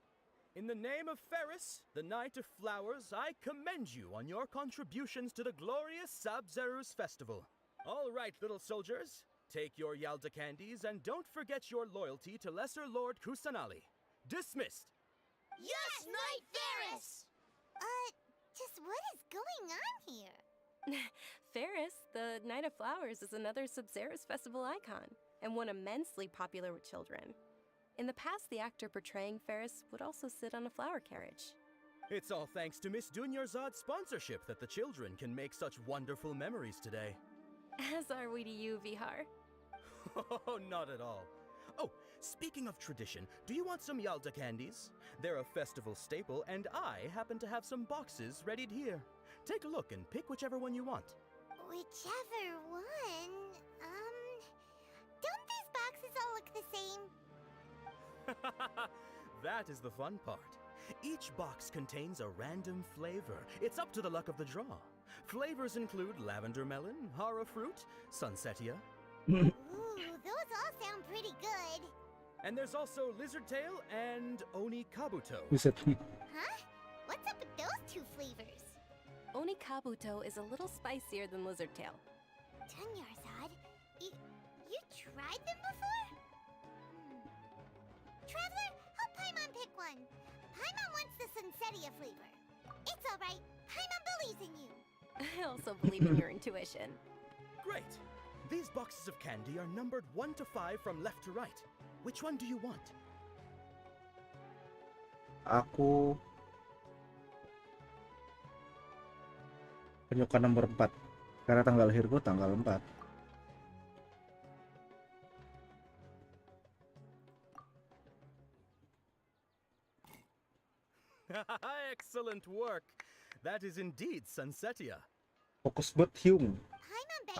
In the name of Ferris, the Night of Flowers, I commend you on your contributions to the glorious Sabzeruz festival. All right, little soldiers, take your Yalda candies and don't forget your loyalty to Lesser Lord Kusanali. Dismissed! Yes, Knight Ferris! Just what is going on here? Ferris, the Night of Flowers, is another Sabzeruz festival icon, and one immensely popular with children. In the past, the actor portraying Ferris would also sit on a flower carriage. It's all thanks to Miss Dunyarzad's sponsorship that the children can make such wonderful memories today. As are we to you, Vihar. Oh, not at all. Oh, speaking of tradition, do you want some Yalda candies? They're a festival staple, and I happen to have some boxes readied here. Take a look and pick whichever one you want. Whichever one? Don't these boxes all look the same? That is the fun part. Each box contains a random flavor. It's up to the luck of the draw. Flavors include lavender melon, hara fruit, sunsetia. Ooh, those all sound pretty good. And there's also lizard tail and oni kabuto. Buset. Huh? What's up with those two flavors? Onikabuto is a little spicier than lizardtail. Dunyarzad, you tried them before? Traveler, help Paimon pick one. Paimon wants the Sunsetia flavor. It's alright. Paimon believes in you. I also believe in your intuition. Great. These boxes of candy are numbered 1 to 5 from left to right. Which one do you want? Aku penyuka nomor 4 karena tanggal lahirku tanggal 4. Excellent work. That is indeed Sunsetia. Fokus buat Hyung.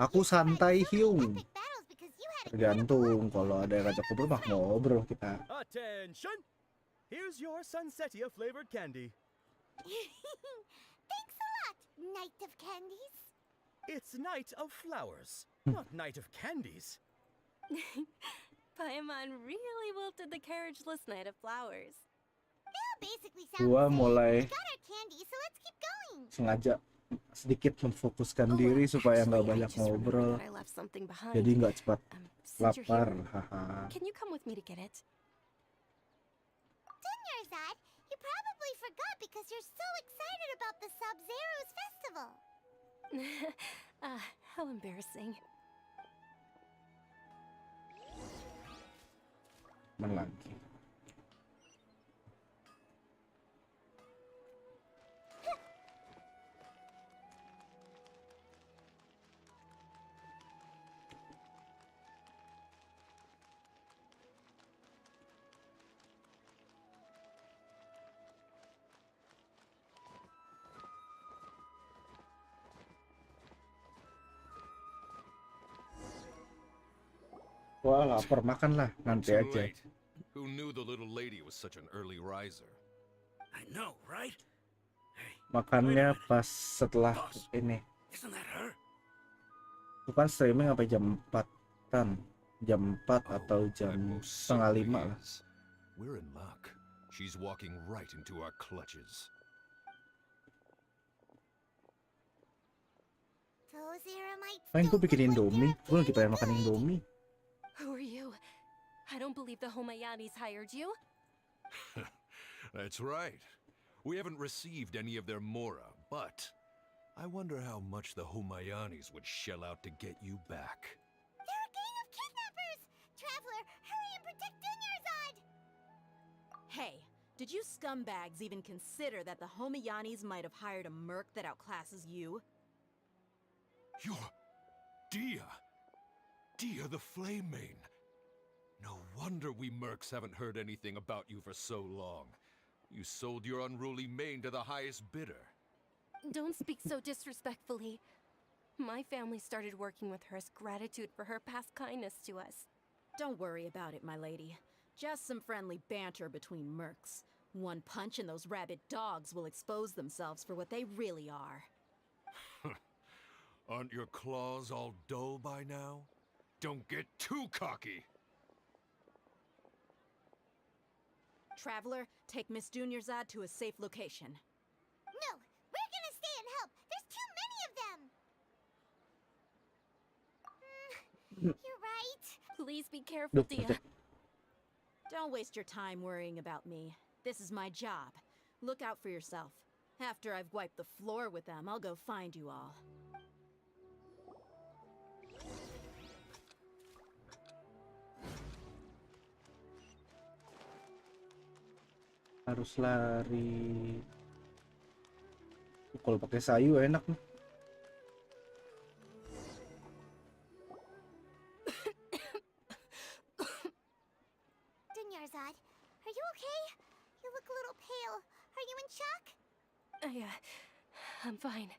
Aku santai Hyung. Tergantung, kalau ada yang ngajak ngobrol mah ngobrol kita. Attention! Here's your Sunsetia flavored candy. Thanks a lot, Knight of Candies. It's Night of Flowers, not Night of Candies. Paimon really wilted the carriageless Knight of Flowers. They all basically sound Gua the same. mulai We got our candy, so let's keep going. sengaja sedikit memfokuskan diri supaya nggak banyak ngobrol, I left something behind. jadi nggak cepat Since you're lapar. here, Haha. Can you come with me to get it? Dunyarzad, you probably forgot because you're so excited about the Sub-Zero's festival. How embarrassing. Lagi. Wah, lapar, makan lah nanti Too aja. late. Who knew the little lady was such an early riser? I know, right? Makannya pas setelah ini. Isn't that her? Bukan streaming sampai jam 4-an. Jam 4 atau jam setengah 5 lah. We're in luck. She's walking right into our clutches. Those Eremites Pengen gue bikin Indomie. Gue lagi pengen makan Indomie. Who are you? I don't believe the Homayanis hired you. That's right. We haven't received any of their mora, but I wonder how much the Homayanis would shell out to get you back. They're a gang of kidnappers! Traveler, hurry and protect Dunyarzad! Hey, did you scumbags even consider that the Homayanis might have hired a merc that outclasses you? You're... Dia! Dia the Flame Main! No wonder we mercs haven't heard anything about you for so long. You sold your unruly mane to the highest bidder. Don't speak so disrespectfully. My family started working with her as gratitude for her past kindness to us. Don't worry about it, my lady. Just some friendly banter between mercs. One punch and those rabid dogs will expose themselves for what they really are. Aren't your claws all dull by now? Don't get too cocky! Traveler, take Miss Dunyarzad to a safe location. No, we're gonna stay and help. There's too many of them. You're right. Please be careful, Dia. Don't waste your time worrying about me. This is my job. Look out for yourself. After I've wiped the floor with them, I'll go find you all. Harus lari. Kalau pakai sayu enak nih. Dunyarzad, are you okay? You look a little pale. Are you in shock? I'm fine.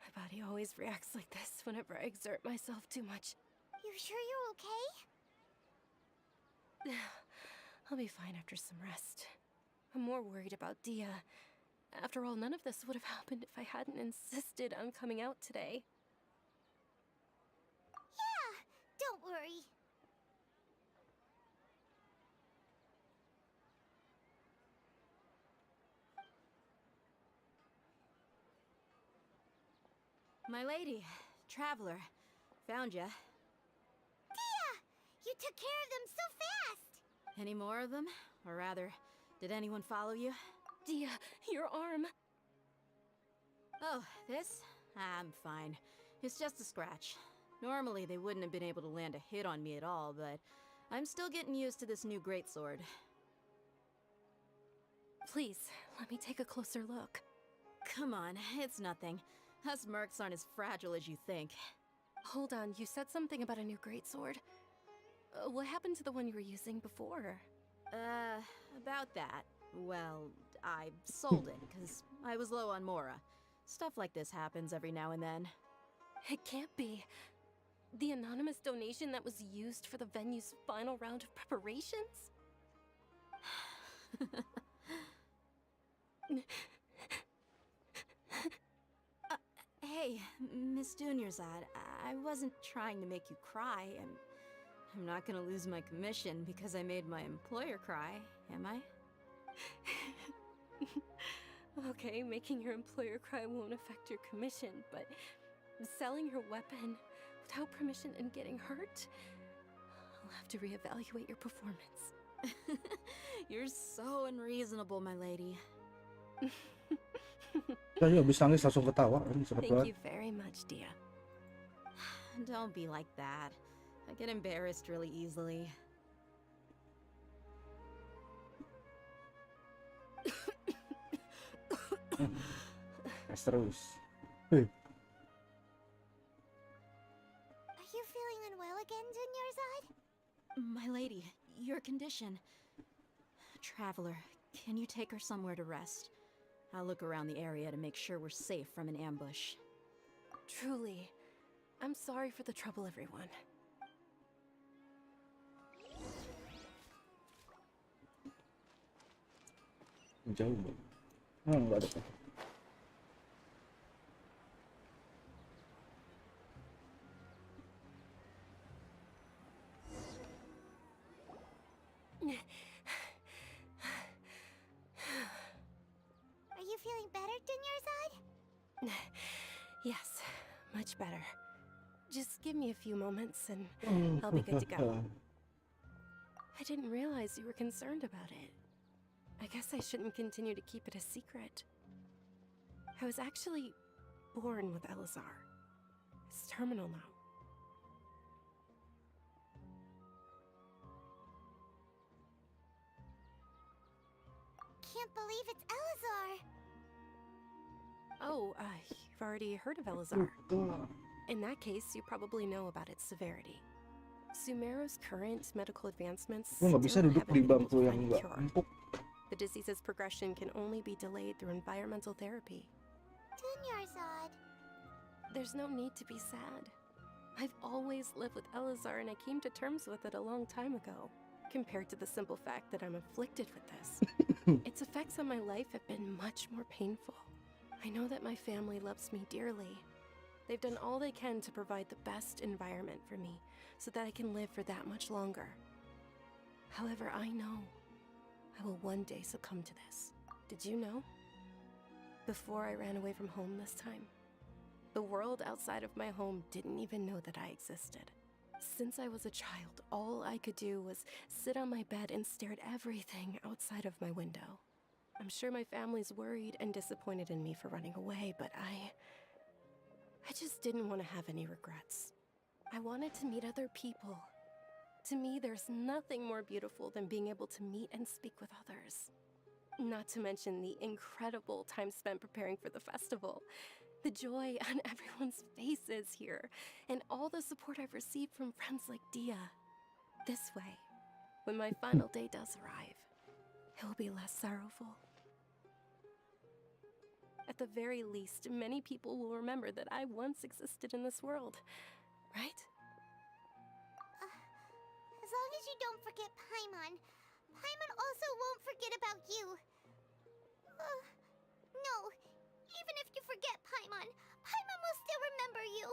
My body always reacts like this whenever I exert myself too much. You sure you're okay? I'll be fine after some rest. I'm more worried about Dia. After all, none of this would have happened if I hadn't insisted on coming out today. Yeah, don't worry. My lady, traveler, found ya. Dia! You took care of them so fast! Any more of them? Or rather, did anyone follow you? Dia, your arm. Oh, this? I'm fine. It's just a scratch. Normally, they wouldn't have been able to land a hit on me at all, but I'm still getting used to this new greatsword. Please, let me take a closer look. Come on, it's nothing. Us mercs aren't as fragile as you think. Hold on, you said something about a new greatsword. What happened to the one you were using before? About that. Well, I sold it, because I was low on Mora. Stuff like this happens every now and then. It can't be. The anonymous donation that was used for the venue's final round of preparations? Hey, Miss Dunyarzad, I wasn't trying to make you cry, and I'm not gonna lose my commission because I made my employer cry, am I? Okay, making your employer cry won't affect your commission, but selling your weapon without permission and getting hurt? I'll have to reevaluate your performance. You're so unreasonable, my lady. Tadi habis nangis langsung ketawa. Thank you very much, Dia. Don't be like that. I get embarrassed really easily. Terus. Are you feeling unwell again, Dunyarzad? My lady, your condition. Traveler, can you take her somewhere to rest? I'll look around the area to make sure we're safe from an ambush. Truly, I'm sorry for the trouble, everyone. Jauh. Enggak ada. Are you feeling better, Dunyarzad? Yes, much better. Just give me a few moments and I'll be good to go. I didn't realize you were concerned about it. I guess I shouldn't continue to keep it a secret. I was actually born with Elazar. It's terminal now. Can't believe it's Elazar! Oh, you've already heard of Elazar. In that case, you probably know about its severity. Sumeru's current medical advancements Nggak bisa duduk di bangku yang nggak empuk. The disease's progression can only be delayed through environmental therapy. Dunyarzad. There's no need to be sad. I've always lived with Elazar and I came to terms with it a long time ago. Compared to the simple fact that I'm afflicted with this, its effects on my life have been much more painful. I know that my family loves me dearly. They've done all they can to provide the best environment for me so that I can live for that much longer. However, I know I will one day succumb to this. Did you know? Before I ran away from home this time, the world outside of my home didn't even know that I existed. Since I was a child, all I could do was sit on my bed and stare at everything outside of my window. I'm sure my family's worried and disappointed in me for running away, but I just didn't want to have any regrets. I wanted to meet other people. To me, there's nothing more beautiful than being able to meet and speak with others. Not to mention the incredible time spent preparing for the festival. The joy on everyone's faces here, and all the support I've received from friends like Dia. This way, when my final day does arrive, it will be less sorrowful. At the very least, many people will remember that I once existed in this world, right? As long as you don't forget Paimon, Paimon also won't forget about you. No, even if you forget Paimon, Paimon will still remember you.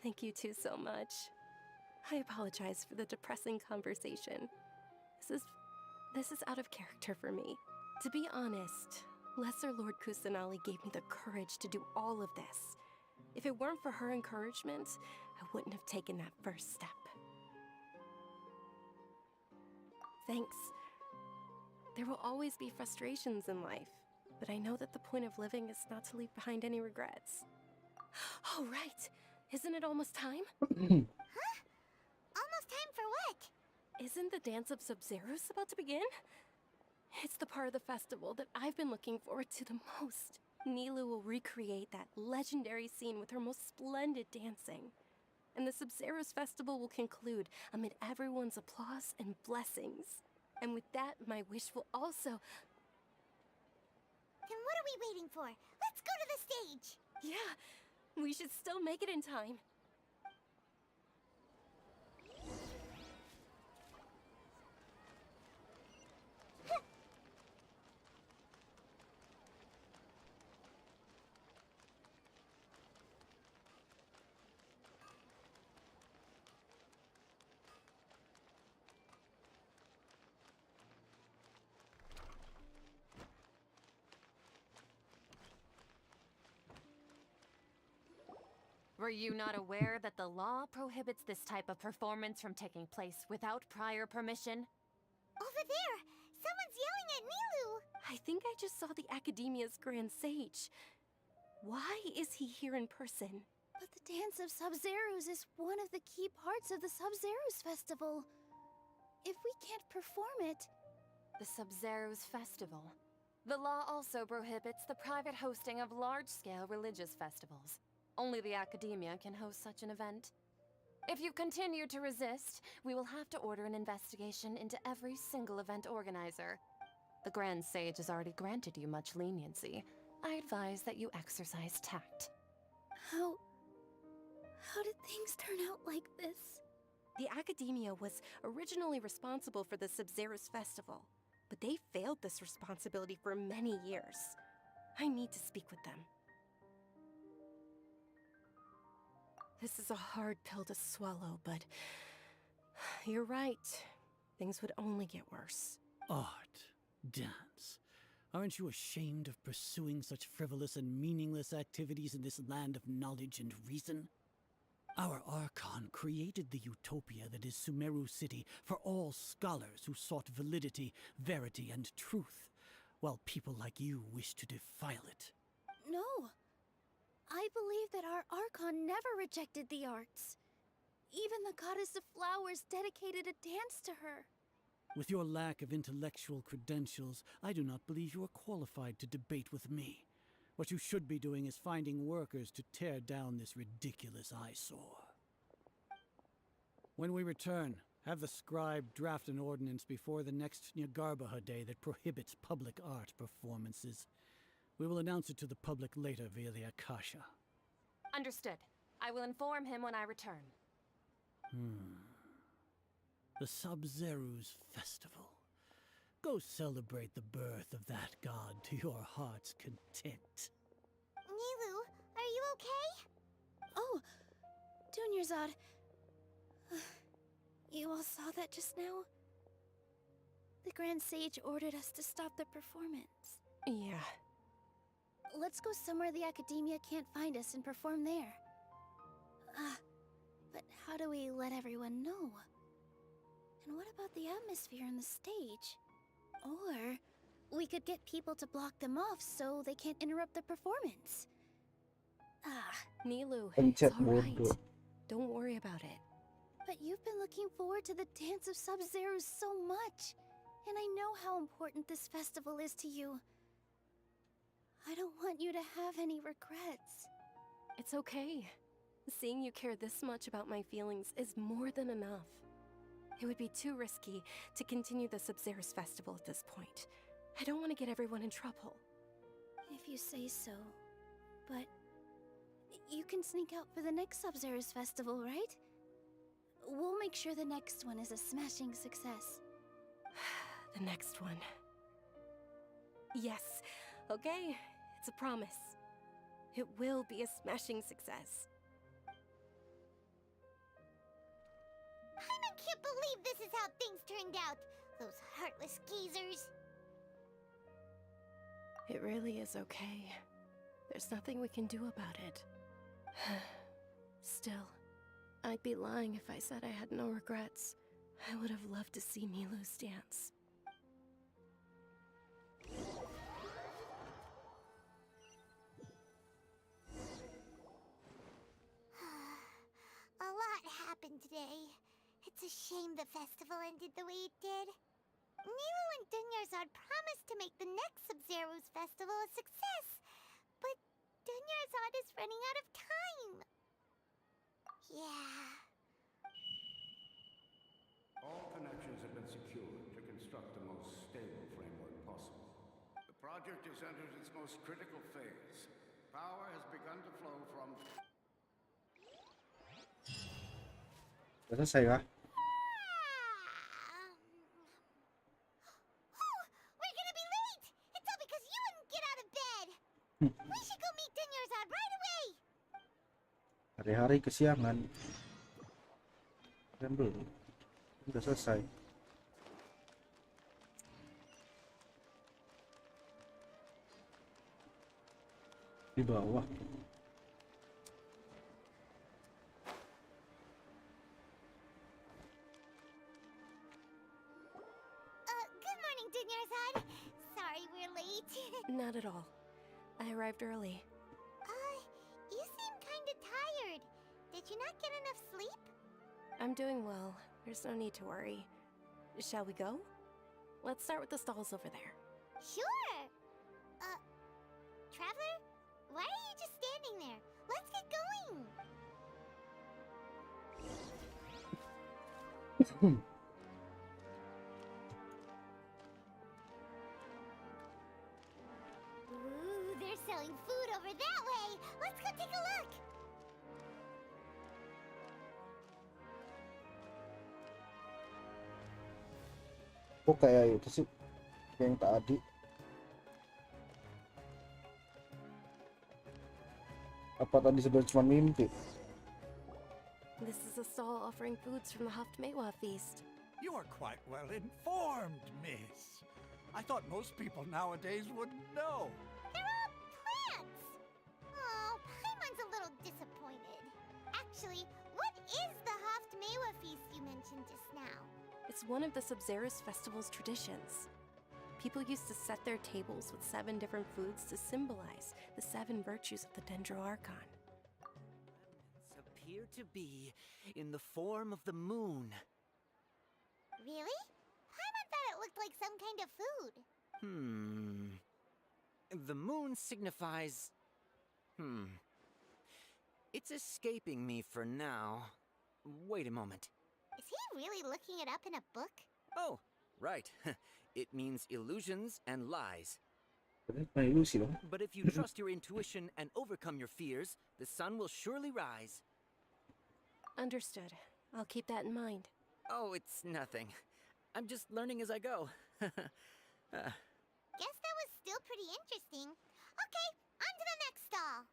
Thank you two so much. I apologize for the depressing conversation. This is out of character for me. To be honest, Lesser Lord Kusanali gave me the courage to do all of this. If it weren't for her encouragement, I wouldn't have taken that first step. Thanks. There will always be frustrations in life, but I know that the point of living is not to leave behind any regrets. Oh, right. Isn't it almost time? Huh? Almost time for what? Isn't the Dance of Sub-Zeros about to begin? It's the part of the festival that I've been looking forward to the most. Nilou will recreate that legendary scene with her most splendid dancing. And the Sub-Zeros festival will conclude amid everyone's applause and blessings. And with that, my wish will also... Then what are we waiting for? Let's go to the stage! Yeah, we should still make it in time. Were you not aware that the law prohibits this type of performance from taking place without prior permission? Over there! Someone's yelling at Nilou! I think I just saw the Academia's Grand Sage. Why is he here in person? But the Dance of Sub-Zeros is one of the key parts of the Sub-Zeros festival. If we can't perform it... The Sub-Zeros festival. The law also prohibits the private hosting of large-scale religious festivals. Only the Academia can host such an event. If you continue to resist, we will have to order an investigation into every single event organizer. The Grand Sage has already granted you much leniency. I advise that you exercise tact. How did things turn out like this? The Academia was originally responsible for the Sub-Zeros festival, but they failed this responsibility for many years. I need to speak with them. This is a hard pill to swallow, but you're right. Things would only get worse. Art, dance. Aren't you ashamed of pursuing such frivolous and meaningless activities in this land of knowledge and reason? Our Archon created the utopia that is Sumeru City for all scholars who sought validity, verity, and truth, while people like you wish to defile it. No. I believe that our Archon never rejected the arts. Even the Goddess of Flowers dedicated a dance to her. With your lack of intellectual credentials, I do not believe you are qualified to debate with me. What you should be doing is finding workers to tear down this ridiculous eyesore. When we return, have the scribe draft an ordinance before the next Nyagarbaha Day that prohibits public art performances. We will announce it to the public later via the Akasha. Understood. I will inform him when I return. The Sub-Zeros Festival. Go celebrate the birth of that god to your heart's content. Nilou, are you okay? Oh, Dunyarzad. You all saw that just now? The Grand Sage ordered us to stop the performance. Yeah. Let's go somewhere the Academia can't find us and perform there. But how do we let everyone know? And what about the atmosphere on the stage? Or we could get people to block them off so they can't interrupt the performance. Nilou, it's alright. Don't worry about it. But you've been looking forward to the Dance of Sub-Zeros so much. And I know how important this festival is to you. I don't want you to have any regrets. It's okay. Seeing you care this much about my feelings is more than enough. It would be too risky to continue the Sub-Zeros festival at this point. I don't want to get everyone in trouble. If you say so. But you can sneak out for the next Sub-Zeros festival, right? We'll make sure the next one is a smashing success. The next one. Yes. Okay, it's a promise. It will be a smashing success. I can't believe this is how things turned out. Those heartless geezers. It really is okay. There's nothing we can do about it. Still, I'd be lying if I said I had no regrets. I would have loved to see Milu's dance. A lot happened today. It's a shame the festival ended the way it did. Nilu and Dunyarzad promised to make the next Sub-Zero's festival a success, but Dunyarzad is running out of time. Yeah. All connections have been secured to construct the most stable framework possible. The project has entered its most critical phase. Power has begun to flow from... Udah selesai kah? We're gonna be late! It's all because you wouldn't get out of bed! We should go meet Dunyarzad right away! Hari-hari kesiangan. Kan belum. Udah selesai. Di bawah. Good morning, Dunyarzad. Sorry we're late. Not at all. I arrived early. You seem kinda tired. Did you not get enough sleep? I'm doing well. There's no need to worry. Shall we go? Let's start with the stalls over there. Sure! Traveler? Why are you just standing there? Let's get going! Ooh, they're selling food over that way! Let's go take a look! Kok kayak itu sih? Kayak yang tadi. Apa tadi sebenarnya cuma mimpi? This is a stall offering foods from the Haftmewa feast. You are quite well informed, miss. I thought most people nowadays wouldn't know. They're all plants! Oh, Paimon's a little disappointed. Actually, what is the Haftmewa feast you mentioned just now? It's one of the Sub-Zero's festival's traditions. People used to set their tables with 7 different foods to symbolize the 7 virtues of the Dendroarchon. Appear to be in the form of the moon. Really? Paimon thought it looked like some kind of food. The moon signifies... It's escaping me for now. Wait a moment. Is he really looking it up in a book? Oh, right. It means illusions and lies. But if you trust your intuition and overcome your fears, the sun will surely rise. Understood. I'll keep that in mind. Oh, it's nothing. I'm just learning as I go. Guess that was still pretty interesting. Okay, on to the next stall.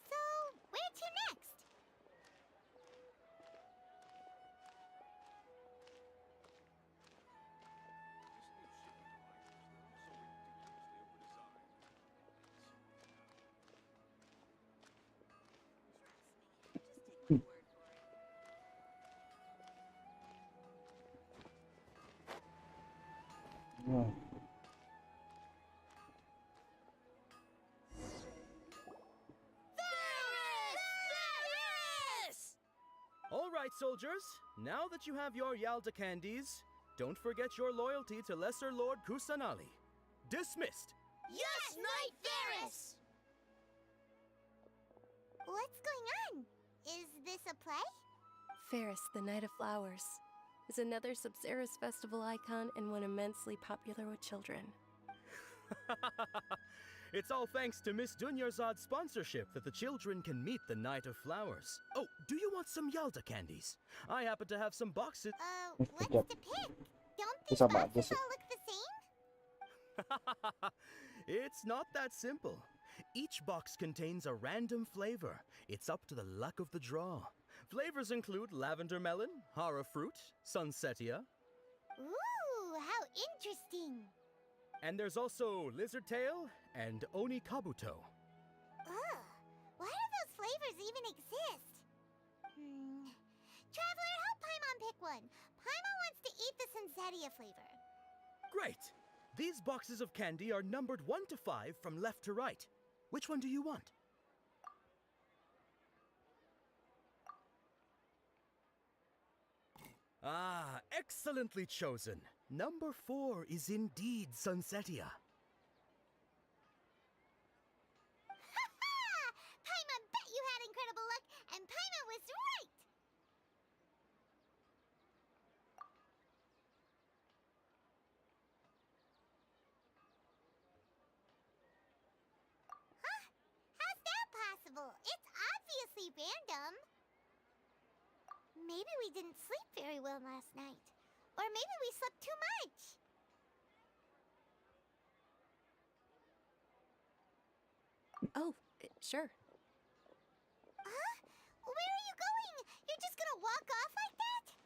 So, where to next? Wow. All right, soldiers. Now that you have your Yalda candies, don't forget your loyalty to Lesser Lord Kusanali. Dismissed. Yes, Knight Ferris! What's going on? Is this a play? Ferris, the Knight of Flowers, is another Sub-Zero's festival icon and one immensely popular with children. It's all thanks to Miss Dunyarzad's sponsorship that the children can meet the Night of Flowers. Oh, do you want some Yalta candies? I happen to have some boxes. What's to pick? Don't these Sama aja boxes sih. all look the same? It's not that simple. Each box contains a random flavor. It's up to the luck of the draw. Flavors include lavender melon, hara fruit, sunsetia, Ooh, how interesting. and there's also lizard tail and oni kabuto. Ugh, why do those flavors even exist? Traveler, help Paimon pick one. Paimon wants to eat the Sunsetia flavor. Great! These boxes of candy are numbered 1 to 5 from left to right. Which one do you want? Ah, excellently chosen. Number 4 is indeed Sunsetia. Paimon bet you had incredible luck, and Paimon was right! Huh? How's that possible? It's obviously random. Maybe we didn't sleep very well last night. Or maybe we slept too much. Oh, sure. Huh? Where are you going? You're just gonna walk off like that?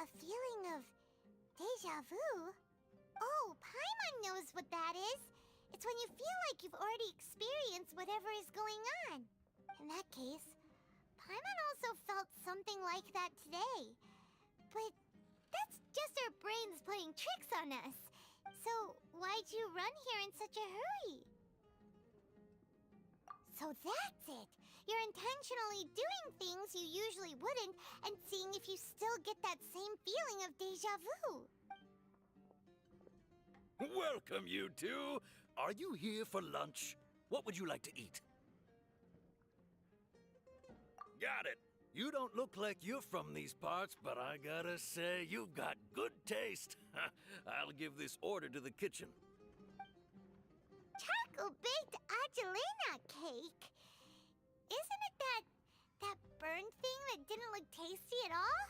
A feeling of deja vu? Oh, Paimon knows what that is. It's when you feel like you've already experienced whatever is going on. In that case, Paimon also felt something like that today. But that's just our brains playing tricks on us. So why'd you run here in such a hurry? So that's it. You're intentionally doing things you usually wouldn't and seeing if you still get that same feeling of deja vu. Welcome, you two. Are you here for lunch? What would you like to eat? Got it. You don't look like you're from these parts, but I gotta say, you've got good taste. I'll give this order to the kitchen. Charcoal-baked Angelina cake? Isn't it that burned thing that didn't look tasty at all?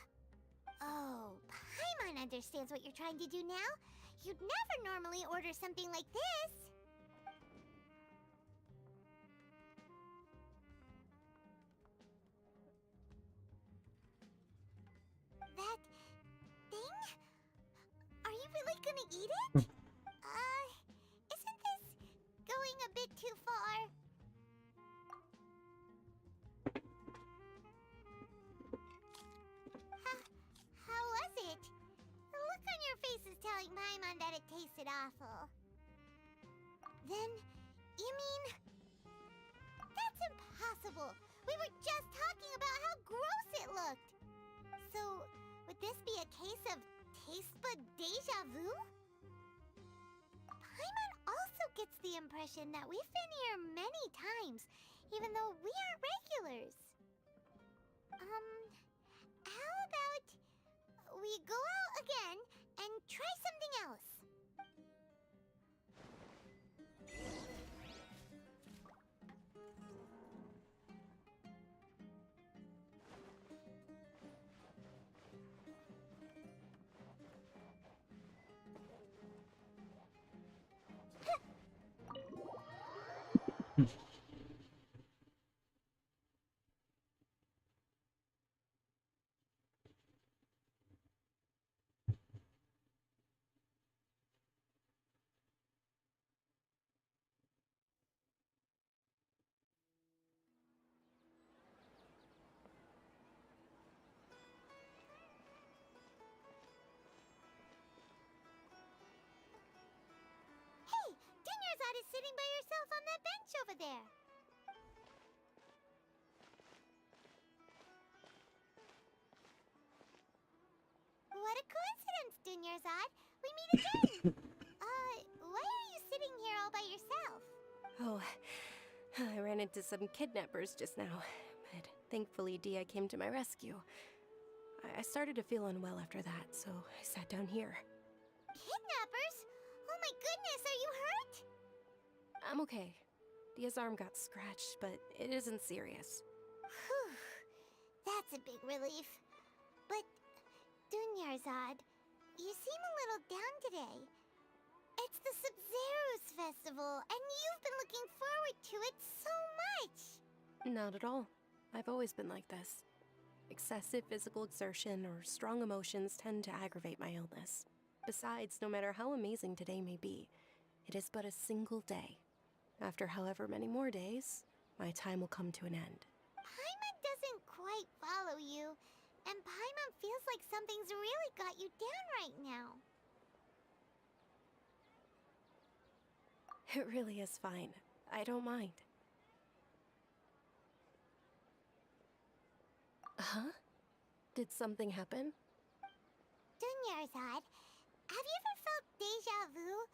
Oh, Paimon understands what you're trying to do now. You'd never normally order something like this. That thing? Are you really gonna eat it? Isn't this going a bit too far? How was it? The look on your face is telling Paimon that it tasted awful. Then, you mean... That's impossible! We were just talking about how gross it looked! So, would this be a case of taste bud deja vu? Paimon also gets the impression that we've been here many times, even though we aren't regulars. How about we go out again and try something else? Dunyarzad is sitting by herself on that bench over there. What a coincidence, Dunyarzad. We meet again. Why are you sitting here all by yourself? Oh, I ran into some kidnappers just now, but thankfully Dia came to my rescue. I started to feel unwell after that, so I sat down here. Kidnappers? Oh my goodness, are you hurt? I'm okay. Dia's arm got scratched, but it isn't serious. Whew. That's a big relief. But, Dunyarzad, you seem a little down today. It's the Sub-Zero's festival, and you've been looking forward to it so much! Not at all. I've always been like this. Excessive physical exertion or strong emotions tend to aggravate my illness. Besides, no matter how amazing today may be, it is but a single day. After however many more days, my time will come to an end. Paimon doesn't quite follow you, and Paimon feels like something's really got you down right now. It really is fine. I don't mind. Huh? Did something happen? Dunyarzad, have you ever felt deja vu?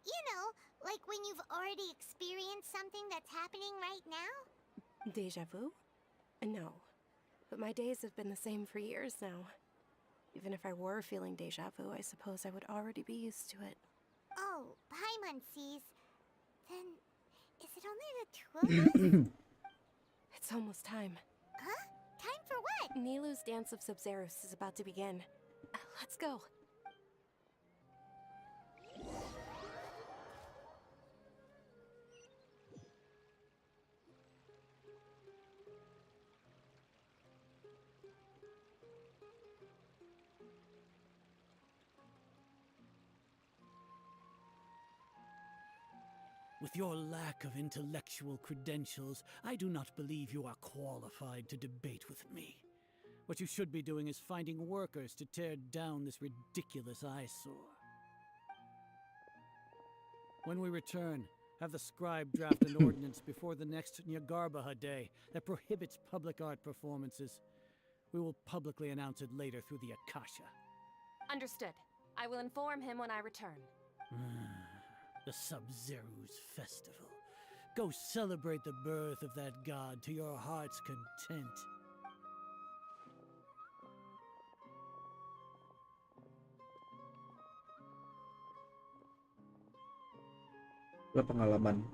You know, like when you've already experienced something that's happening right now? Deja vu? No. But my days have been the same for years now. Even if I were feeling deja vu, I suppose I would already be used to it. Oh, Paimon sees. Then, is it only the two of us? It's almost time. Huh? Time for what? Nilou's Dance of Sub-Zeros is about to begin. Let's go. With your lack of intellectual credentials, I do not believe you are qualified to debate with me. What you should be doing is finding workers to tear down this ridiculous eyesore. When we return, have the scribe draft an ordinance before the next Nyagarbaha Day that prohibits public art performances. We will publicly announce it later through the Akasha. Understood. I will inform him when I return. The Sub-Zero's festival. Go celebrate the birth of that god to your heart's content. Itu pengalaman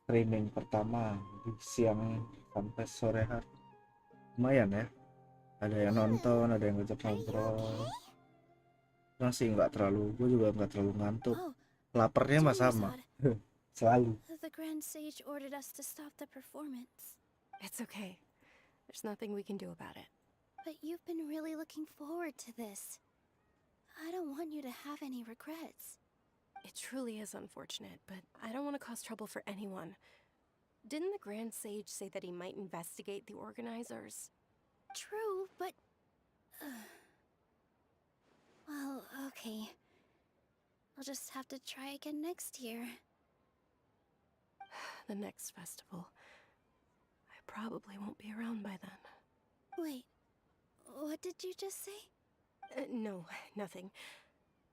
streaming pertama di siang sampai sore hari. Lumayan ya. Ada yang nonton, ada yang ngajak ngobrol. Masih nggak terlalu, gue juga nggak terlalu ngantuk. Laparnya mah sama. Selalu. The Grand Sage ordered us to stop the performance. It's okay. There's nothing we can do about it. But you've been really looking forward to this. I don't want you to have any regrets. It truly is unfortunate, but I don't want to cause trouble for anyone. Didn't the Grand Sage say that he might investigate the organizers? True, but... well, okay. I'll just have to try again next year. The next festival. I probably won't be around by then. Wait, what did you just say? No, nothing.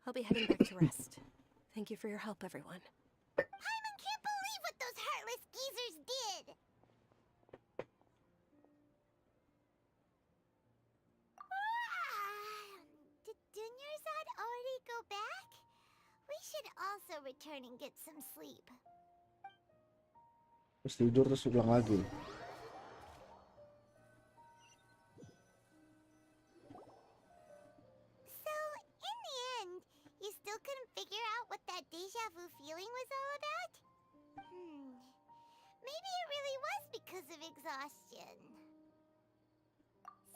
I'll be heading back to rest. Thank you for your help, everyone. Paimon can't believe what those heartless geezers did! Did Dunyarzad already go back? We should also return and get some sleep. Terus tidur terus ulang lagi. So, in the end, you still couldn't figure out what that deja vu feeling was all about? Maybe it really was because of exhaustion.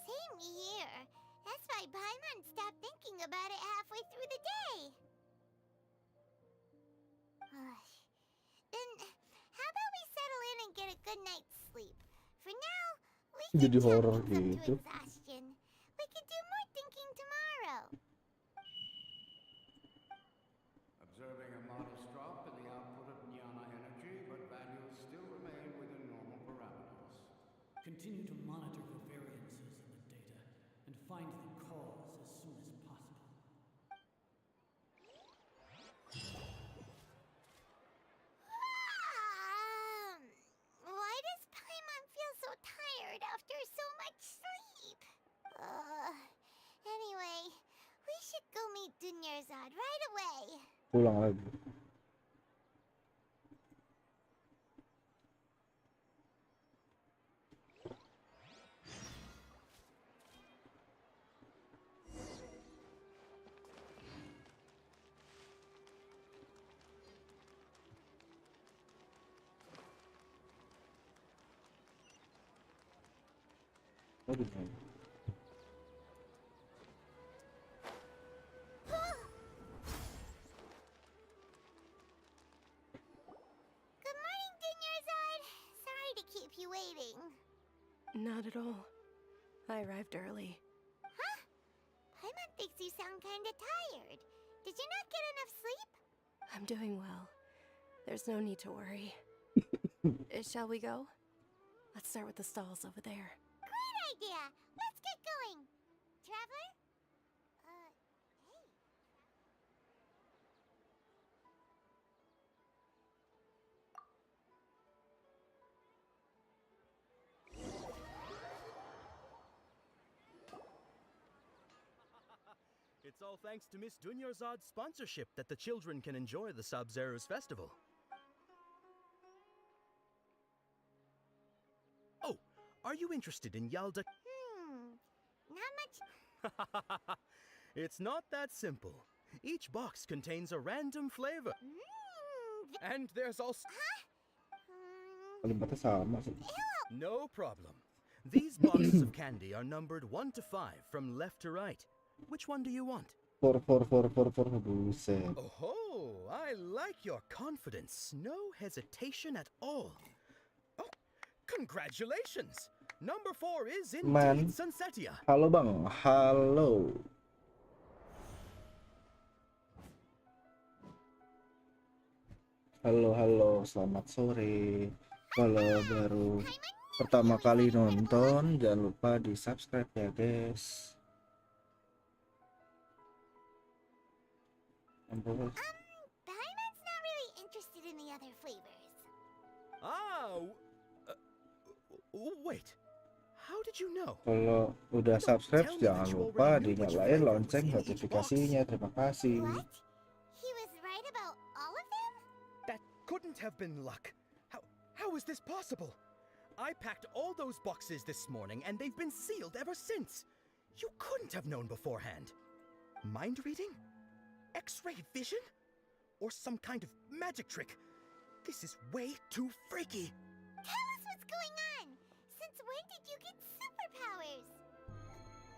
Same here. That's why Paimon stopped thinking about it halfway through the day. Then, how about we settle in and get a good night's sleep? For now, we can Jadi chalk horor things up to gitu. exhaustion. We can do more thinking tomorrow. Observing a modest drop in the output of jnana energy. continue to monitor for variances in the data and find the cause as soon as possible. Why does Paimon feel so tired after so much sleep? Anyway, we should go meet Dunyarzad right away. Pulang lagi. Aduh. Good morning, Dunyarzad. Sorry to keep you waiting. Not at all. I arrived early. Huh? Paimon thinks you sound kinda tired. Did you not get enough sleep? I'm doing well. There's no need to worry. Shall we go? Let's start with the stalls over there. Great idea! Let's get going! Traveler? Hey. It's all thanks to Miss Dunyarzad's sponsorship that the children can enjoy the Sub-Zero's festival. Oh, are you interested in Yalda? Not much. It's not that simple. Each box contains a random flavor. And there's also... Kalimatnya sama sih. No problem. These boxes of candy are numbered 1 to 5 from left to right. Which one do you want? 4. Buset. Oh, I like your confidence. No hesitation at all. Oh, congratulations! Number 4 is indeed Man. Sunsetia. Halo bang, halo. Halo, selamat sore. Kalau baru pertama kali nonton, jangan lupa di subscribe ya guys. Paimon's not really interested in the other flavors. Wait. How did you know? Kalau udah subscribe, jangan lupa dinyalain lonceng notifikasinya. Terima kasih. He was right about all of them? That couldn't have been luck. How is this possible? I packed all those boxes this morning and they've been sealed ever since. You couldn't have known beforehand. Mind reading? X-ray vision? Or some kind of magic trick? This is way too freaky. Tell us what's going on. Since when did you get superpowers?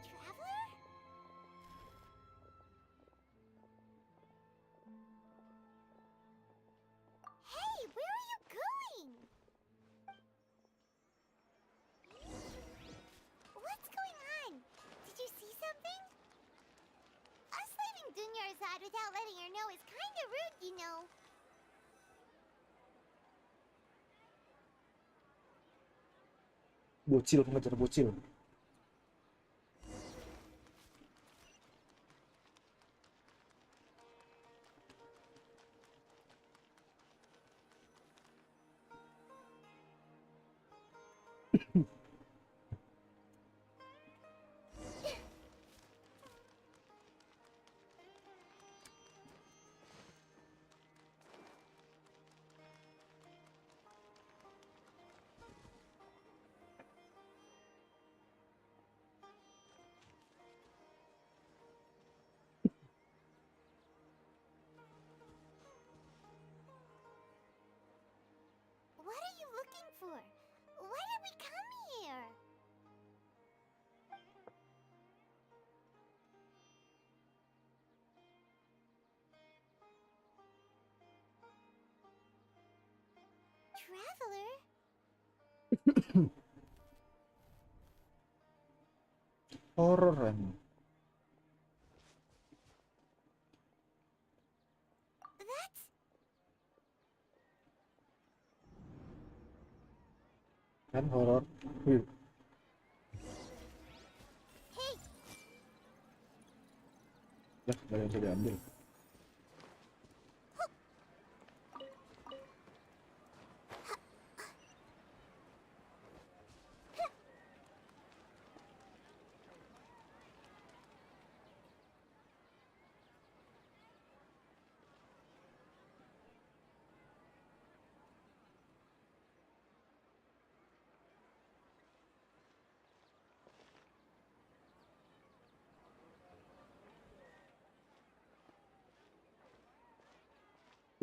Traveler? Hey, where are you going? What's going on? Did you see something? Us leaving Dunyarzad without letting her know is kinda rude, you know. Bocil, pengejar bocil. What are you looking for? Why did we come here? Traveler? Horor kan. That's... Kan horor. Lah, gak ada yang bisa diambil.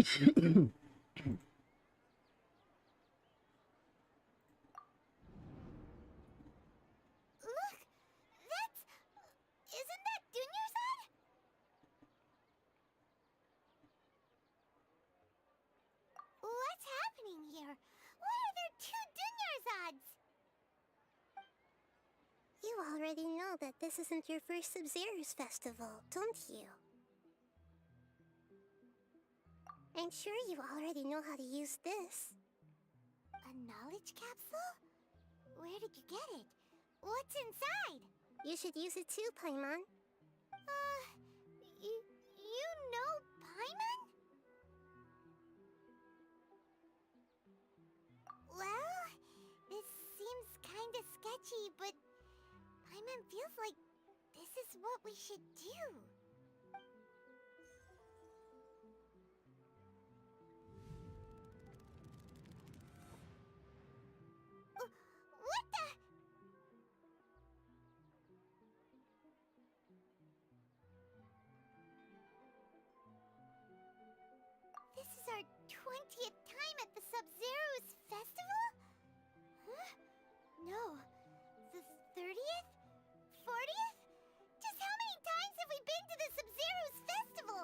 Look! That's... Isn't that Dunyarzad? What's happening here? Why are there two Dunyarzads? You already know that this isn't your first Sub-Zero's festival, don't you? I'm sure you already know how to use this. A knowledge capsule? Where did you get it? What's inside? You should use it too, Paimon. You know Paimon? Well, this seems kinda sketchy, but Paimon feels like this is what we should do. What the? This is our 20th time at the Sub-Zero's festival? Huh? No. The 30th? 40th? Just how many times have we been to the Sub-Zero's festival?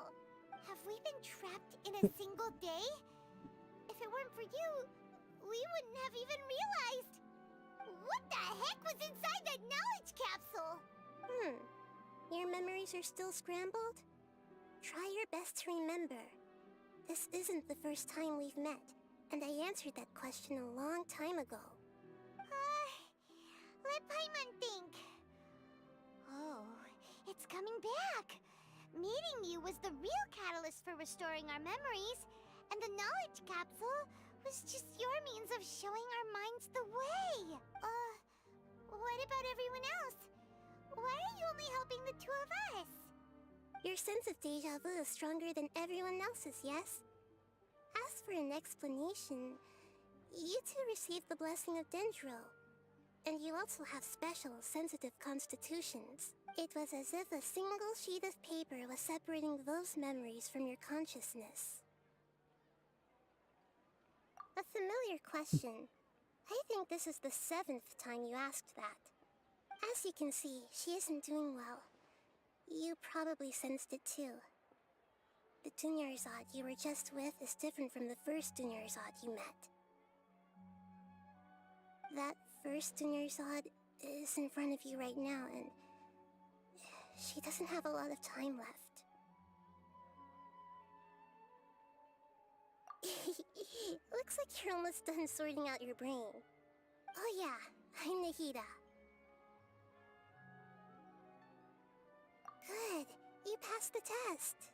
Have we been trapped in a single day? If it weren't for you, we wouldn't have even realized. What the heck was inside that knowledge capsule? Your memories are still scrambled? Try your best to remember. This isn't the first time we've met, and I answered that question a long time ago. Let Paimon think. Oh, it's coming back. Meeting you was the real catalyst for restoring our memories, and the knowledge capsule was just your means of showing our minds the way. What about everyone else? Why are you only helping the two of us? Your sense of deja vu is stronger than everyone else's, yes? As for an explanation, you two received the blessing of Dendro. And you also have special, sensitive constitutions. It was as if a single sheet of paper was separating those memories from your consciousness. A familiar question. I think this is the 7th time you asked that. As you can see, she isn't doing well. You probably sensed it too. The Dunyarzad you were just with is different from the first Dunyarzad you met. That first Dunyarzad is in front of you right now, and she doesn't have a lot of time left. Looks like you're almost done sorting out your brain. Oh yeah, I'm Nahida. Good, you passed the test.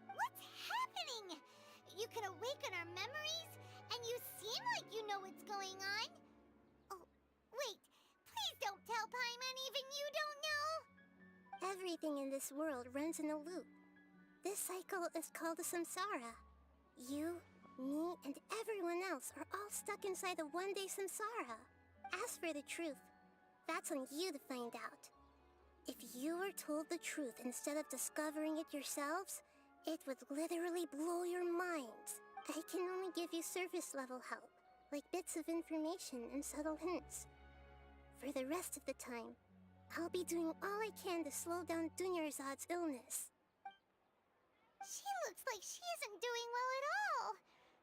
What's happening? You can awaken our memories, and you seem like you know what's going on. Oh, wait, please don't tell Paimon even you don't know. Everything in this world runs in a loop. This cycle is called a samsara. You, me, and everyone else are all stuck inside a one-day samsara. As for the truth, that's on you to find out. If you were told the truth instead of discovering it yourselves, it would literally blow your minds. I can only give you surface-level help, like bits of information and subtle hints. For the rest of the time, I'll be doing all I can to slow down Dunyarzad's illness. She looks like she isn't doing well at all.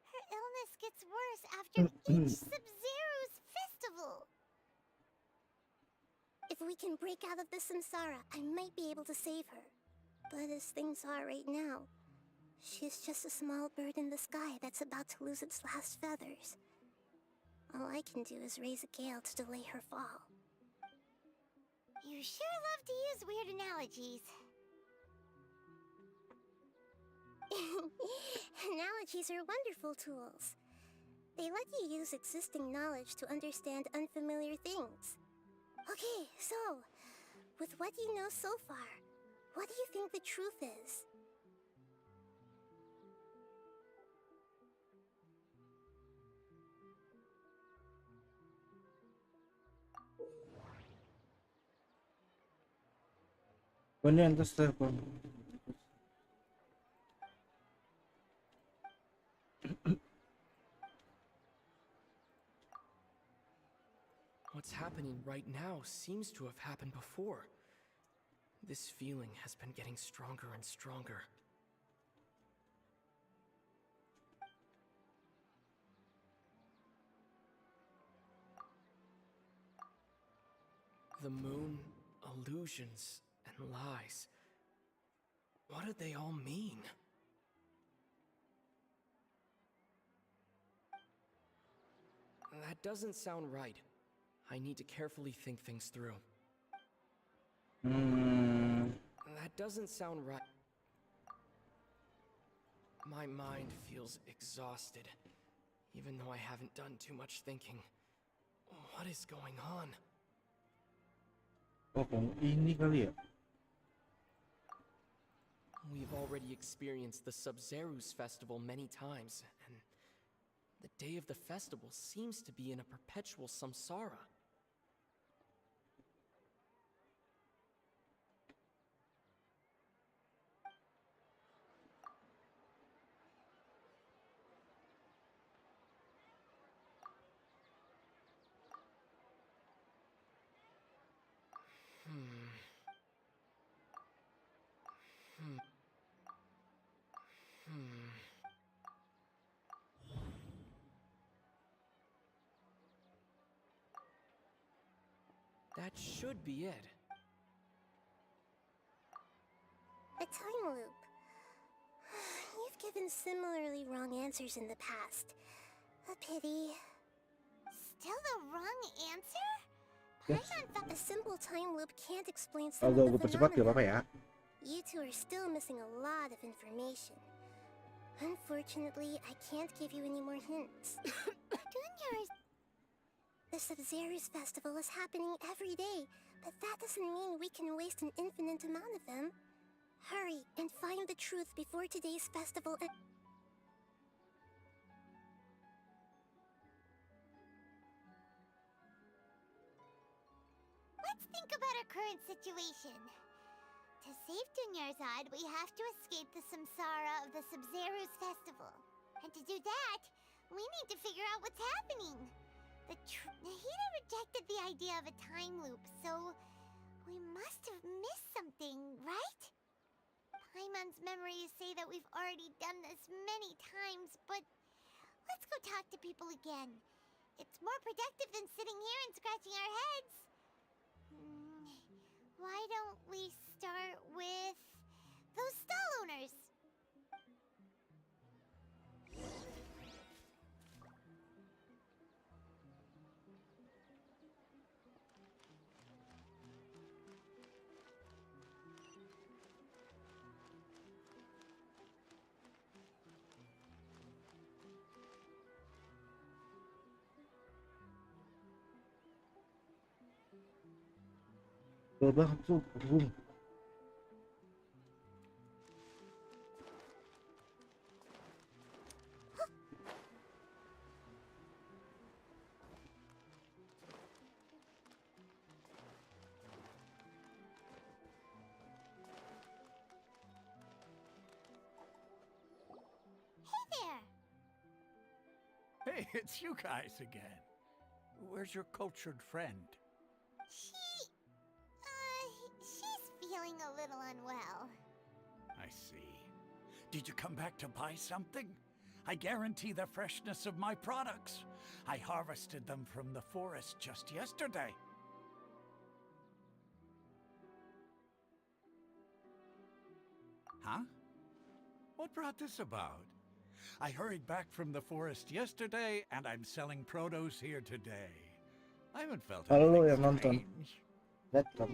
Her illness gets worse after each Sub-Zero's festival. If we can break out of the samsara, I might be able to save her. But as things are right now, she's just a small bird in the sky that's about to lose its last feathers. All I can do is raise a gale to delay her fall. You sure love to use weird analogies. Analogies are wonderful tools. They let you use existing knowledge to understand unfamiliar things. Okay, so, with what you know so far, what do you think the truth is? Ini antas telepon. What's happening right now seems to have happened before. This feeling has been getting stronger and stronger. The moon, illusions, and lies. What do they all mean? That doesn't sound right. I need to carefully think things through. That doesn't sound right. My mind feels exhausted, even though I haven't done too much thinking. What is going on? Oh, ini kali ya? We've already experienced the Sub-Zeru's festival many times, and the day of the festival seems to be in a perpetual samsara. That should be it. A time loop. You've given similarly wrong answers in the past. A pity. Still the wrong answer? Yes. A simple time loop can't explain some Agak of gue the percepat gak apa-apa phenomena. ya? You two are still missing a lot of information. Unfortunately, I can't give you any more hints. The Sub-Zeru's festival is happening every day, but that doesn't mean we can waste an infinite amount of them. Hurry and find the truth before today's festival Let's think about our current situation. To save Dunyarzad, we have to escape the samsara of the Sub-Zeru's festival. And to do that, we need to figure out what's happening. Nahida rejected the idea of a time loop, so we must have missed something, right? Paimon's memories say that we've already done this many times, but let's go talk to people again. It's more productive than sitting here and scratching our heads. Why don't we start with those stall owners? Bang tuh, boom. Hey, it's you guys again. Where's your cultured friend? She's feeling a little unwell. I see. Did you come back to buy something? I guarantee the freshness of my products. I harvested them from the forest just yesterday. Huh? What brought this about? I hurried back from the forest yesterday, and I'm selling produce here today. I haven't felt Halo anything yang nonton, strange. datang.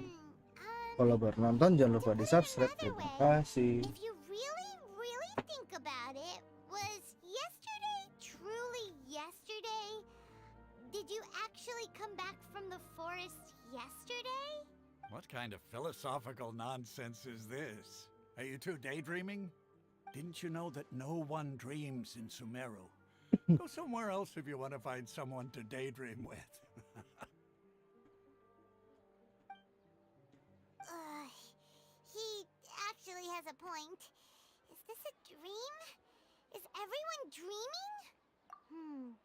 Kalau baru nonton jangan lupa di subscribe. Terima kasih. If you really think actually come back from the forest yesterday? What kind of philosophical nonsense is this? Are you two daydreaming? Didn't you know that no one dreams in Sumeru? Go somewhere else if you want to find someone to daydream with. He actually has a point. Is this a dream? Is everyone dreaming?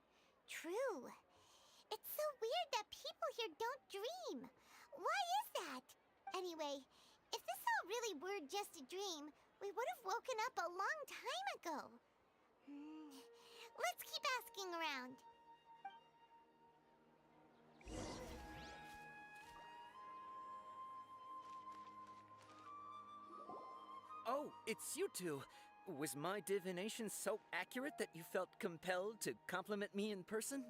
True. It's so weird that people here don't dream. Why is that? Anyway, if this all really were just a dream, we would have woken up a long time ago. Let's keep asking around. Oh, it's you two. Was my divination so accurate that you felt compelled to compliment me in person?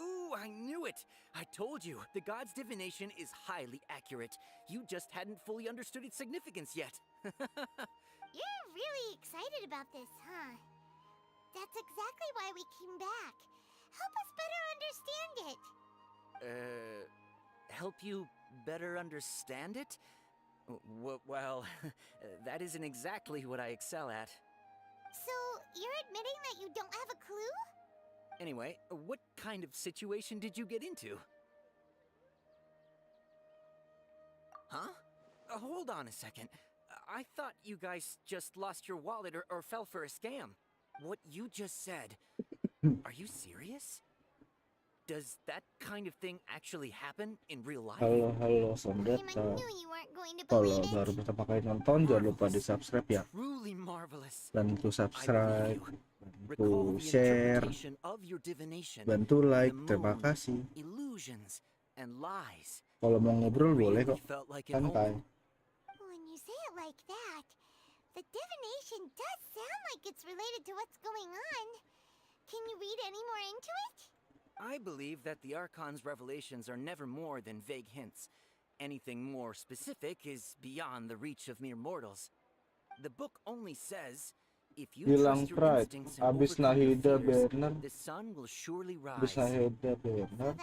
Ooh, I knew it! I told you, the god's divination is highly accurate. You just hadn't fully understood its significance yet. You're really excited about this, huh? That's exactly why we came back. Help us better understand it. Help you better understand it? Well, that isn't exactly what I excel at. So, you're admitting that you don't have a clue? Anyway, what kind of situation did you get into? Huh? Hold on a second. I thought you guys just lost your wallet or fell for a scam. What you just said, are you serious? Does that kind of thing actually happen in real life? Halo Sondeta. Kalau baru pertama kali nonton, jangan lupa di subscribe ya. Bantu subscribe, bantu share, bantu like, terima kasih. Kalau mau ngobrol boleh kok, santai. When you say it like that, the divination does sound like it's related to what's going on. Can you read any more into it? I believe that the Archon's revelations are never more than vague hints. Anything more specific is beyond the reach of mere mortals. The book only says, if you Hilang trust your pride, instincts and abis overcome your Nahida fears, Banner. the sun will surely Abis rise. Nahida Banner.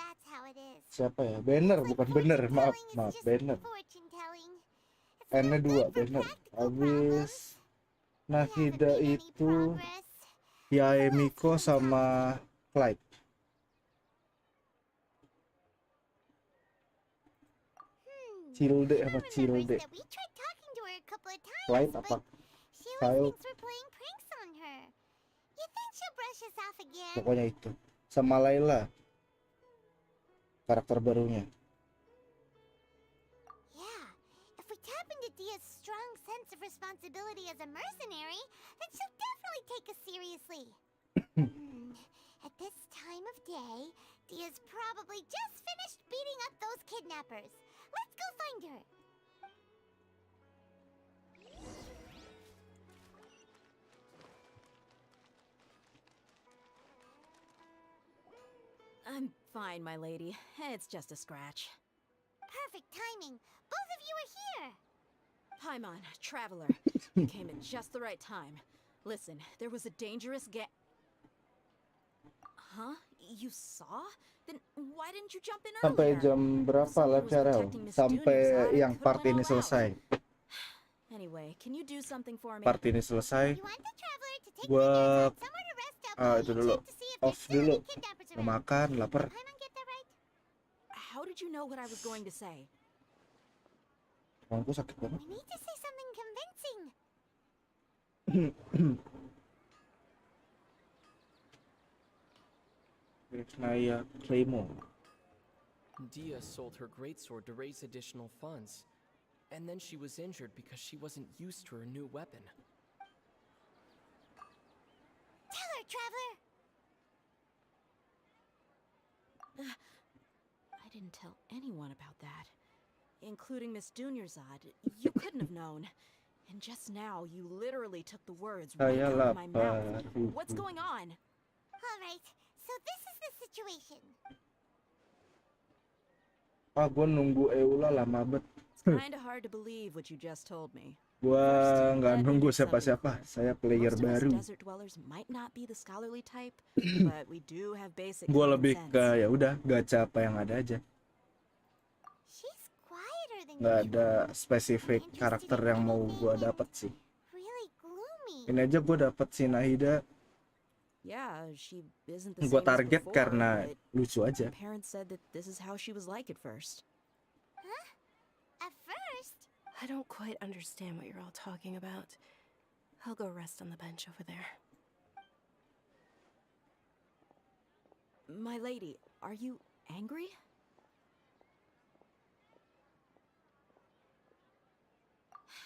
Siapa ya? Banner, bukan bener. Maaf, Banner. N-nya 2, Banner. Abis Nahida itu Yaemiko sama Clyde. Cilde apa Cilde? Clyde apa? Kyle. Pokoknya itu. Sama Layla. Karakter barunya. Yeah, if we tap into Dia's strong sense of responsibility as a mercenary, then she'll definitely take us seriously. At this time of day, Dia's probably just finished beating up those kidnappers. Let's go find her. I'm fine, my lady. It's just a scratch. Perfect timing. Both of you are here. Paimon, traveler. You came at just the right time. Listen, there was a dangerous Huh? You saw? Then why didn't you jump in Sampai earlier? jam berapa lah Carol? Sampai yang part ini selesai. Anyway, can you do something for me? Part ini selesai. Gua itu dulu. Off dulu. Mau makan, lapar. How did you know what I was going to say? Tanganku sakit banget. We need to say something convincing. Naya Claymore. Dia sold her greatsword to raise additional funds. And then she was injured because she wasn't used to her new weapon. Tell her, Traveler! I didn't tell anyone about that. Including Miss Dunyarzad. You couldn't have known. And just now, you literally took the words right out of my mouth. What's going on? Alright, so this is the situation. Gua nunggu Eula lama banget. It's kinda hard to believe what you just told me. Gua nggak nunggu siapa-siapa. Saya player Most of us baru. desert dwellers might not be the scholarly type, but we do have basic Gua common lebih sense. ke ya udah gacha apa yang ada aja. She's quieter than Nggak usual. ada spesifik karakter yang mau gua dapet sih. Really gloomy. Ini aja gua dapet si Nahida. Yeah, she isn't the Gua same as target before, karena but lucu aja. my parents said that this is how she was like at first. Huh? At first? I don't quite understand what you're all talking about. I'll go rest on the bench over there. My lady, are you angry?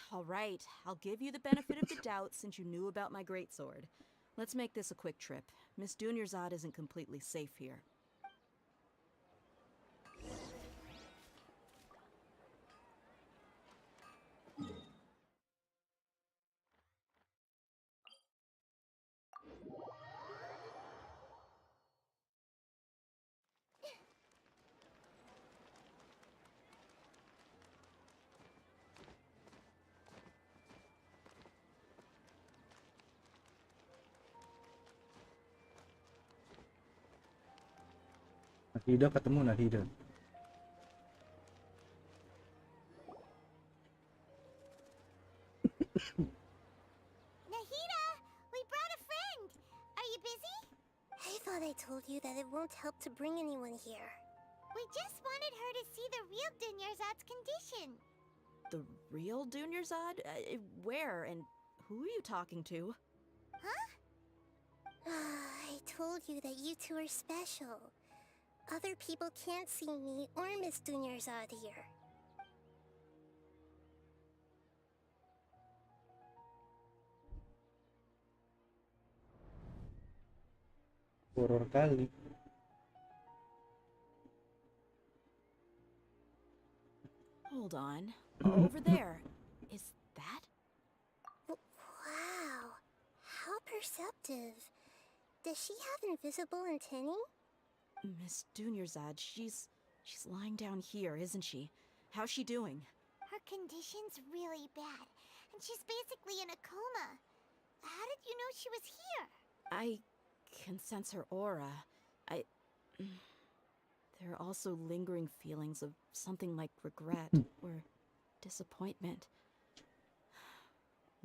All right, I'll give you the benefit of the doubt since you knew about my greatsword. Let's make this a quick trip. Miss Dunyarzad isn't completely safe here. Nahida ketemu Nahida. Nahida, we brought a friend. Are you busy? I thought I told you that it won't help to bring anyone here. We just wanted her to see the real Dunyarzad's condition. The real Dunyarzad? Where and who are you talking to? Huh? I told you that you two are special. Other people can't see me or Miss Dunyarzad here. Horor kali. Hold on. Over there. Is that? Wow, how perceptive. Does she have invisible antennae? Miss Dunyarzad, she's lying down here, isn't she? How's she doing? Her condition's really bad, and she's basically in a coma. How did you know she was here? I can sense her aura. There are also lingering feelings of something like regret or disappointment.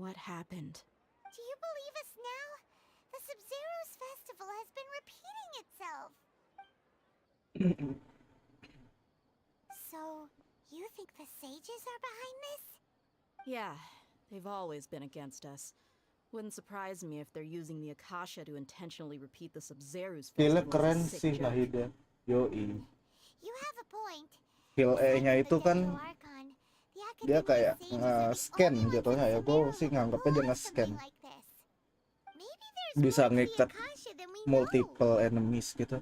What happened? Do you believe us now? The Sub-Zero's festival has been repeating itself. So, you think the sages are behind this? Yeah, they've always been against us. Wouldn't surprise me if they're using the Akasha to intentionally repeat the Sub-Zero's Skillnya festival as keren a sick sih joke. Nahida. Yoi. You have a point. Skill E-nya itu kan dia kayak nge-scan jatuhnya ya. Gue sih nganggapnya dia nge-scan. Bisa ngikat multiple enemies gitu.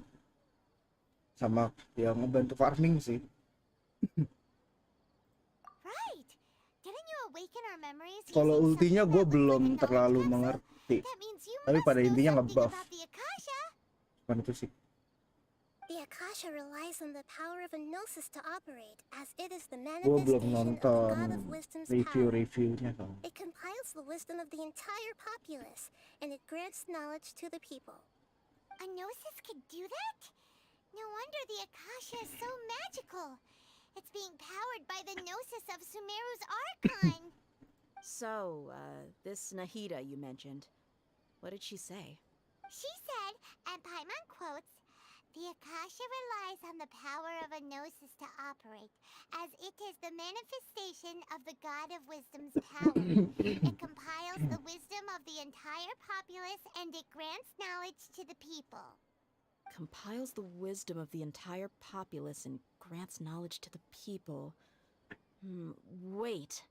Sama yang ngebantu farming sih. Right. Didn't you awaken our memories? Kalau ultinya gue belum terlalu mengerti. Tapi pada intinya nge-buff. Bukan itu sih. The Akasha relies on the power of a gnosis to operate, as it is the Gue belum manifestation of the God nonton of Wisdom's power. review-reviewnya kan. It compiles the wisdom of the entire populace, and it grants knowledge to the people. A gnosis could do that? No wonder the Akasha is so magical. It's being powered by the gnosis of Sumeru's Archon. So, this Nahida you mentioned, what did she say? She said, and Paimon quotes, "The Akasha relies on the power of a gnosis to operate, as it is the manifestation of the God of Wisdom's power. It compiles the wisdom of the entire populace, and it grants knowledge to the people." Compiles the wisdom of the entire populace and grants knowledge to the people. Wait.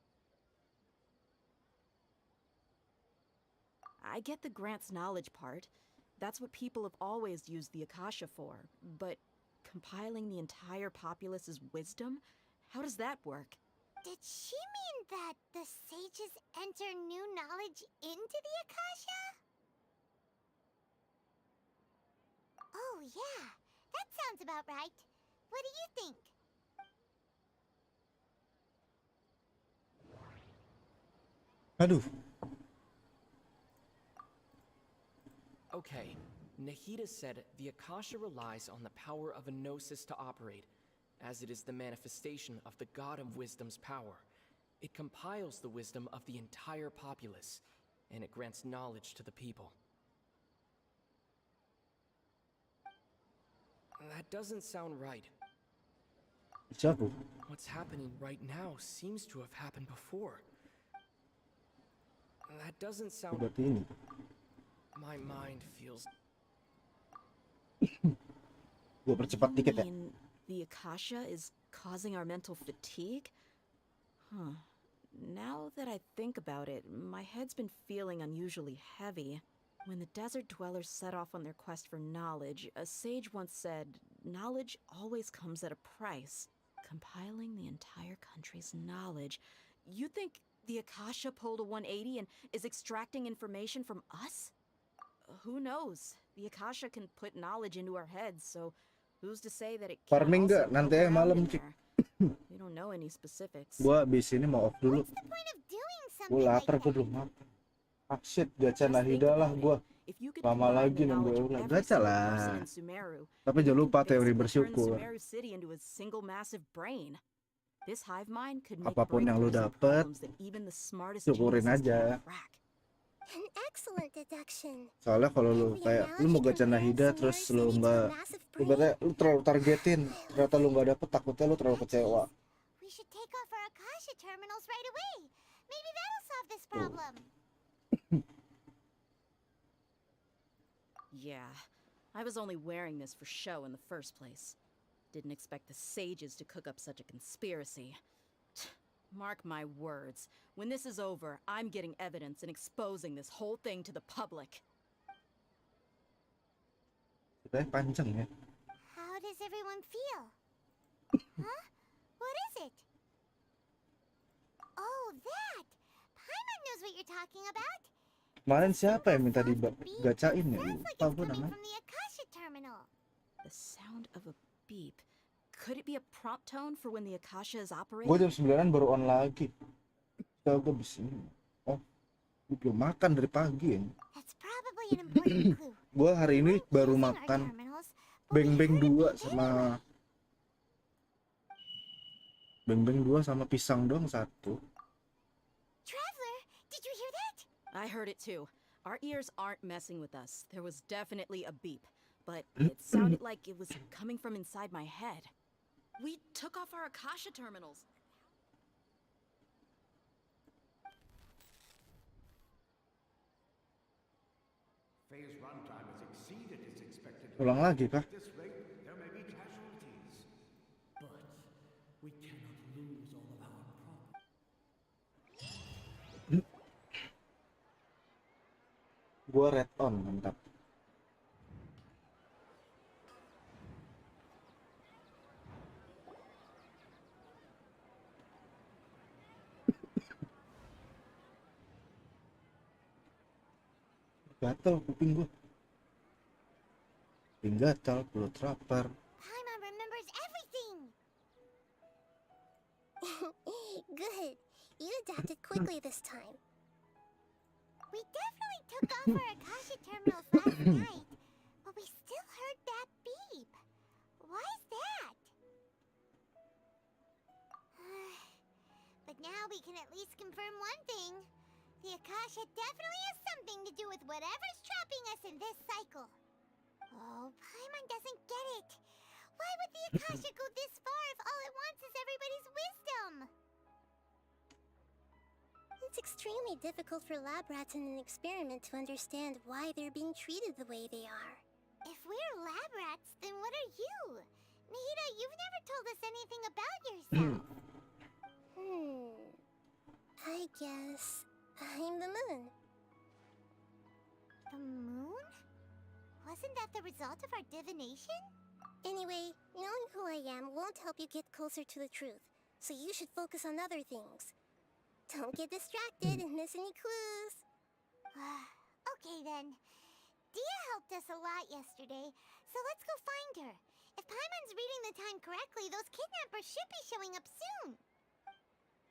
I get the grants knowledge part. That's what people have always used the Akasha for. But compiling the entire populace's wisdom? How does that work? Did she mean that the sages enter new knowledge into the Akasha? Oh yeah, that sounds about right. What do you think? Aduh. Okay, Nahida said the Akasha relies on the power of a gnosis to operate, as it is the manifestation of the God of Wisdom's power. It compiles the wisdom of the entire populace, and it grants knowledge to the people. That doesn't sound right. Siapa? What's happening right now seems to have happened before. That doesn't sound... Berarti ini. My mind feels... Gua percepat dikit ya. mean the Akasha is causing our mental fatigue? Huh. Now that I think about it, my head's been feeling unusually heavy. When the desert dwellers set off on their quest for knowledge, a sage once said, knowledge always comes at a price. Compiling the entire country's knowledge. You think the Akasha pulled a 180 and is extracting information from us? Who knows? The Akasha can put knowledge into our heads, so who's to say that it can't Farming also nggak? Nanti poke aja around malam, in Cik. there? We don't know any specifics. Gua abis ini mau off dulu. Gua lapar, gua belum makan. Ah shit, gacha Nahida lah gua. Lama lagi nunggu ulah. Gacha lah. Tapi jangan lupa teori bersyukur. Apapun yang lu dapet, syukurin aja. An excellent deduction. Soalnya kalau lu kayak lu mau gacha Nahida terus lu nggak, ibaratnya lu terlalu targetin, ternyata lu nggak dapet, takutnya lu terlalu kecewa. We should take off our Akasha terminals right away. Maybe that'll solve this problem. Yeah, I was only wearing this for show in the first place. Didn't expect the sages to cook up such a conspiracy. Mark my words, when this is over, I'm getting evidence and exposing this whole thing to the public. Udah panjang ya. How does everyone feel? Huh? What is it? Oh, that! Paimon knows what you're talking about. Kemarin siapa yang minta digacain ya? Lupa gue namanya. The sound of a beep. Could it be a prompt tone for when the Akasha is operating? Gue jam 9 baru on lagi. Gue bisa. Oh, gue belum makan dari pagi ya. Gue hari ini baru makan beng-beng 2 sama beng-beng 2 sama pisang doang 1. Traveler, did you hear that? I heard it too. Our ears aren't messing with us. There was definitely a beep, but it sounded like it was coming from inside my head. We took off our Akasha terminals. Phase runtime has exceeded its expected. Ulang lagi kah? At this rate, there may be casualties. But we cannot lose all of our property. Gua red on, mantap. Gatel kuping gua. Kuping gatal, perut lapar. Paimon remembers everything. Good. You adapted quickly this time. We definitely took off our Akasha terminals last night, but we still heard that beep. Why is that? But now we can at least confirm one thing. The Akasha definitely has something to do with whatever's trapping us in this cycle. Oh, Paimon doesn't get it. Why would the Akasha go this far if all it wants is everybody's wisdom? It's extremely difficult for lab rats in an experiment to understand why they're being treated the way they are. If we're lab rats, then what are you? Nahida, you've never told us anything about yourself. I guess I'm the moon. The moon? Wasn't that the result of our divination? Anyway, knowing who I am won't help you get closer to the truth, so you should focus on other things. Don't get distracted and miss any clues. Okay then. Dia helped us a lot yesterday, so let's go find her. If Paimon's reading the time correctly, those kidnappers should be showing up soon.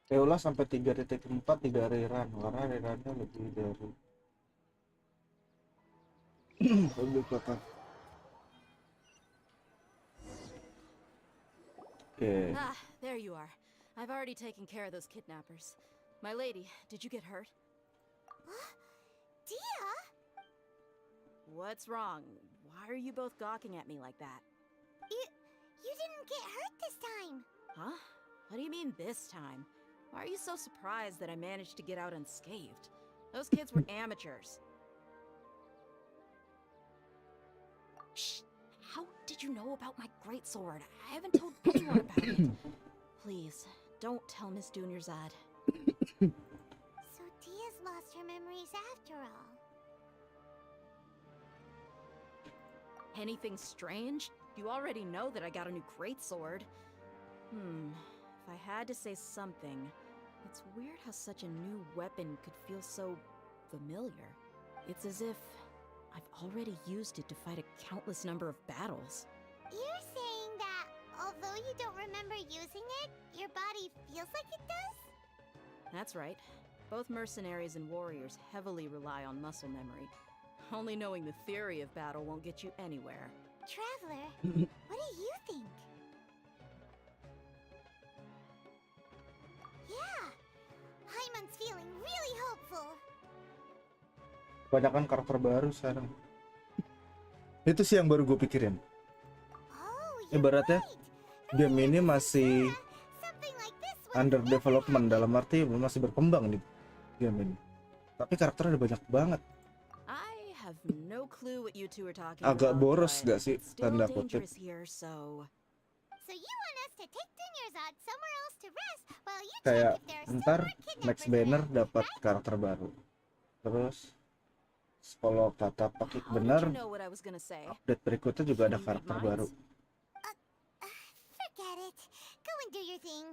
Ulas sampai 3.4 tidak rerun karena rerunnya lebih dari lebih kakak. Oke. Ah, there you are. I've already taken care of those kidnappers. My lady, did you get hurt? Dia? What's wrong? Why are you both gawking at me like that? You didn't get hurt this time. Huh? What do you mean this time? Why are you so surprised that I managed to get out unscathed? Those kids were amateurs. Shh! How did you know about my greatsword? I haven't told anyone about it. Please, don't tell Miss Dunyarzad. So Dia's lost her memories after all. Anything strange? You already know that I got a new greatsword. If I had to say something, it's weird how such a new weapon could feel so familiar. It's as if I've already used it to fight a countless number of battles. You're saying that although you don't remember using it, your body feels like it does? That's right. Both mercenaries and warriors heavily rely on muscle memory. Only knowing the theory of battle won't get you anywhere. Traveler, what do you think? Yeah, Hyman's feeling really hopeful. Kebanyakan karakter baru sekarang. Itu sih yang baru gue pikirin. Ibaratnya game ini masih under development, dalam arti masih berkembang nih game ini. Tapi karakternya ada banyak banget. I have no clue what you two are talking Agak about, boros but gak sih it's still tanda kutip? dangerous here, so you want us to take Dunyarzad somewhere else to rest while you Kayak check if there are still ntar more kidnappers next banner dapat karakter baru. Terus kalau kata Pakik how did benar, you know what I was gonna say? update berikutnya juga ada Can you read karakter minds? baru. Forget it. Go and do your thing.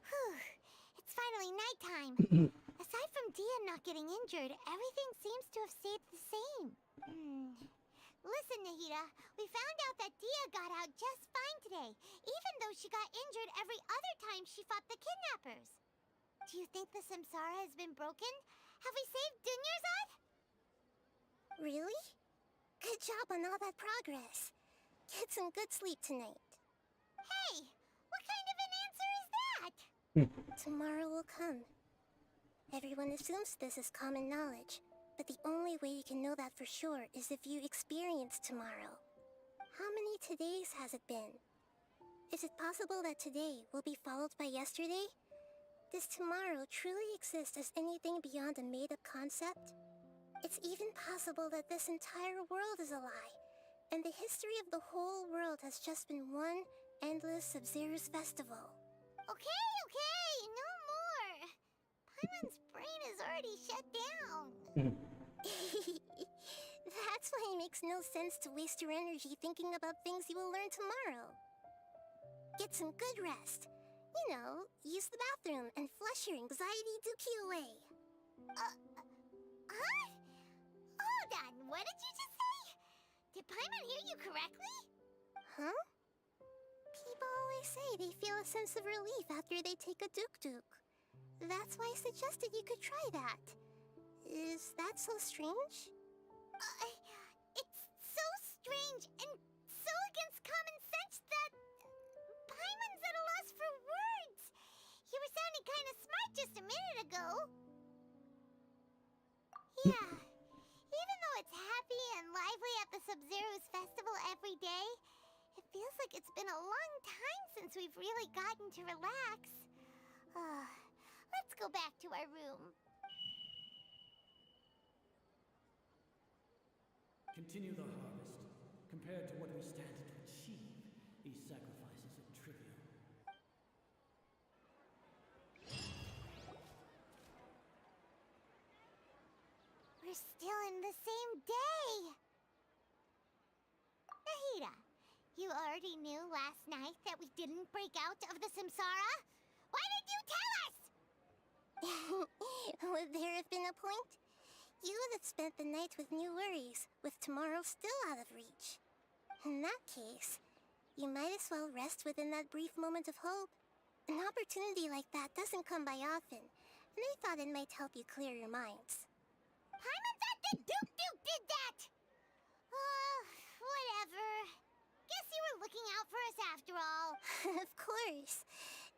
Whew. It's finally nighttime. Aside from Dia not getting injured, everything seems to have stayed the same. Listen, Nahida, we found out that Dia got out just fine today, even though she got injured every other time she fought the kidnappers. Do you think the Samsara has been broken? Have we saved Dunyarzad? Really? Good job on all that progress. Get some good sleep tonight. Hey, what kind of an answer is that? Tomorrow will come. Everyone assumes this is common knowledge, but the only way you can know that for sure is if you experience tomorrow. How many todays has it been? Is it possible that today will be followed by yesterday? Does tomorrow truly exist as anything beyond a made-up concept? It's even possible that this entire world is a lie, and the history of the whole world has just been one endless Sub-Zero's festival. Okay, no more. Paimon's brain is already shut down. That's why it makes no sense to waste your energy thinking about things you will learn tomorrow. Get some good rest. You know, use the bathroom and flush your anxiety dookie away. Huh? Hold on, what did you just say? Did Paimon hear you correctly? Huh? People always say they feel a sense of relief after they take a duk-duk. That's why I suggested you could try that. Is that so strange? It's so strange and so against common sense that Paimon's at a loss for words. You were sounding kind of smart just a minute ago. Yeah, even though it's happy and lively at the Sub-Zero's festival every day, it feels like it's been a long time since we've really gotten to relax. Let's go back to our room. Continue the harvest. Compared to what we stand to achieve, these sacrifices are trivial. We're still in the same day. Nahida, you already knew last night that we didn't break out of the Samsara? Why did you tell us? Would there have been a point? You would have spent the night with new worries, with tomorrow still out of reach. In that case, you might as well rest within that brief moment of hope. An opportunity like that doesn't come by often, and I thought it might help you clear your minds. Paimon thought the Duke did that! Oh, whatever. Guess you were looking out for us after all. Of course.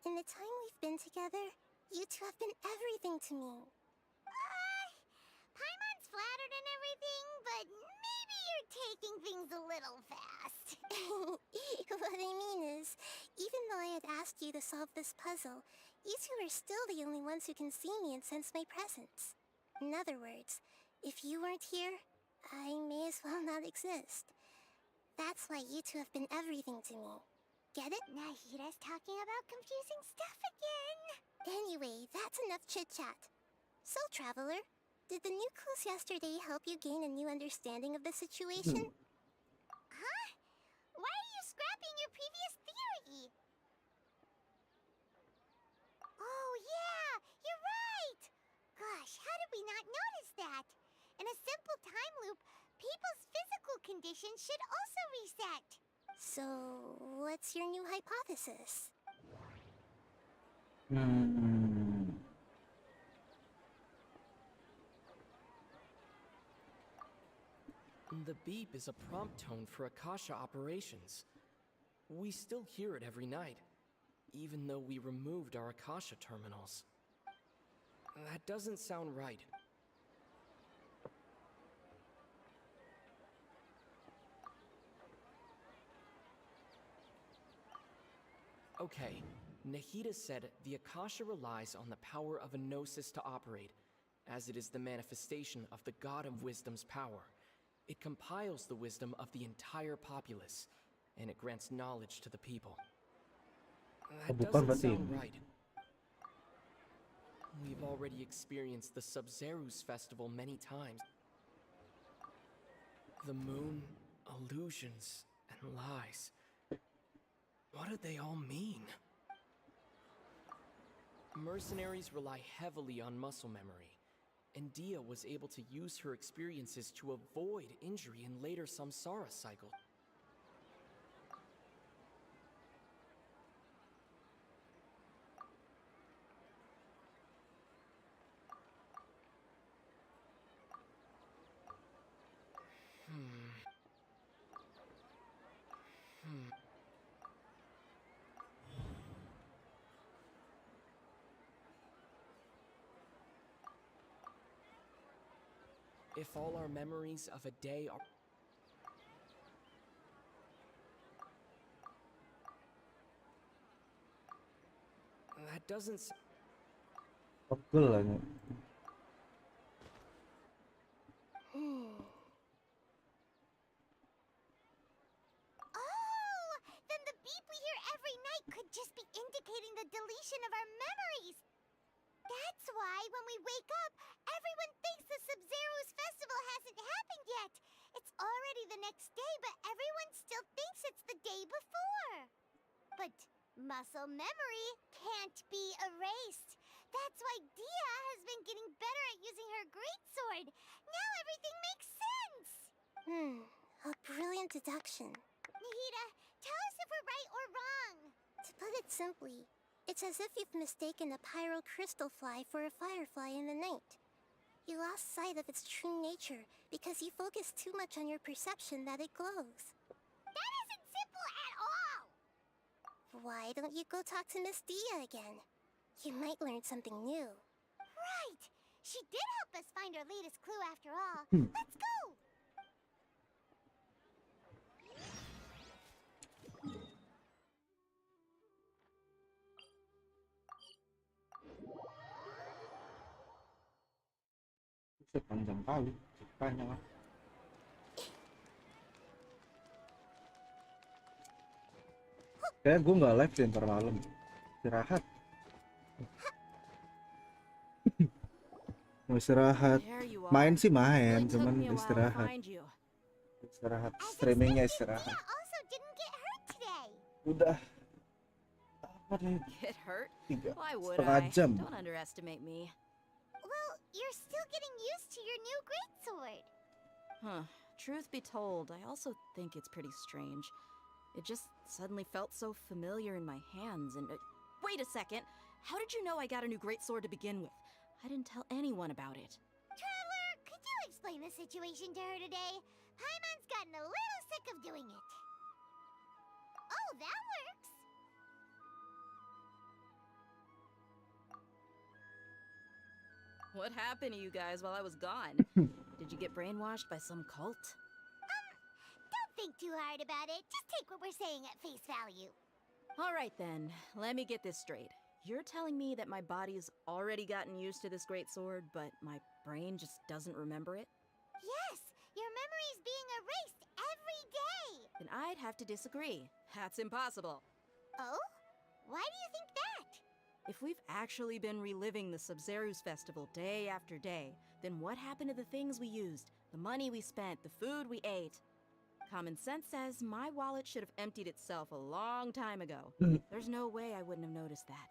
In the time we've been together, you two have been everything to me. Paimon's flattered and everything, but maybe you're taking things a little fast. What I mean is, even though I had asked you to solve this puzzle, you two are still the only ones who can see me and sense my presence. In other words, if you weren't here, I may as well not exist. That's why you two have been everything to me. Get it? Nahira's talking about confusing stuff again. Anyway, that's enough chit-chat. So, Traveler, did the new clues yesterday help you gain a new understanding of the situation? Huh? Why are you scrapping your previous theory? Oh, yeah, you're right! Gosh, how did we not notice that? In a simple time loop, people's physical conditions should also reset. So, what's your new hypothesis? The beep is a prompt tone for Akasha operations. We still hear it every night, even though we removed our Akasha terminals. That doesn't sound right. Okay, Nahida said the Akasha relies on the power of a gnosis to operate, as it is the manifestation of the God of Wisdom's power. It compiles the wisdom of the entire populace, and it grants knowledge to the people. That doesn't sound right. We've already experienced the Sub-Zerus festival many times. The moon, illusions, and lies. What do they all mean? Mercenaries rely heavily on muscle memory, and Dia was able to use her experiences to avoid injury in later samsara cycles. If all our memories of a day are... That doesn't... Pegel lah ini. Oh, then the beep we hear every night could just be indicating the deletion of our memories. That's why when we wake up, everyone thinks the Sub-Zerus festival hasn't happened yet. It's already the next day, but everyone still thinks it's the day before. But muscle memory can't be erased. That's why Dia has been getting better at using her greatsword. Now everything makes sense. A brilliant deduction. Nahida, tell us if we're right or wrong. To put it simply, it's as if you've mistaken a pyro crystal fly for a firefly in the night. You lost sight of its true nature because you focused too much on your perception that it glows. That isn't simple at all! Why don't you go talk to Miss Dia again? You might learn something new. Right! She did help us find our latest clue after all. Let's go! Panjang kali ceritanya lah. Kayak gue nggak live di ntar malam, istirahat. Mau istirahat, main sih main, cuman istirahat. Istirahat, streamingnya istirahat. Udah Get hurt? Tiga Why would setengah I? jam. Don't underestimate me. Well, you're still getting used to your new greatsword. Huh. Truth be told, I also think it's pretty strange. It just suddenly felt so familiar in my hands and... wait a second! How did you know I got a new greatsword to begin with? I didn't tell anyone about it. Traveler, could you explain the situation to her today? Paimon's gotten a little sick of doing it. Oh, that works. What happened to you guys while I was gone? Did you get brainwashed by some cult? Don't think too hard about it. Just take what we're saying at face value. Alright then, let me get this straight. You're telling me that my body's already gotten used to this great sword, but my brain just doesn't remember it? Yes, your memory's being erased every day. Then I'd have to disagree. That's impossible. Oh? Why do you think that? If we've actually been reliving the Sub-Zeru's festival day after day, then what happened to the things we used, the money we spent, the food we ate? Common sense says my wallet should have emptied itself a long time ago. There's no way I wouldn't have noticed that.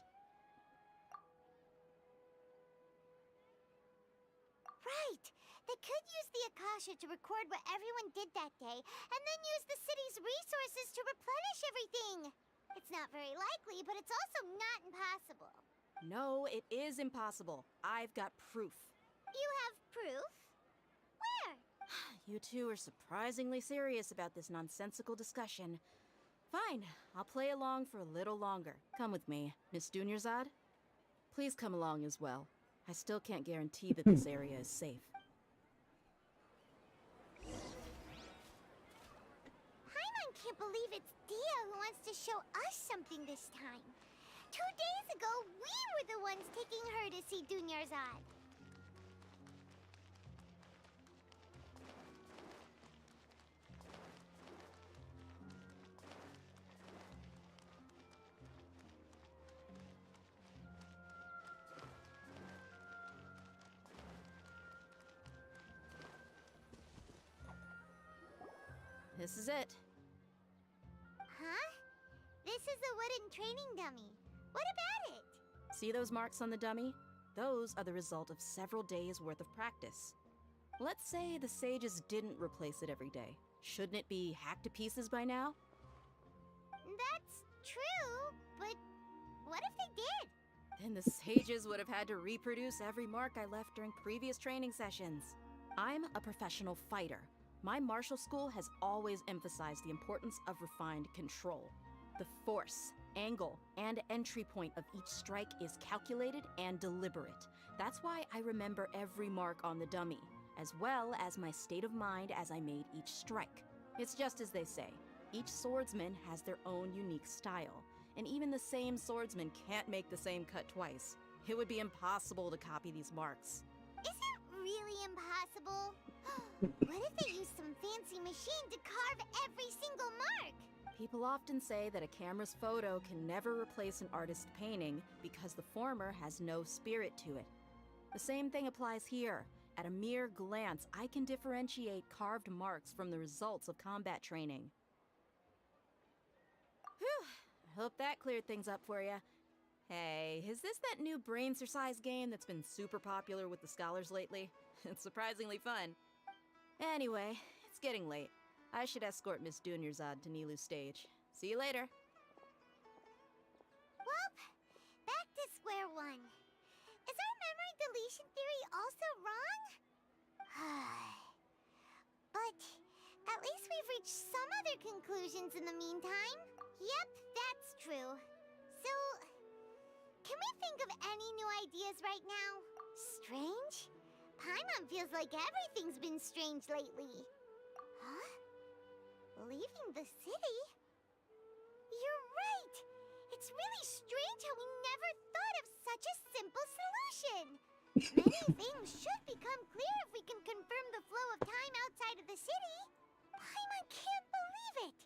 Right. They could use the Akasha to record what everyone did that day, and then use the city's resources to replenish everything. It's not very likely, but it's also not impossible. No, it is impossible. I've got proof. You have proof? Where? You two are surprisingly serious about this nonsensical discussion. Fine, I'll play along for a little longer. Come with me, Miss Dunyarzad. Please come along as well. I still can't guarantee that this area is safe. Paimon can't believe it's Dia who wants to show us something this time. 2 days ago, we were the ones taking her to see Dunyarzad. This is it. Huh? This is a wooden training dummy. What about it? See those marks on the dummy? Those are the result of several days' worth of practice. Let's say the sages didn't replace it every day. Shouldn't it be hacked to pieces by now? That's true, but what if they did? Then the sages would have had to reproduce every mark I left during previous training sessions. I'm a professional fighter. My martial school has always emphasized the importance of refined control. The force, angle, and entry point of each strike is calculated and deliberate. That's why I remember every mark on the dummy, as well as my state of mind as I made each strike. It's just as they say, each swordsman has their own unique style, and even the same swordsman can't make the same cut twice. It would be impossible to copy these marks. Is it really impossible? What if they use some fancy machine to carve every single mark? People often say that a camera's photo can never replace an artist's painting because the former has no spirit to it. The same thing applies here. At a mere glance, I can differentiate carved marks from the results of combat training. Whew, I hope that cleared things up for you. Hey, is this that new brain-exercise game that's been super popular with the scholars lately? It's surprisingly fun. Anyway, it's getting late. I should escort Miss Dunyarzad to Nilu's stage. See you later. Well, back to square one. Is our memory deletion theory also wrong? But at least we've reached some other conclusions in the meantime. Yep, that's true. So, can we think of any new ideas right now? Strange? Paimon feels like everything's been strange lately. Huh? Leaving the city? You're right! It's really strange how we never thought of such a simple solution! Many things should become clear if we can confirm the flow of time outside of the city. Paimon can't believe it!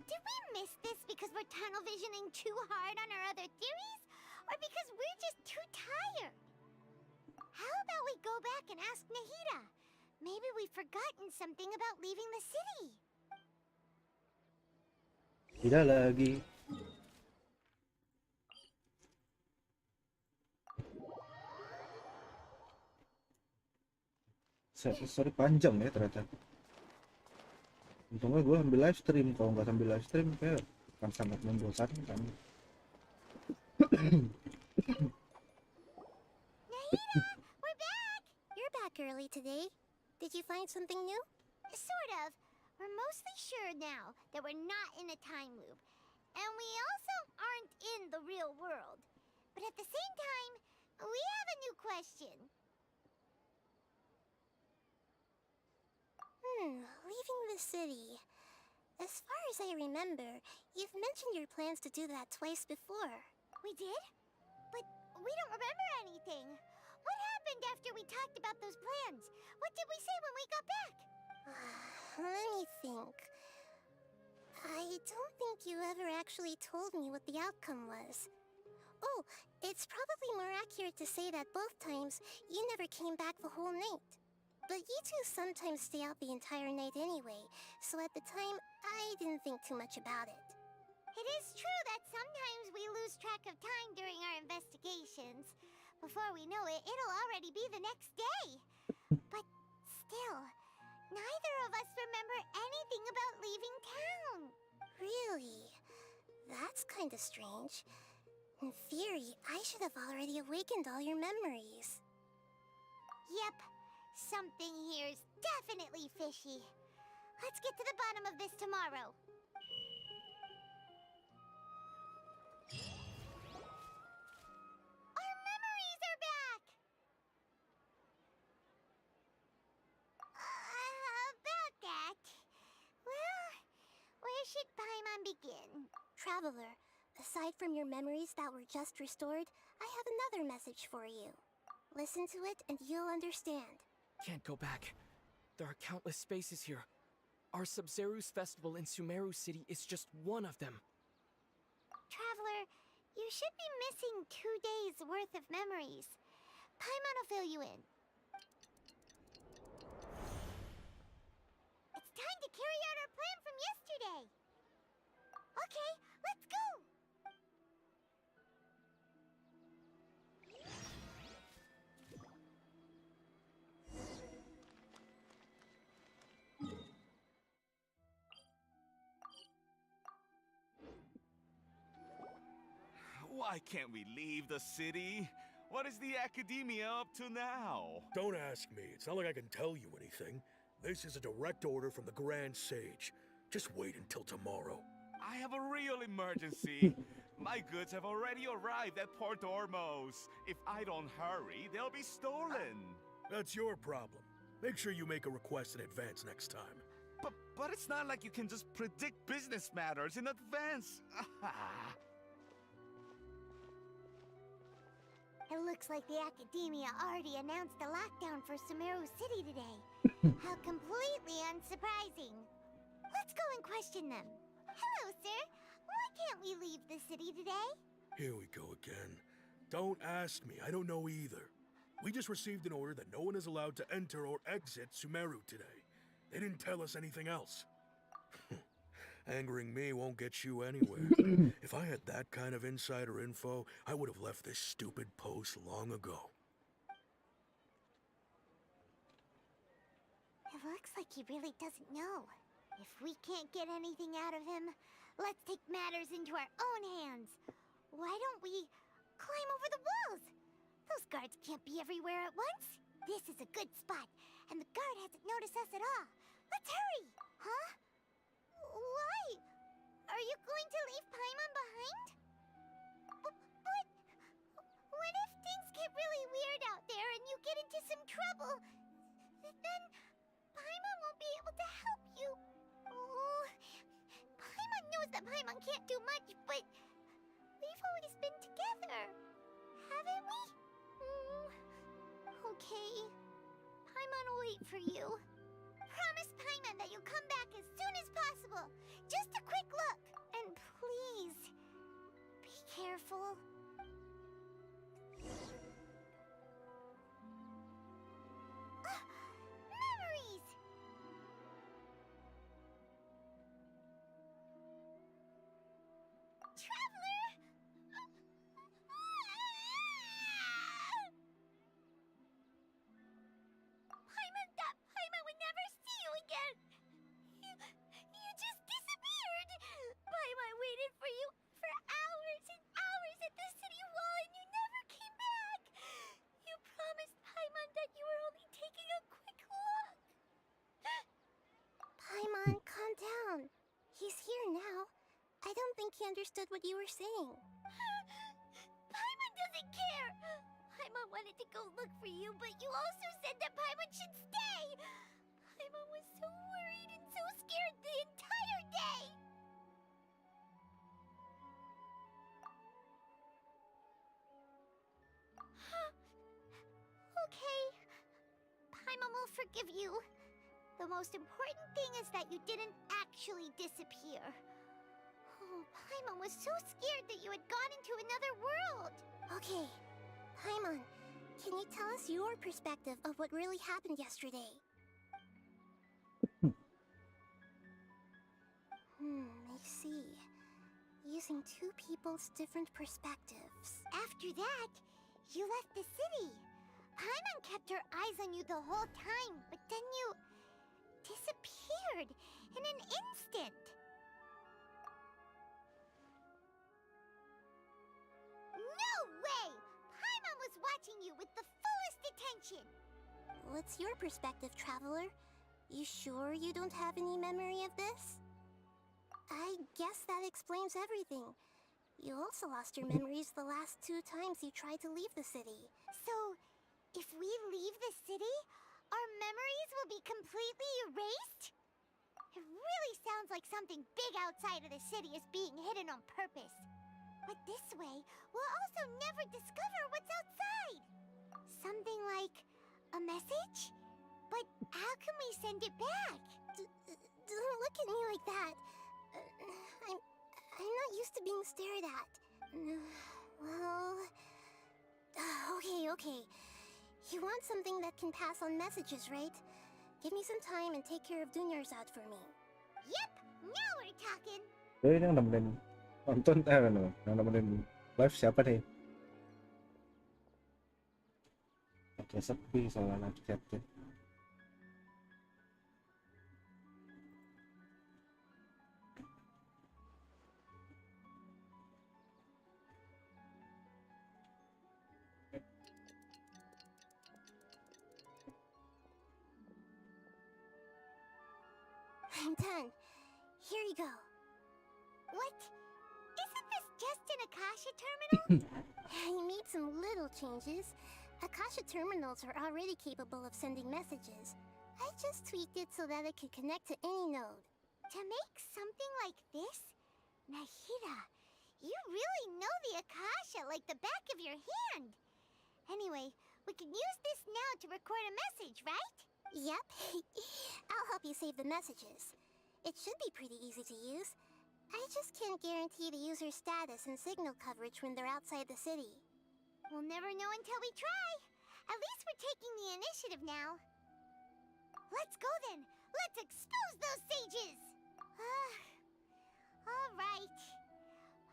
Did we miss this because we're tunnel visioning too hard on our other theories? Or because we're just too tired? How about we go back and ask Nahida? Maybe we've forgotten something about leaving the city. Tidak lagi. Sorry panjang ya ternyata. Untungnya gue ambil live stream, kalau nggak sambil live stream kayak akan sangat membosankan. Nahida, we're back! You're back early today. Did you find something new? Sort of. We're mostly sure now that we're not in a time loop. And we also aren't in the real world. But at the same time, we have a new question. Leaving the city. As far as I remember, you've mentioned your plans to do that twice before. We did? But we don't remember anything. What happened after we talked about those plans? What did we say when we got back? Let me think. I don't think you ever actually told me what the outcome was. Oh, it's probably more accurate to say that both times you never came back the whole night. But you two sometimes stay out the entire night anyway, so at the time, I didn't think too much about it. It is true that sometimes we lose track of time during our investigations. Before we know it, it'll already be the next day. But still, neither of us remember anything about leaving town. Really? That's kinda strange. In theory, I should have already awakened all your memories. Yep. Something here's definitely fishy. Let's get to the bottom of this tomorrow. Our memories are back! About that... Well, where should Paimon begin? Traveler, aside from your memories that were just restored, I have another message for you. Listen to it and you'll understand. Can't go back. There are countless spaces here. Our Sub-Zeru's festival in Sumeru City is just one of them. Traveler, you should be missing 2 days worth of memories. Paimon will fill you in. It's time to carry out our plan from yesterday. Okay, let's go! Why can't we leave the city? What is the academia up to now? Don't ask me. It's not like I can tell you anything. This is a direct order from the Grand Sage. Just wait until tomorrow. I have a real emergency. My goods have already arrived at Port Ormos. If I don't hurry, they'll be stolen. That's your problem. Make sure you make a request in advance next time. But it's not like you can just predict business matters in advance. It looks like the Academia already announced a lockdown for Sumeru City today. How completely unsurprising. Let's go and question them. Hello, sir. Why can't we leave the city today? Here we go again. Don't ask me. I don't know either. We just received an order that no one is allowed to enter or exit Sumeru today. They didn't tell us anything else. Angering me won't get you anywhere. If I had that kind of insider info, I would have left this stupid post long ago. It looks like he really doesn't know. If we can't get anything out of him, let's take matters into our own hands. Why don't we climb over the walls? Those guards can't be everywhere at once. This is a good spot, and the guard hasn't noticed us at all. Let's hurry! Huh? Why? Are you going to leave Paimon behind? But what if things get really weird out there and you get into some trouble? Then Paimon won't be able to help you. Oh, Paimon knows that Paimon can't do much, but we've always been together, haven't we? Okay. Paimon will wait for you. Promise Paimon that you'll come back as soon as possible. Just a quick look. And please, be careful. Memories! Traveler! Paimon, that think he understood what you were saying. Paimon doesn't care! Paimon wanted to go look for you, but you also said that Paimon should stay! Paimon was so worried and so scared the entire day! Okay. Paimon will forgive you. The most important thing is that you didn't actually disappear. Oh, Paimon was so scared that you had gone into another world! Okay, Paimon, can you tell us your perspective of what really happened yesterday? I see. Using two people's different perspectives. After that, you left the city. Paimon kept her eyes on you the whole time, but then you disappeared in an instant. No way! Paimon was watching you with the fullest attention. What's your perspective, Traveler? You sure you don't have any memory of this? I guess that explains everything. You also lost your memories the last 2 times you tried to leave the city. So, if we leave the city, our memories will be completely erased? It really sounds like something big outside of the city is being hidden on purpose. But this way, we'll also never discover what's outside. Something like a message? But how can we send it back? Don't look at me like that. I'm not used to being stared at. Well... Okay. You want something that can pass on messages, right? Give me some time and take care of Dunyarzad for me. Yep, now we're talking. Jadi yang nemenin nonton yang nemenin live siapa nih? Oke, sepi soalnya live chatnya. I'm done. Here you go. What? Isn't this just an Akasha terminal? I made some little changes. Akasha terminals are already capable of sending messages. I just tweaked it so that it could connect to any node. To make something like this? Nahida, you really know the Akasha like the back of your hand. Anyway, we can use this now to record a message, right? Yep. I'll help you save the messages. It should be pretty easy to use. I just can't guarantee the user's status and signal coverage when they're outside the city. We'll never know until we try. At least we're taking the initiative now. Let's go then. Let's expose those sages. All right.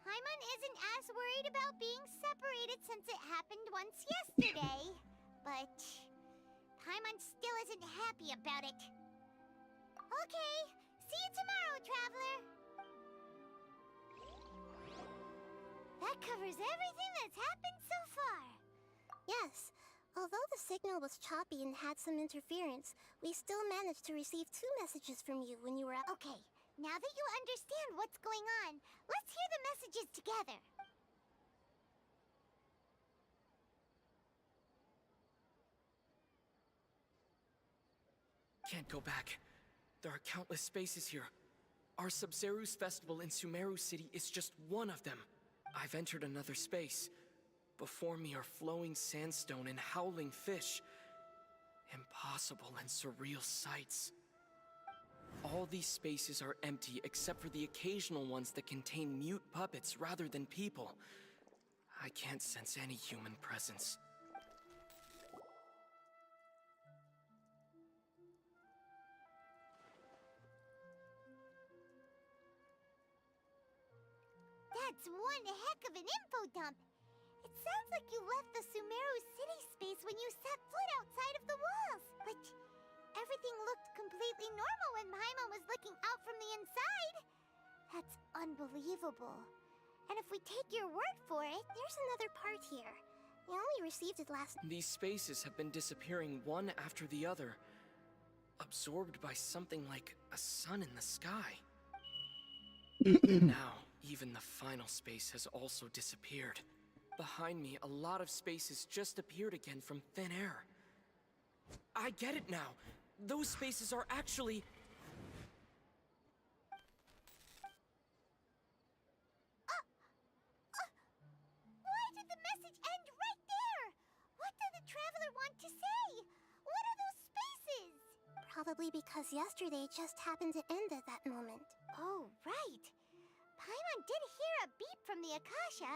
Paimon isn't as worried about being separated since it happened once yesterday. But Paimon still isn't happy about it. Okay, see you tomorrow, Traveler. That covers everything that's happened so far. Yes. Although the signal was choppy and had some interference, we still managed to receive 2 messages from you when you were out. Okay, now that you understand what's going on, let's hear the messages together. Can't go back. There are countless spaces here. Our Sub-Zeru's festival in Sumeru City is just one of them. I've entered another space. Before me are flowing sandstone and howling fish. Impossible and surreal sights. All these spaces are empty except for the occasional ones that contain mute puppets rather than people. I can't sense any human presence. That's one heck of an info dump. It sounds like you left the Sumeru City space when you set foot outside of the walls. But everything looked completely normal when Paimon was looking out from the inside. That's unbelievable. And if we take your word for it, there's another part here. We only received it last... These spaces have been disappearing one after the other, absorbed by something like a sun in the sky. Now, Even the final space has also disappeared. Behind me, a lot of spaces just appeared again from thin air. I get it now. Those spaces are actually... Why did the message end right there? What did the traveler want to say? What are those spaces? Probably because yesterday just happened to end at that moment. Oh, right. Paimon did hear a beep from the Akasha.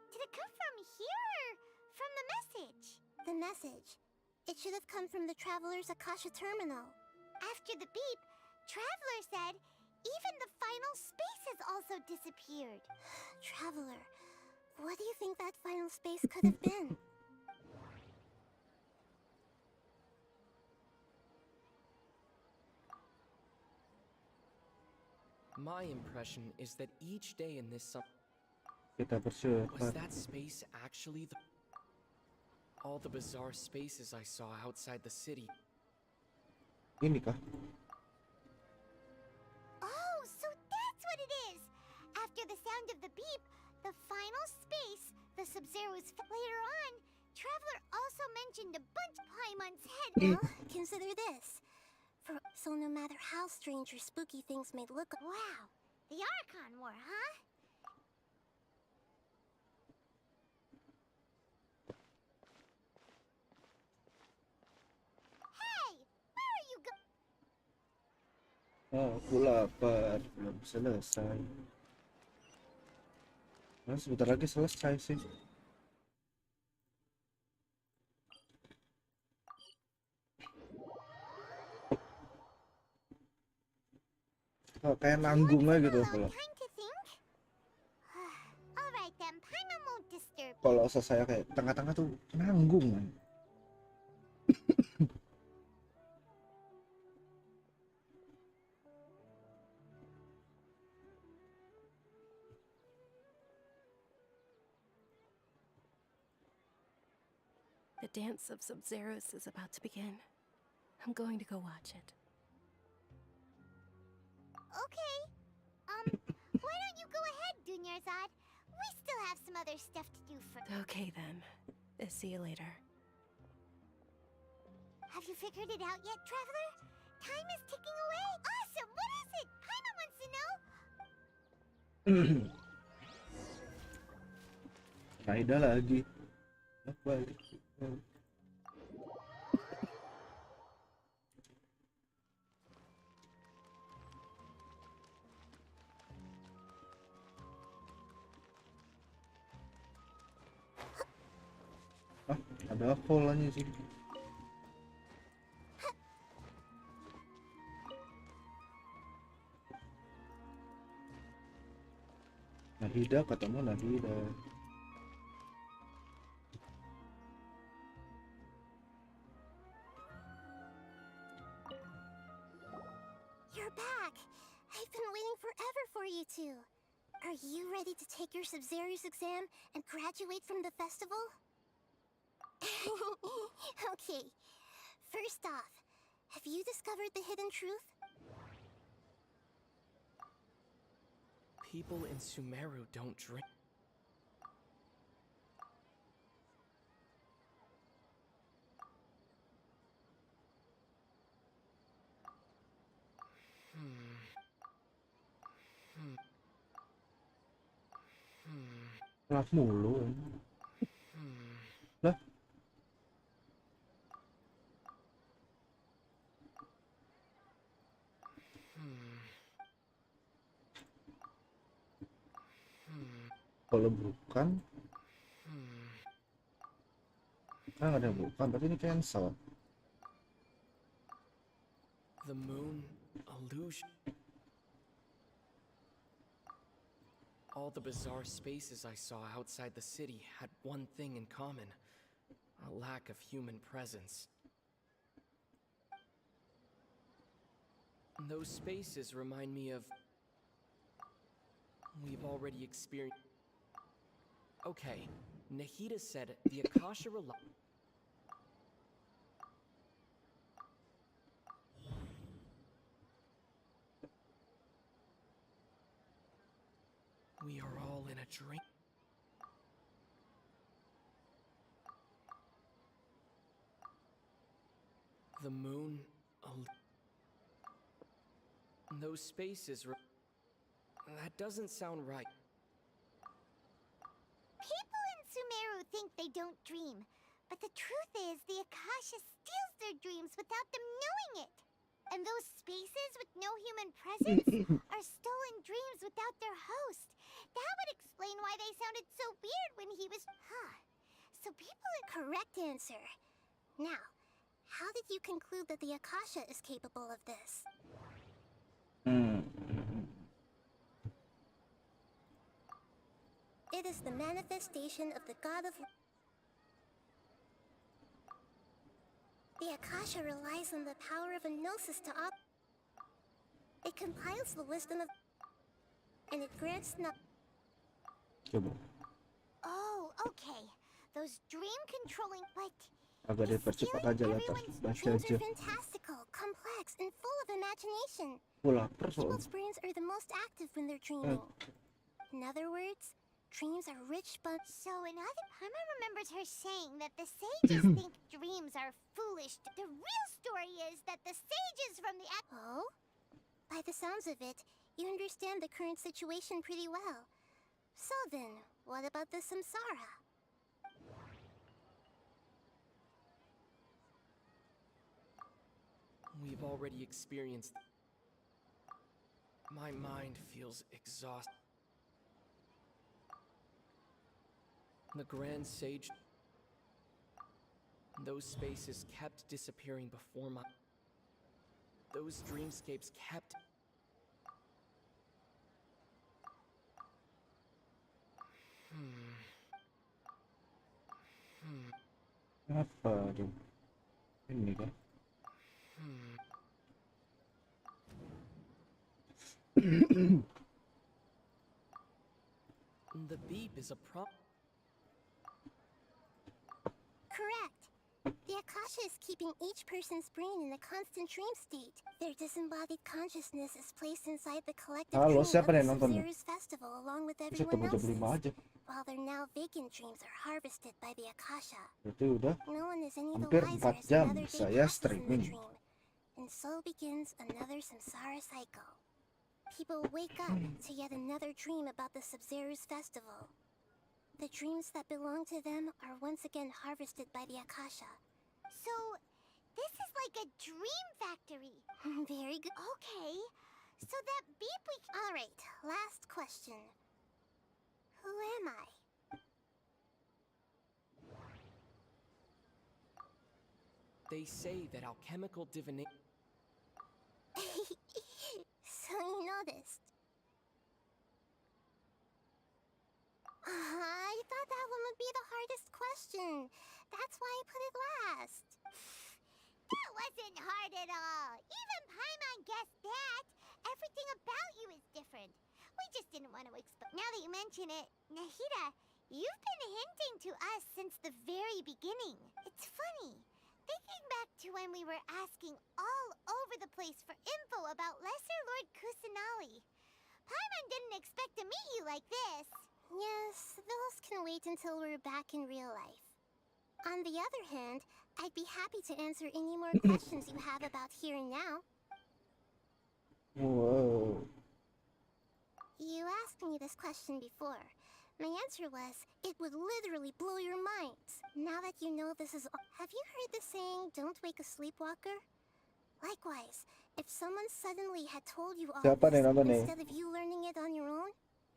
Did it come from here or from the message? The message. It should have come from the Traveler's Akasha terminal. After the beep, Traveler said even the final space has also disappeared. Traveler, what do you think that final space could have been? My impression is that each day in this Kita was bersyukur. that space actually the... All the bizarre spaces I saw outside the city. Ini kah? Oh, so that's what it is! After the sound of the beep, the final space, the Sub-Zero's later on, Traveler also mentioned a bunch of Paimon's head. Well, consider this. So no matter how strange or spooky things may look... Wow, the Archon War, huh? Hey, where are you go? Oh, aku lapar. Belum selesai. Nah, sebentar lagi selesai sih. Oh, kayak nanggung aja gitu kalau Alright then, Paimon won't disturb you. kalau saya kayak tengah-tengah tuh nanggung man. The dance of Sub-Zeros is about to begin. I'm going to go watch it. Okay. Why don't you go ahead, Dunyarzad? We still have some other stuff to do first. Okay then. See you later. Have you figured it out yet, Traveler? Time is ticking away. Awesome! What is it? Paimon wants to know. Raida lagi. Balik. Ah, ada polanya sih. Nahida ketemu Nahida. You're back! I've been waiting forever for you two. Are you ready to take your Sub-Zero's exam and graduate from the festival? Okay. First off, have you discovered the hidden truth? People in Sumeru don't drink. Kelas mulu. Lah. Kalau bukan, kan ada yang bukan, berarti ini cancel. The moon illusion. All the bizarre spaces I saw outside the city had one thing in common: a lack of human presence. Those spaces remind me of... We've already experienced... Okay, Nahida said the Akasha We are all in a dream. The moon, those spaces. That doesn't sound right. People in Sumeru think they don't dream, but the truth is the Akasha steals their dreams without them knowing it. And those spaces with no human presence are stolen dreams without their host. That would explain why they sounded so weird when he was... So people... Correct answer. Now, how did you conclude that the Akasha is capable of this? It is the manifestation of the god of... The Akasha relies on the power of a gnosis to It compiles the wisdom of... And it grants not... Oh, okay. Those dream-controlling... But... Agak dipercepat aja lah, baca Dreams aja. are fantastical, complex, and full of imagination. Lapar soalnya. People's brains are the most active when they're dreaming. In other words, dreams are rich but... So Paima remembers her saying that the sages think dreams are foolish. The real story is that the sages from the... Oh? By the sounds of it, you understand the current situation pretty well. So then, what about the samsara? We've already experienced... My mind feels exhausted. The Grand Sage... Those spaces kept disappearing before my... Those dreamscapes kept... Apa tuh? Ini kan? The beep is a Correct. The Akasha is keeping each person's brain in a constant dream state. Their disembodied consciousness is placed inside the collective Halo, dream siapa of the nih nonton nih? Sabzeruz festival along with Bisa everyone temu jam 5 else's. aja. While their now vacant dreams are harvested by the Akasha. Berarti udah No one is any the hampir wiser 4 as jam another day saya passes in the streaming. dream. And so begins another samsara cycle. People wake up to yet another dream about the Sabzeruz festival. The dreams that belong to them are once again harvested by the Akasha. So, this is like a dream factory. Very good. Okay. So that beep we... Alright, last question. Who am I? They say that alchemical divination... So you noticed. I thought that one would be the hardest question. That's why I put it last. That wasn't hard at all. Even Paimon guessed that. Everything about you is different. We just didn't want to explain. Now that you mention it, Nahida, you've been hinting to us since the very beginning. It's funny. Thinking back to when we were asking all over the place for info about Lesser Lord Kusanali. Paimon didn't expect to meet you like this. Yes, those can wait until we're back in real life. On the other hand, I'd be happy to answer any more questions you have about here and now. Wow. You asked me this question before. My answer was, it would literally blow your minds. Now that you know this is... Have you heard the saying, don't wake a sleepwalker? Likewise, if someone suddenly had told you all Siapa nih this nonton nih? instead of you learning it on your own,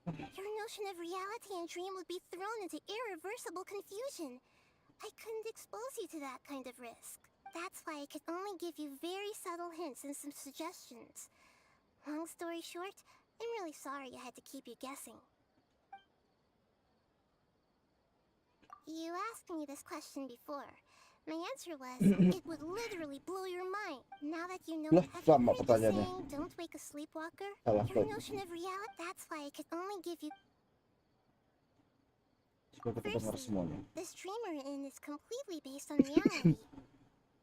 your notion of reality and dream would be thrown into irreversible confusion. I couldn't expose you to that kind of risk. That's why I could only give you very subtle hints and some suggestions. Long story short, I'm really sorry I had to keep you guessing. You asked me this question before. My answer was, it would literally blow your mind. Now that you know, Lah, have you sama heard the pertanyaannya. saying, don't wake a sleepwalker? Salah Your lagi. notion of reality, that's why I could only give you... Semoga terdengar semuanya. This dream we're in is completely based on reality.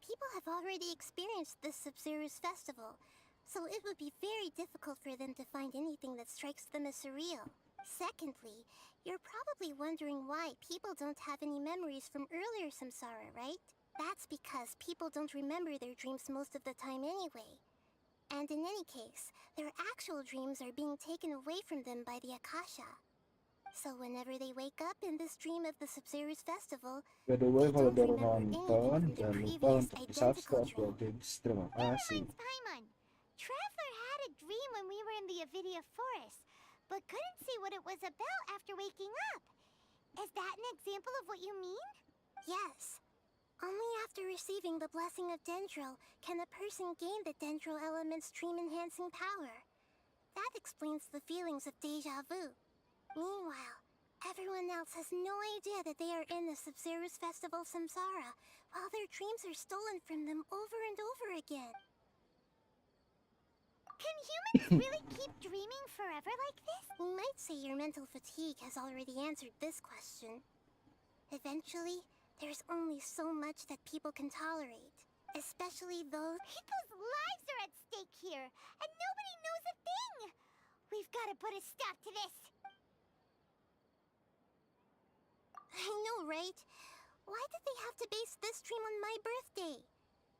People have already experienced this Sabzeruz festival, so it would be very difficult for them to find anything that strikes them as surreal. Secondly, you're probably wondering why people don't have any memories from earlier samsara, right? That's because people don't remember their dreams most of the time anyway. And in any case, their actual dreams are being taken away from them by the Akasha. So whenever they wake up in this dream of the Sub-Zero's festival, By the way, kalau baru nonton, jangan lupa untuk di-subscribe ya, gengs. Terima kasih. Paimon, Traveler had a dream when we were in the Avidia forest, but couldn't see what it was about after waking up. Is that an example of what you mean? Yes. Only after receiving the blessing of Dendro can a person gain the Dendro element's dream-enhancing power. That explains the feelings of deja vu. Meanwhile, everyone else has no idea that they are in the Sub-Zero's festival samsara, while their dreams are stolen from them over and over again. Can humans really keep dreaming forever like this? We might say your mental fatigue has already answered this question. Eventually, there's only so much that people can tolerate, especially those... People's lives are at stake here, and nobody knows a thing! We've got to put a stop to this! I know, right? Why did they have to base this dream on my birthday?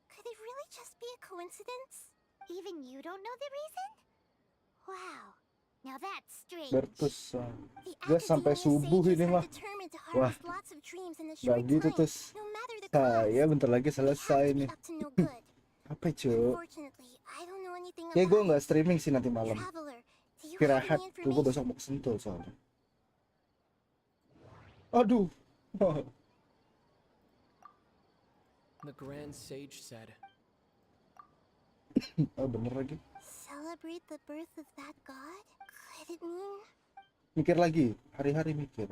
Could it really just be a coincidence? Even you don't know the reason? Wow, now that's strange. Berpesan. Dia sampai subuh ini mah. Wah, gak gitu terus. Saya bentar lagi selesai nih. Apa cuy? Kayak gue nggak streaming sih nanti malam. Istirahat, tuh gue besok mau ke Sentul soalnya. Aduh. The Grand Sage said. Oh, bener lagi. Celebrate the birth of that god? Could it mean Mikir lagi, hari-hari mikir.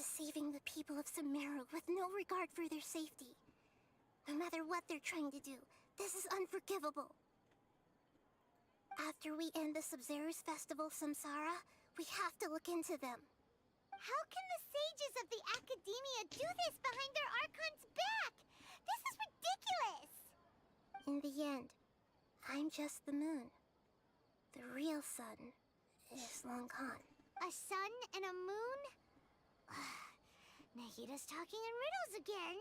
deceiving the people of Sumeru with no regard for their safety? No matter what they're trying to do, this is unforgivable. After we end the Sub-Zero's festival samsara, we have to look into them. How can the sages of the Academia do this behind their Archon's back? This is ridiculous! In the end, I'm just the moon. The real sun is long gone. A sun and a moon? Nahida's talking in riddles again.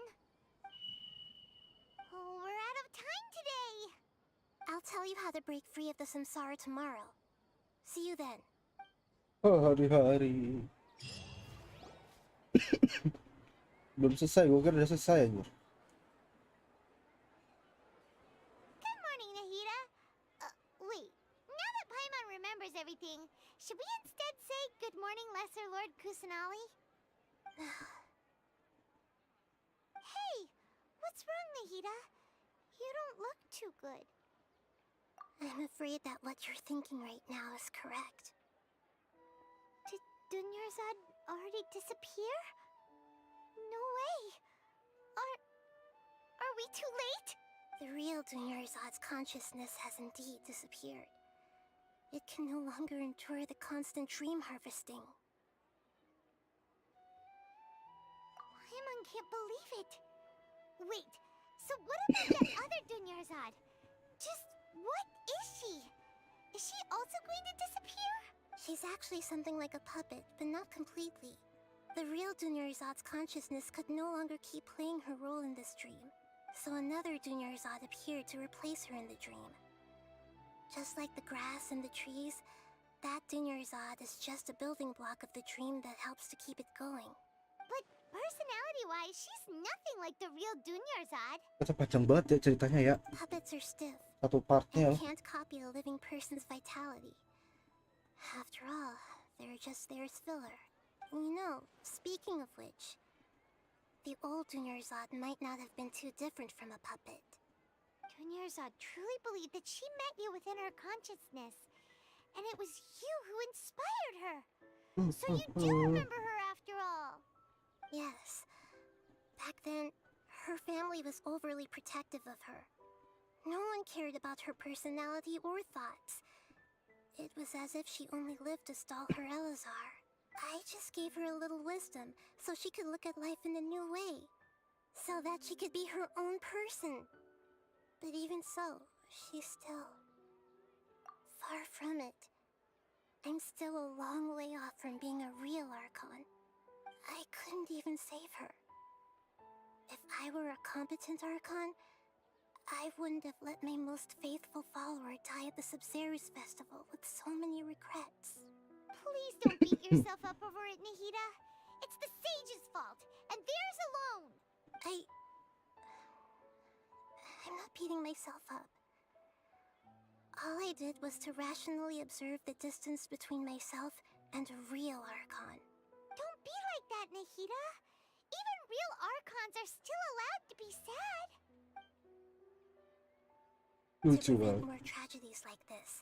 Oh, we're out of time today. I'll tell you how to break free of the samsara tomorrow. See you then. Oh, hari-hari. Belum selesai, gue kira udah selesai anjir. Good morning, Nahida. Wait, now that Paimon remembers everything, should we instead say good morning, Lesser Lord Kusanali? Hey, what's wrong, Nahida? You don't look too good. I'm afraid that what you're thinking right now is correct. Did Dunyarzad already disappear? No way. Are we too late? The real Dunyarzad's consciousness has indeed disappeared. It can no longer endure the constant dream harvesting. Paimon can't believe it. Wait, so what about that other Dunyarzad? Just what is she? Is she also going to disappear? She's actually something like a puppet, but not completely. The real Dunyarzad's consciousness could no longer keep playing her role in this dream, so another Dunyarzad appeared to replace her in the dream. Just like the grass and the trees, that Dunyarzad is just a building block of the dream that helps to keep it going. But personality-wise, she's nothing like the real Dunyarzad. Kata panjang banget ya ceritanya ya. Puppets are stiff. Satu partnya. And can't copy a living person's vitality. After all, they're just there as filler. You know, speaking of which, the old Dunyarzad might not have been too different from a puppet. Dunyarzad truly believed that she met you within her consciousness, and it was you who inspired her. So you do remember her after all. Yes. Back then, her family was overly protective of her. No one cared about her personality or thoughts. It was as if she only lived to stall her Elazar. I just gave her a little wisdom so she could look at life in a new way. So that she could be her own person. But even so, she's still far from it. I'm still a long way off from being a real Archon. I couldn't even save her. If I were a competent Archon, I wouldn't have let my most faithful follower die at the Sabzeruz festival with so many regrets. Please don't beat yourself up over it, Nahida. It's the sage's fault, and theirs alone. I'm not beating myself up. All I did was to rationally observe the distance between myself and a real Archon. Don't be like that, Nahida. Even real Archons are still allowed to be sad. To prevent more tragedies like this,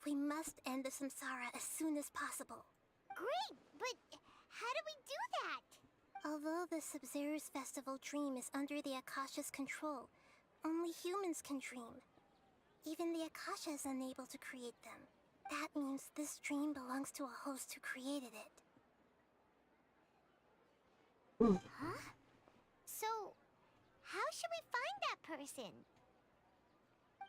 we must end the samsara as soon as possible. Great, but how do we do that? Although the Sabzeruz festival dream is under the Akasha's control, only humans can dream. Even the Akasha is unable to create them. That means this dream belongs to a host who created it. Huh? So, how should we find that person?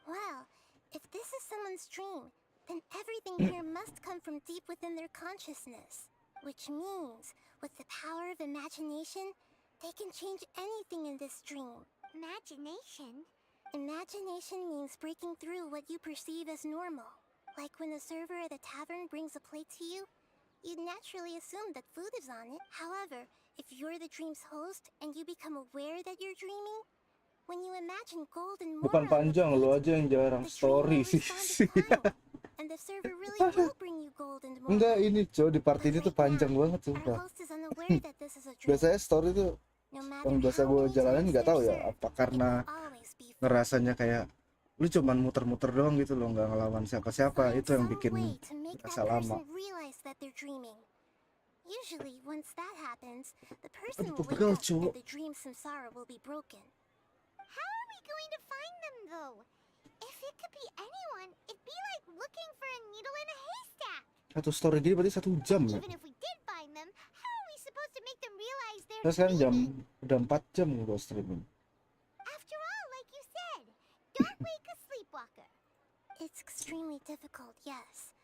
Well, if this is someone's dream, then everything here must come from deep within their consciousness. Which means, with the power of imagination, they can change anything in this dream. Imagination? Imagination means breaking through what you perceive as normal. Like when the server at a tavern brings a plate to you, you'd naturally assume that food is on it. However, if you're the dream's host and you become aware that you're dreaming, when you imagine gold and more Bukan panjang, lo aja yang jarang story sih. and the server really will bring you gold and more. Enggak, ini cow di part ini tuh panjang banget sumpah. Host is unaware that this is a dream. Biasanya story tuh yang biasa gue jalanin nggak tahu ya apa karena ngerasanya kayak lu cuman muter-muter doang gitu loh, nggak ngelawan siapa-siapa, itu yang bikin rasa lama. Usually, once that happens, the person will wake up and the dream samsara will be broken. How are we going to find them, though? If it could be anyone, it'd be like looking for a needle in a haystack. Satu story gini berarti 1 jam ya. Even if we did find them, how are we supposed to make them realize they're Terus kan dreaming? udah 4 jam gue streaming. After all, like you said, don't wake a sleepwalker. It's extremely difficult, yes.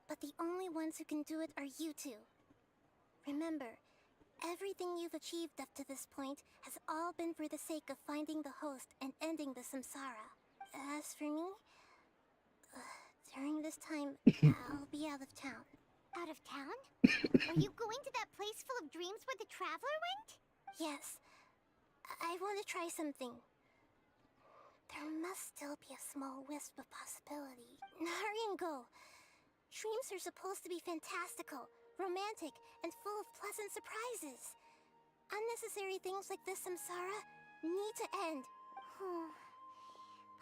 But the only ones who can do it are you two. Remember, everything you've achieved up to this point has all been for the sake of finding the host and ending the samsara. As for me, during this time, I'll be out of town. Out of town? Are you going to that place full of dreams where the traveler went? Yes. I want to try something. There must still be a small wisp of possibility. Hurry and go. Dreams are supposed to be fantastical, romantic, and full of pleasant surprises. Unnecessary things like this samsara need to end.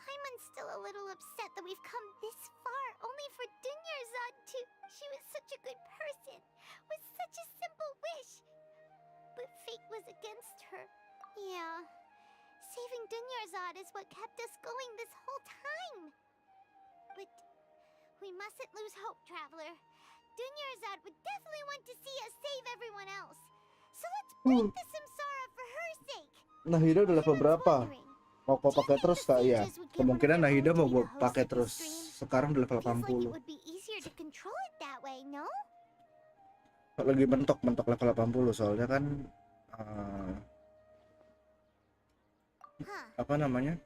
Paimon's still a little upset that we've come this far only for Dunyarzad to... She was such a good person, with such a simple wish. But fate was against her. Yeah. Saving Dunyarzad is what kept us going this whole time. But we mustn't lose hope, Traveler. Dunyarzad would definitely want to see us save everyone else. So let's break the samsara for her sake. Nahida udah level berapa? Mau gue pakai terus kak ya? Kemungkinan Nahida mau gue pakai terus. Sekarang udah level 80. Lagi mentok level 80 soalnya kan apa namanya?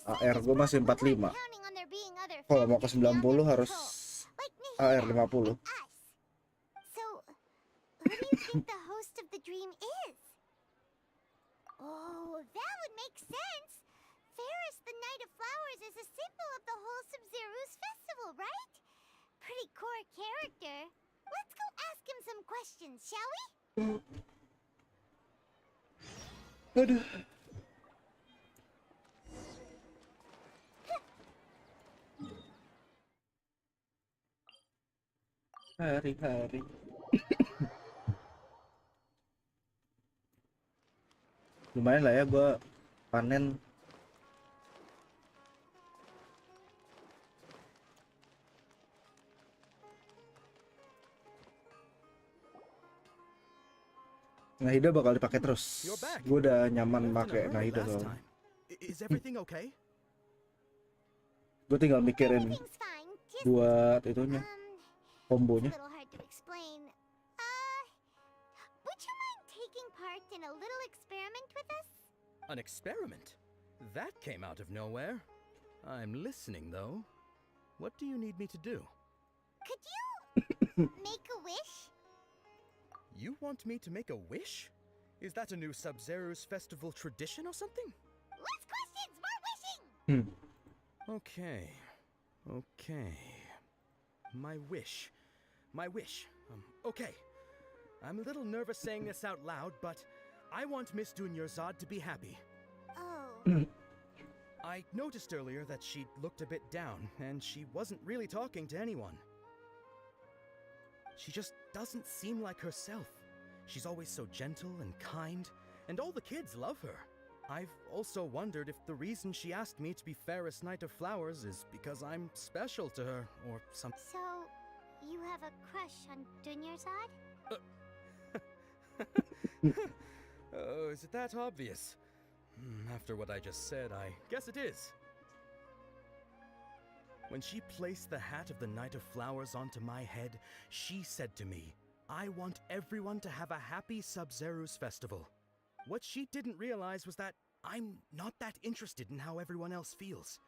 AR gue masih 45. Kalau mau ke 90 harus AR 50. So, who do you think the host of the dream is? Oh, that would make sense. Ferris, the Knight of Flowers, is a symbol of the whole Sabzeruz festival, right? Pretty core character. Let's go ask him some questions, shall we? Aduh. Hari-hari. Lumayan lah ya gue panen. Nahida bakal dipakai terus. Gue udah nyaman pakai Nahida soalnya. Is everything okay? Gue tinggal mikirin buat itunya It's kombonya. a little hard to explain. Would you mind taking part in a little experiment with us? An experiment? That came out of nowhere. I'm listening, though. What do you need me to do? Could you make a wish? You want me to make a wish? Is that a new Sub-Zero's festival tradition or something? Less questions, more wishing! Okay. Okay. My wish. Okay. I'm a little nervous saying this out loud, but I want Miss Dunyarzad to be happy. Oh. I noticed earlier that she looked a bit down, and she wasn't really talking to anyone. She just doesn't seem like herself. She's always so gentle and kind, and all the kids love her. I've also wondered if the reason she asked me to be Fairest Knight of Flowers is because I'm special to her, or something. So, you have a crush on Dunyarzad? Oh, is it that obvious? After what I just said, I guess it is. When she placed the hat of the Knight of Flowers onto my head, she said to me, I want everyone to have a happy Sub-Zero's festival. What she didn't realize was that I'm not that interested in how everyone else feels.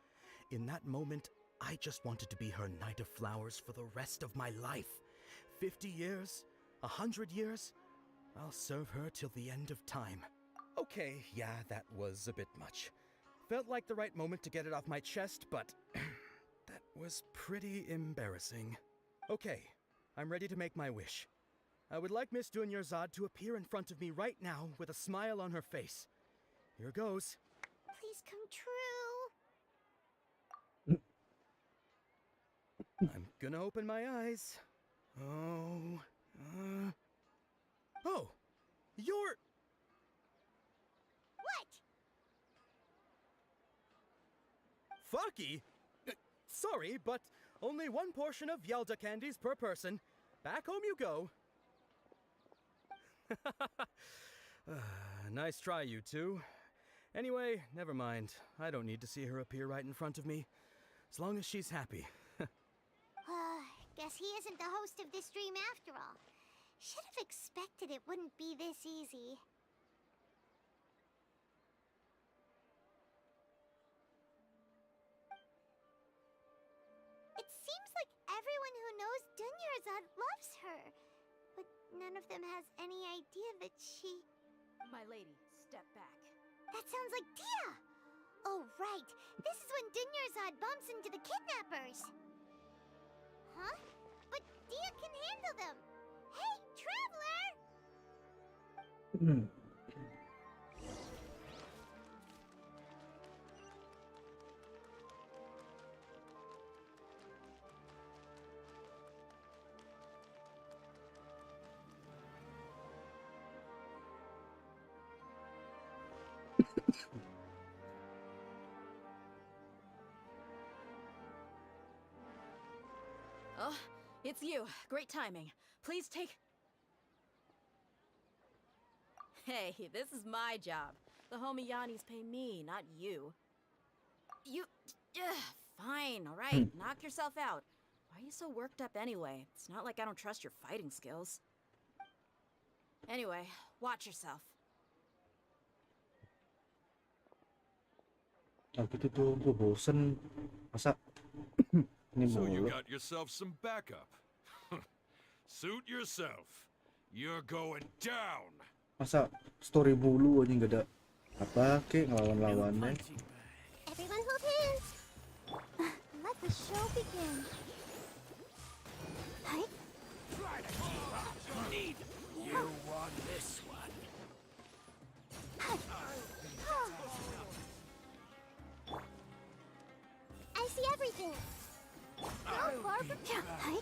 In that moment, I just wanted to be her Knight of Flowers for the rest of my life. 50 years, 100 years, I'll serve her till the end of time. Okay, yeah, that was a bit much. Felt like the right moment to get it off my chest, but that was pretty embarrassing. Okay, I'm ready to make my wish. I would like Miss Dunyarzad to appear in front of me right now with a smile on her face. Here goes. Please come true. I'm gonna open my eyes. Oh, you're... What? Fucky? Sorry, but only one portion of Yalda candies per person. Back home you go. Nice try, you two. Anyway, never mind. I don't need to see her appear right in front of me. As long as she's happy. Guess he isn't the host of this stream after all. Should have expected it wouldn't be this easy. It seems like everyone who knows Dunyarzad loves her. But none of them has any idea that she... My lady, step back. That sounds like Dia! Oh, right. This is when Dunyarzad bumps into the kidnappers. Huh? But Dia can handle them. Hey, Traveler! Oh, it's you. Great timing. Please take... Hey, this is my job. The homie Yannis pay me, not you. You... fine, alright. Knock yourself out. Why are you so worked up anyway? It's not like I don't trust your fighting skills. Anyway, watch yourself. Gitu tuh, gue bosen. Masa ini So you mulu. got yourself some backup. Suit yourself. You're going down. Masa story mulu aja nggak ada apa kek ngelawan-lawannya. Everyone hold hands. Let the show begin. Hi. You won this one. I see everything. No far from here. Hi.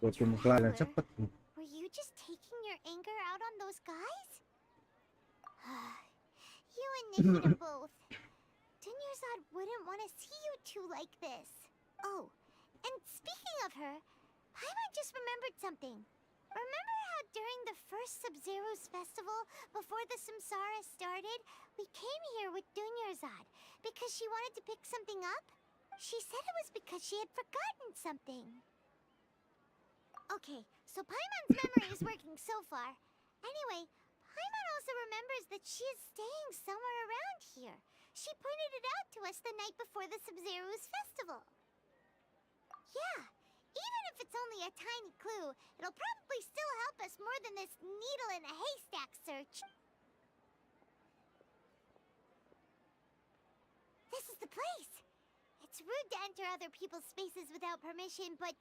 Buat pemuklaan cepet. Were you just taking your anger out on those guys? You and Nikita both. Dunyarzad wouldn't want to see you two like this. Oh, and speaking of her, Paimon just remembered something. Remember how during the first Sub-Zero's festival, before the Samsara started, we came here with Dunyarzad because she wanted to pick something up? She said it was because she had forgotten something. Okay, so Paimon's memory is working so far. Anyway, Paimon also remembers that she is staying somewhere around here. She pointed it out to us the night before the Sub-Zero's festival. Yeah, even if it's only a tiny clue, it'll probably still help us more than this needle in a haystack search. This is the place. It's rude to enter other people's spaces without permission, but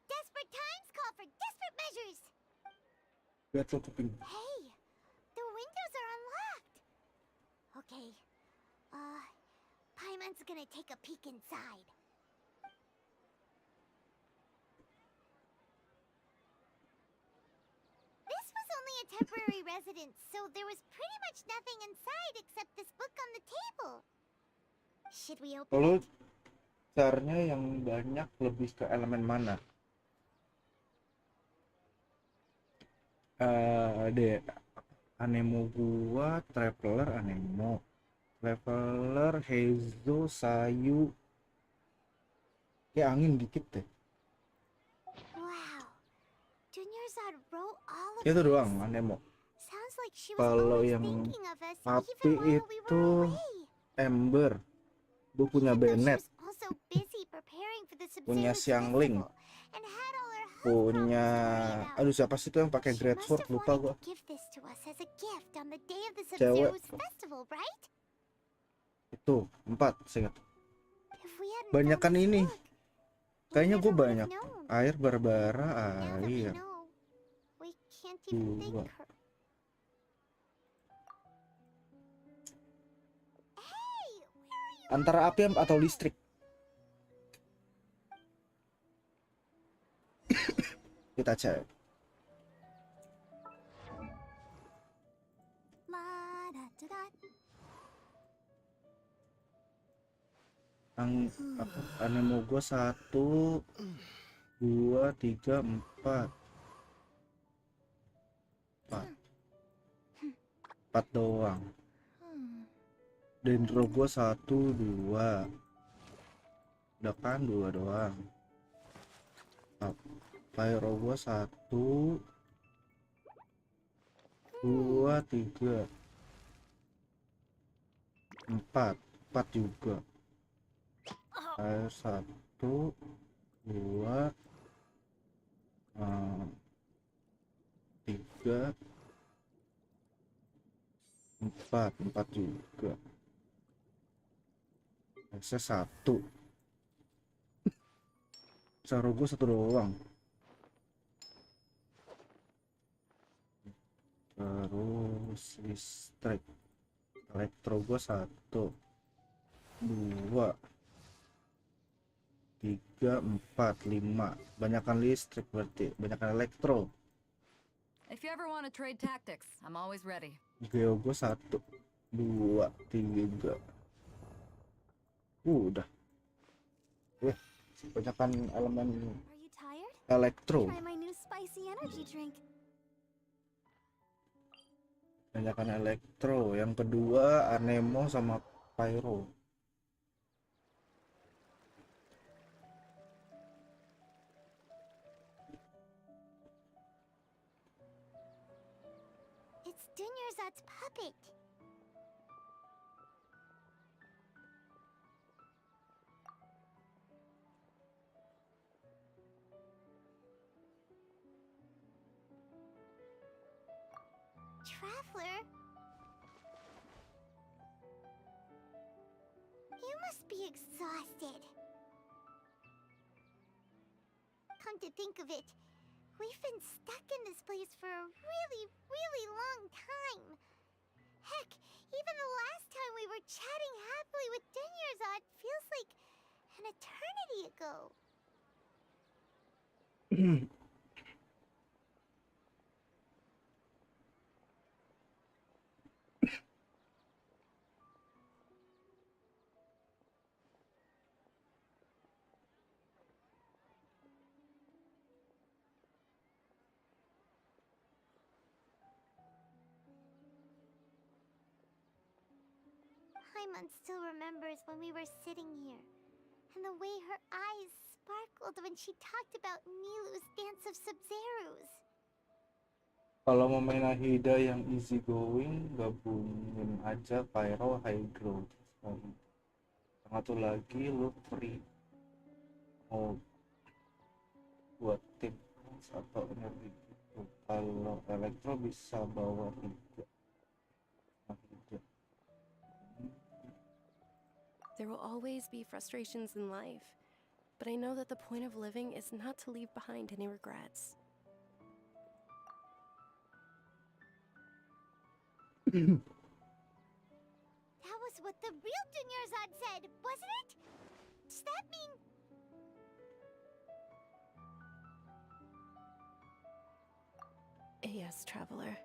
desperate times call for desperate measures. Hey, the windows are unlocked. Okay, Paimon's gonna take a peek inside. This was only a temporary residence, so there was pretty much nothing inside except this book on the table. Should we open Kalau it? caranya yang banyak lebih ke elemen mana? Deh, Anemo gua, Traveler, Anemo, Traveler, Heizo, Sayu, kayak angin dikit deh. Wow, Dunyarzad wrote all of Itu this. doang Anemo. Sounds like she was Kalau always yang thinking of us api even while we itu were away. Ember. Gue punya Even though she Bennett, was also busy preparing for the punya Sub-Zero's Siang festival and had all her health punya problems to worry about. aduh siapa sih itu yang pakai She Great must Sword, have lupa wanted gua. to give this to us as a gift on the day of the Cewek. Sub-Zero's festival, right? Itu 4 seingat. If we hadn't Banyakan found this ini. book, we Kayaknya never gue would banyak. have known. Air, Barbara, Now that we air. know, we can't even thank 2. her. Hey, where are you? Antara api atau listrik? Kita cek. Anemo gue 1, 2, 3, 4. 4 doang. Dendro gue 1, 2. Udah kan 2 doang. Pyro gue 1, 2, 3, 4 juga. Air 1, 2, 3, 4 juga. Akses 1. Saro gue 1 doang. Terus listrik. Elektro gue 1, 2, 3, 4, 5. Banyakan listrik berarti, banyakan elektro. If you ever want to trade tactics, I'm always ready. Geo gue 1, 2, 3. Udah. Banyakan elemen Are you tired? elektro. Try my new spicy energy drink. Banyakan elektro. Yang kedua Anemo sama Pyro. It's Dunyarzad's puppet. Traveler? You must be exhausted. Come to think of it, we've been stuck in this place for a really, really long time. Heck, even the last time we were chatting happily with Dunyarzad feels like an eternity ago. Paimon still remembers when we were sitting here, and the way her eyes sparkled when she talked about Nilu's dance of Sub-Zerus. Kalau mau main Nahida yang easy going, gabungin aja Pyro Hydro. Satu lagi lu free mau buat tim atau energi gitu. Kalau elektro bisa bawa 3 Nahida. There will always be frustrations in life, but I know that the point of living is not to leave behind any regrets. That was what the real Dunyarzad said, wasn't it? Does that mean... Yes, traveler.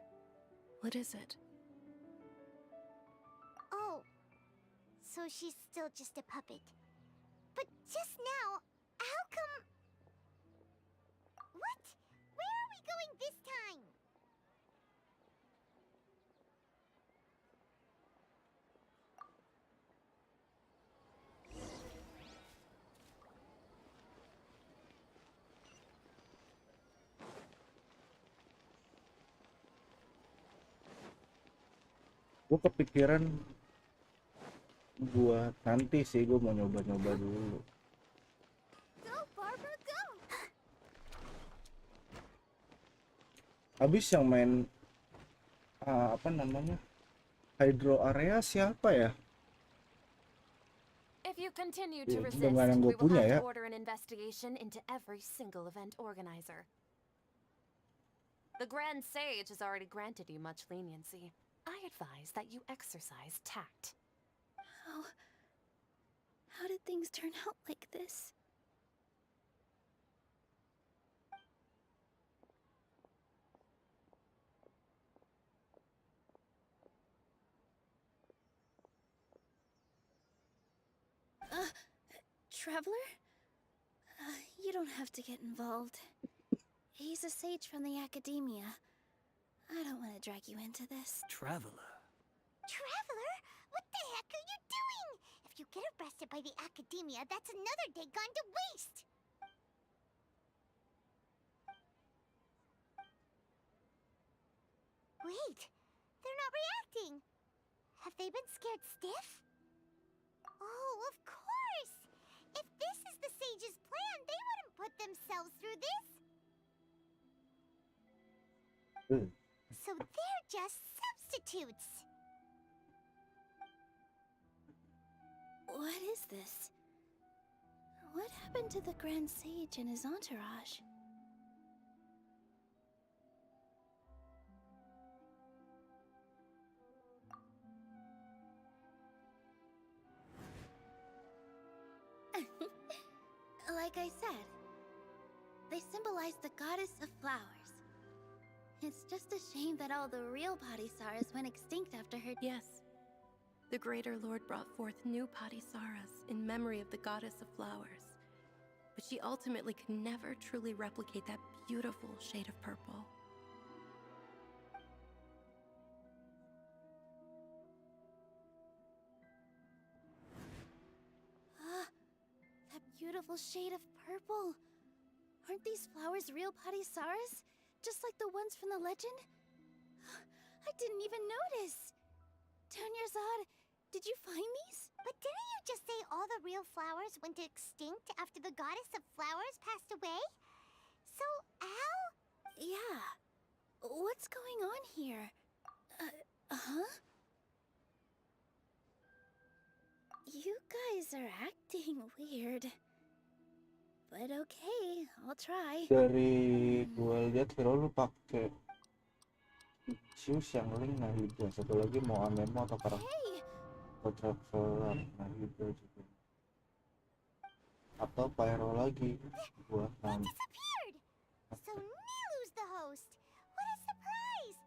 What is it? Oh, so she's still just a puppet. But just now, how come... What? Where are we going this time? Gue kepikiran buat nanti sih, gue mau nyoba-nyoba dulu. Go, Barbara, go! Habis yang main apa namanya, Hydro Area siapa ya? If you continue to resist, Dengan yang we gue will punya have ya. to order an investigation into every single event organizer. The Grand Sage has already granted you much leniency. I advise that you exercise tact. How did things turn out like this? Traveler? You don't have to get involved. He's a sage from the academia. I don't want to drag you into this. Traveler? Traveler? What the heck are you doing? If you get arrested by the academia, that's another day gone to waste! Wait, they're not reacting. Have they been scared stiff? Oh, of course! If this is the sage's plan, they wouldn't put themselves through this. So they're just substitutes. What is this? What happened to the Grand Sage and his entourage? Like I said, they symbolize the goddess of flowers. It's just a shame that all the real Padisaras went extinct after her. Yes. The Greater Lord brought forth new Padisaras in memory of the goddess of flowers. But she ultimately could never truly replicate that beautiful shade of purple. That beautiful shade of purple. Aren't these flowers real Padisaras? Just like the ones from the legend? I didn't even notice. Dunyarzad, did you find these? But didn't you just say all the real flowers went extinct after the goddess of flowers passed away? So, how? Yeah. What's going on here? Huh? You guys are acting weird. But okay, I'll try. Dari gue lihat Hero lu pakai Siang, Nahida. Satu lagi mau Amemo atau karakter atau Traveler Nahida juga. Atau Pyro lagi buat nanti. Disappeared! So Nilu's the host. What a surprise!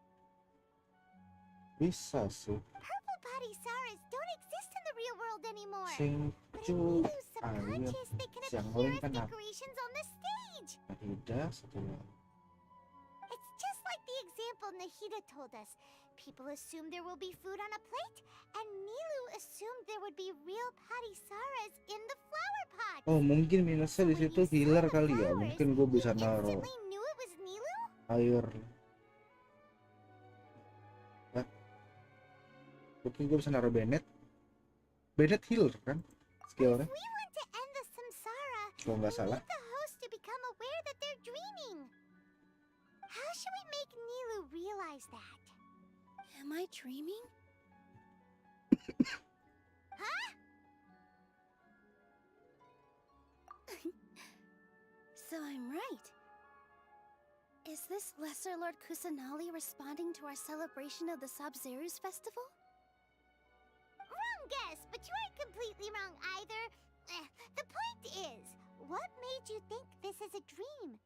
Bisa sih. Purple Padisaras don't exist in the real world anymore. But in Singcu Nilu's subconscious, they can appear as kan decorations on the stage. Nahida satu lagi. It's just like the example Nahida told us. people assumed there will be food on a plate, and Nilu assumed there would be real patisaras in the flower pot. Oh, mungkin minusnya di situ healer kali ya. Mungkin gue bisa naruh Knew it was Nilu? air. Mungkin gue bisa naruh Bennett. Bennett healer kan skillnya. We want to end the samsara. Kalau nggak salah. The host to become aware that they're dreaming. How should we make Nilu realize that? Am I dreaming? Huh? So I'm right. Is this Lesser Lord Kusanali responding to our celebration of the Sub-Zeru's festival? Wrong guess, but you aren't completely wrong either. The point is, what made you think this is a dream?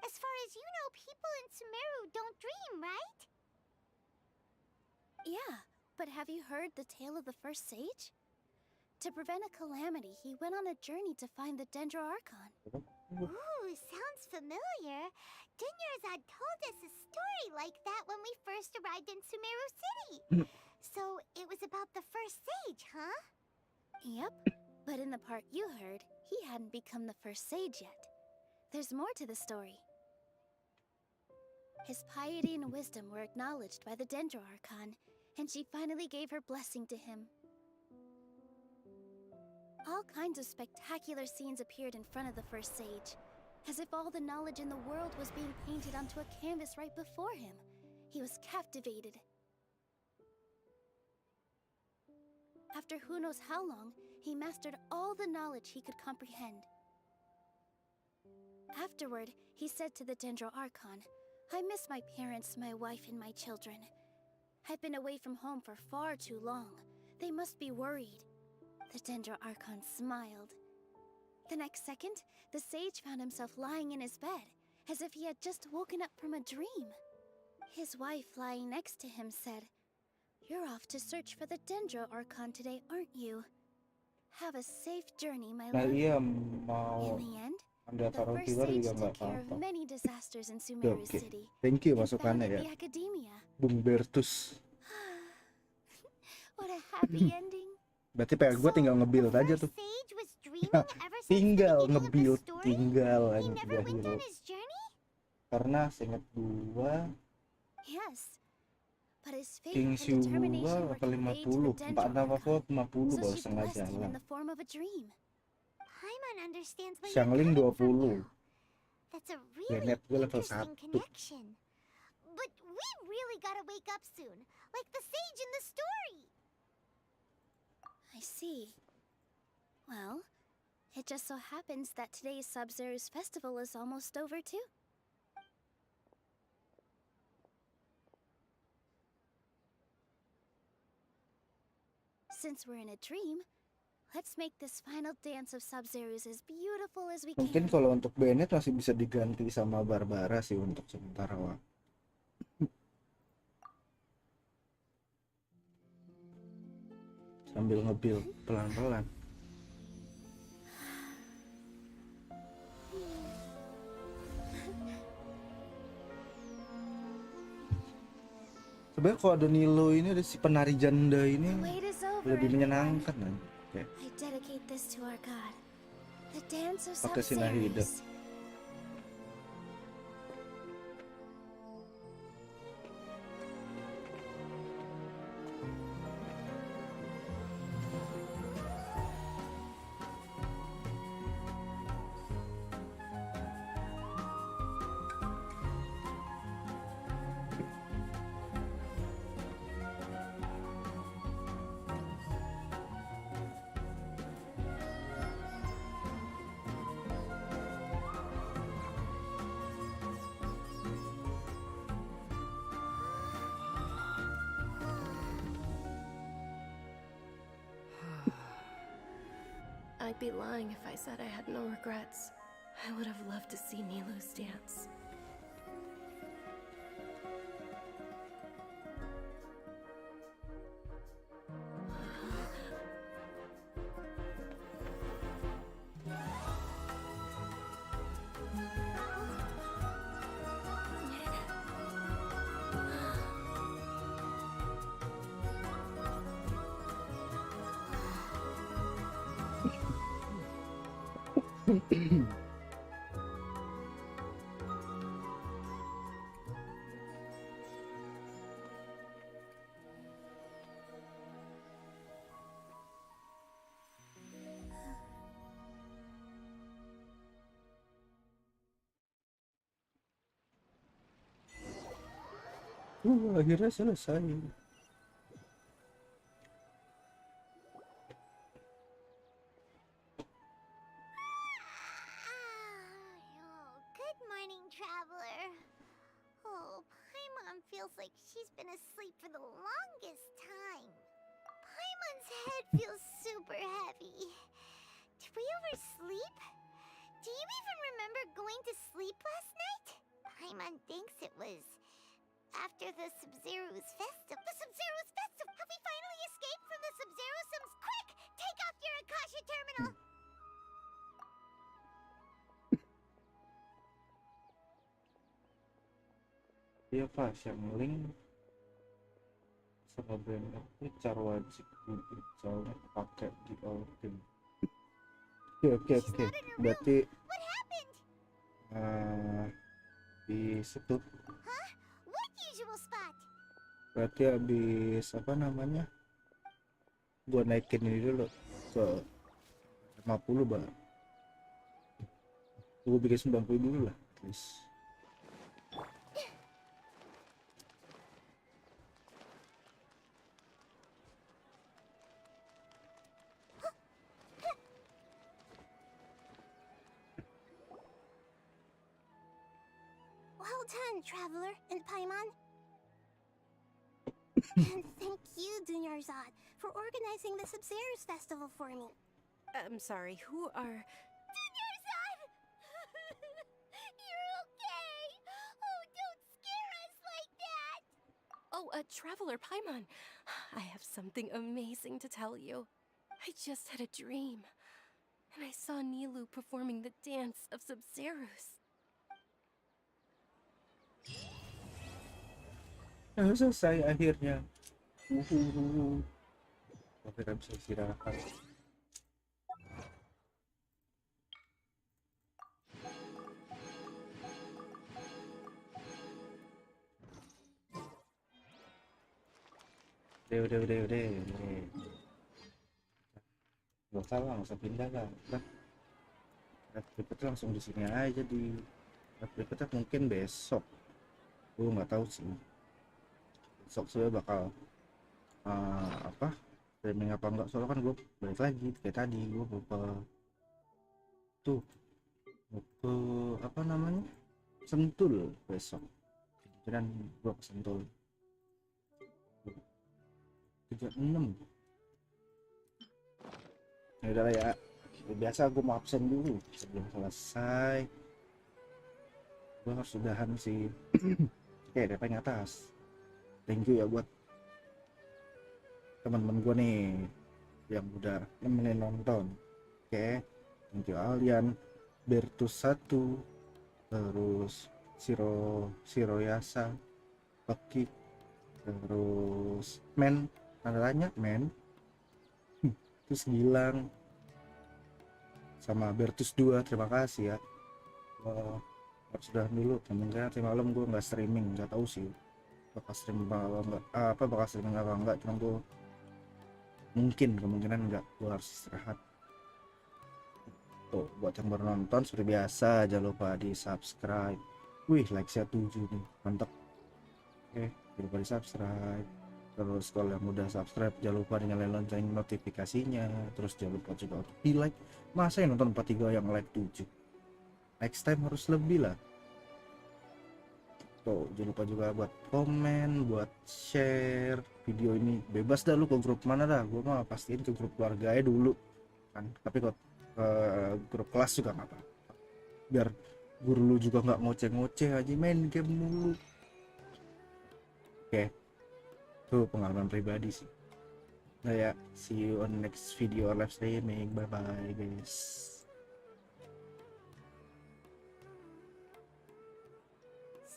As far as you know, people in Sumeru don't dream, right? Yeah, but have you heard the tale of the first sage? To prevent a calamity, he went on a journey to find the Dendro Archon. Ooh, sounds familiar. Dunyarzad told us a story like that when we first arrived in Sumeru City. So it was about the first sage, huh? Yep, but in the part you heard, he hadn't become the first sage yet. There's more to the story. His piety and wisdom were acknowledged by the Dendro Archon, and she finally gave her blessing to him. All kinds of spectacular scenes appeared in front of the first sage, as if all the knowledge in the world was being painted onto a canvas right before him. He was captivated. After who knows how long, he mastered all the knowledge he could comprehend. Afterward, he said to the Dendro Archon, "I miss my parents, my wife, and my children. I've been away from home for far too long. They must be worried." The Dendro Archon smiled. The next second, the sage found himself lying in his bed, as if he had just woken up from a dream. His wife, lying next to him, said, "You're off to search for the Dendro Archon today, aren't you? Have a safe journey, my Nah love." iya mau In the end, anda the taruh first healer sage juga nggak took care of apa-apa. many disasters in Sumeru Oke, City. thank you and masukannya founded ya, the academia. Bung Bertus. What a happy ending. Berarti PR gue tinggal nge-build aja tuh. Tinggal nge-build, tinggal aja udah hero. Karena seingat gua Yes. But his faith King and Shu determination gua were level conveyed to 50, the Dendro 50 so baru she setengah blessed him jalan. in the form of a dream. Paimon understands where Xiangling you're coming 20. from now. That's a really Bennett gue level interesting 1. connection. But we really gotta wake up soon, like the sage in the story. I see. Well, it just so happens that today's Sub-Zeru's festival is almost over too. Since we're in a dream, let's make this final dance of Sub-Zeru's as beautiful as we Mungkin can. kalau untuk Bennett masih bisa diganti sama Barbara sih untuk sementara waktu. Sambil nge-build pelan-pelan. Sebenarnya kalau ada Nilo ini, ada si penari janda ini lebih menyenangkan kan. Oke. I dedicate this to our god, the dance of Pakai Sinahida. Sub-Zerus. I'd be lying if I said I had no regrets. I would have loved to see Nilu's dance. Akhirnya selesai. Good morning, traveler. Oh, Paimon feels like she's been asleep for the longest time. Paimon's head feels super heavy. Did we oversleep? Do you even remember going to sleep last night? Paimon thinks it was after the Sub-Zero's festival. The Sub-Zero's festival! Have we finally escaped from the Sub-Zero-Sims? Quick! Take off your Akasha terminal! Iya Pak, yang link sama brand itu cara wajib soalnya pakai di all game. Oke. Berarti di situ. What usual spot? Berarti habis apa namanya? Gua naikin ini dulu ke 50 Bang. Gua bikin 90 dulu lah, please. Well done, traveler and Paimon. And thank you, Dunyarzad, for organizing the Sub-Zero's festival for me. I'm sorry, who are... Dunyarzad! You're okay! Oh, don't scare us like that! Oh, Traveler Paimon. I have something amazing to tell you. I just had a dream, and I saw Nilou performing the dance of Sub-Zeros. Selesai akhirnya. Kita bisa istirahat. Udah. Gak salah, nggak usah pindah lah. Berikutnya langsung di sini aja di. Berikutnya mungkin besok. Gue nggak tahu sih. Besok saya bakal streaming apa enggak, soalnya kan gue balik lagi kayak tadi gue ke apa namanya Sentul besok, dan gue ke Sentul 36. Ya udah lah ya, biasa gue mau absen dulu sebelum selesai, gue harus udahan sih. Oke, depan atas. Thank you ya buat teman-teman gue nih yang udah nemenin nonton. Oke, thank you Alian, Bertus 1, terus Siro Yasa, Peki, terus Men, ada banyak Men, terus Gilang, sama Bertus 2, terima kasih ya. Harus udahan dulu, kemungkinan nanti malam gue nggak streaming, nggak tahu sih bakal streaming apa enggak, cuma gue kemungkinan enggak, gue harus istirahat. Tuh, buat yang baru nonton seperti biasa jangan lupa di subscribe. Wih, like saya 7 nih, mantap. Oke, jangan lupa di subscribe. Terus kalau yang udah subscribe jangan lupa nyalain lonceng notifikasinya. Terus jangan lupa juga untuk di like. Masa yang nonton 43 yang like 7? Next time harus lebih lah. Tuh, jangan lupa juga buat komen, buat share video ini. Bebas dah lu ke grup mana dah, gue mah pastiin ke grup keluarganya dulu kan, tapi kalau grup kelas juga nggak apa-apa, biar guru lu juga nggak ngoceh-ngoceh aja main game mulu. Oke, tuh pengalaman pribadi sih. Nah ya, see you on next video or live streaming. Bye bye guys.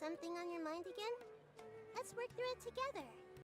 Something on your mind again? Let's work through it together.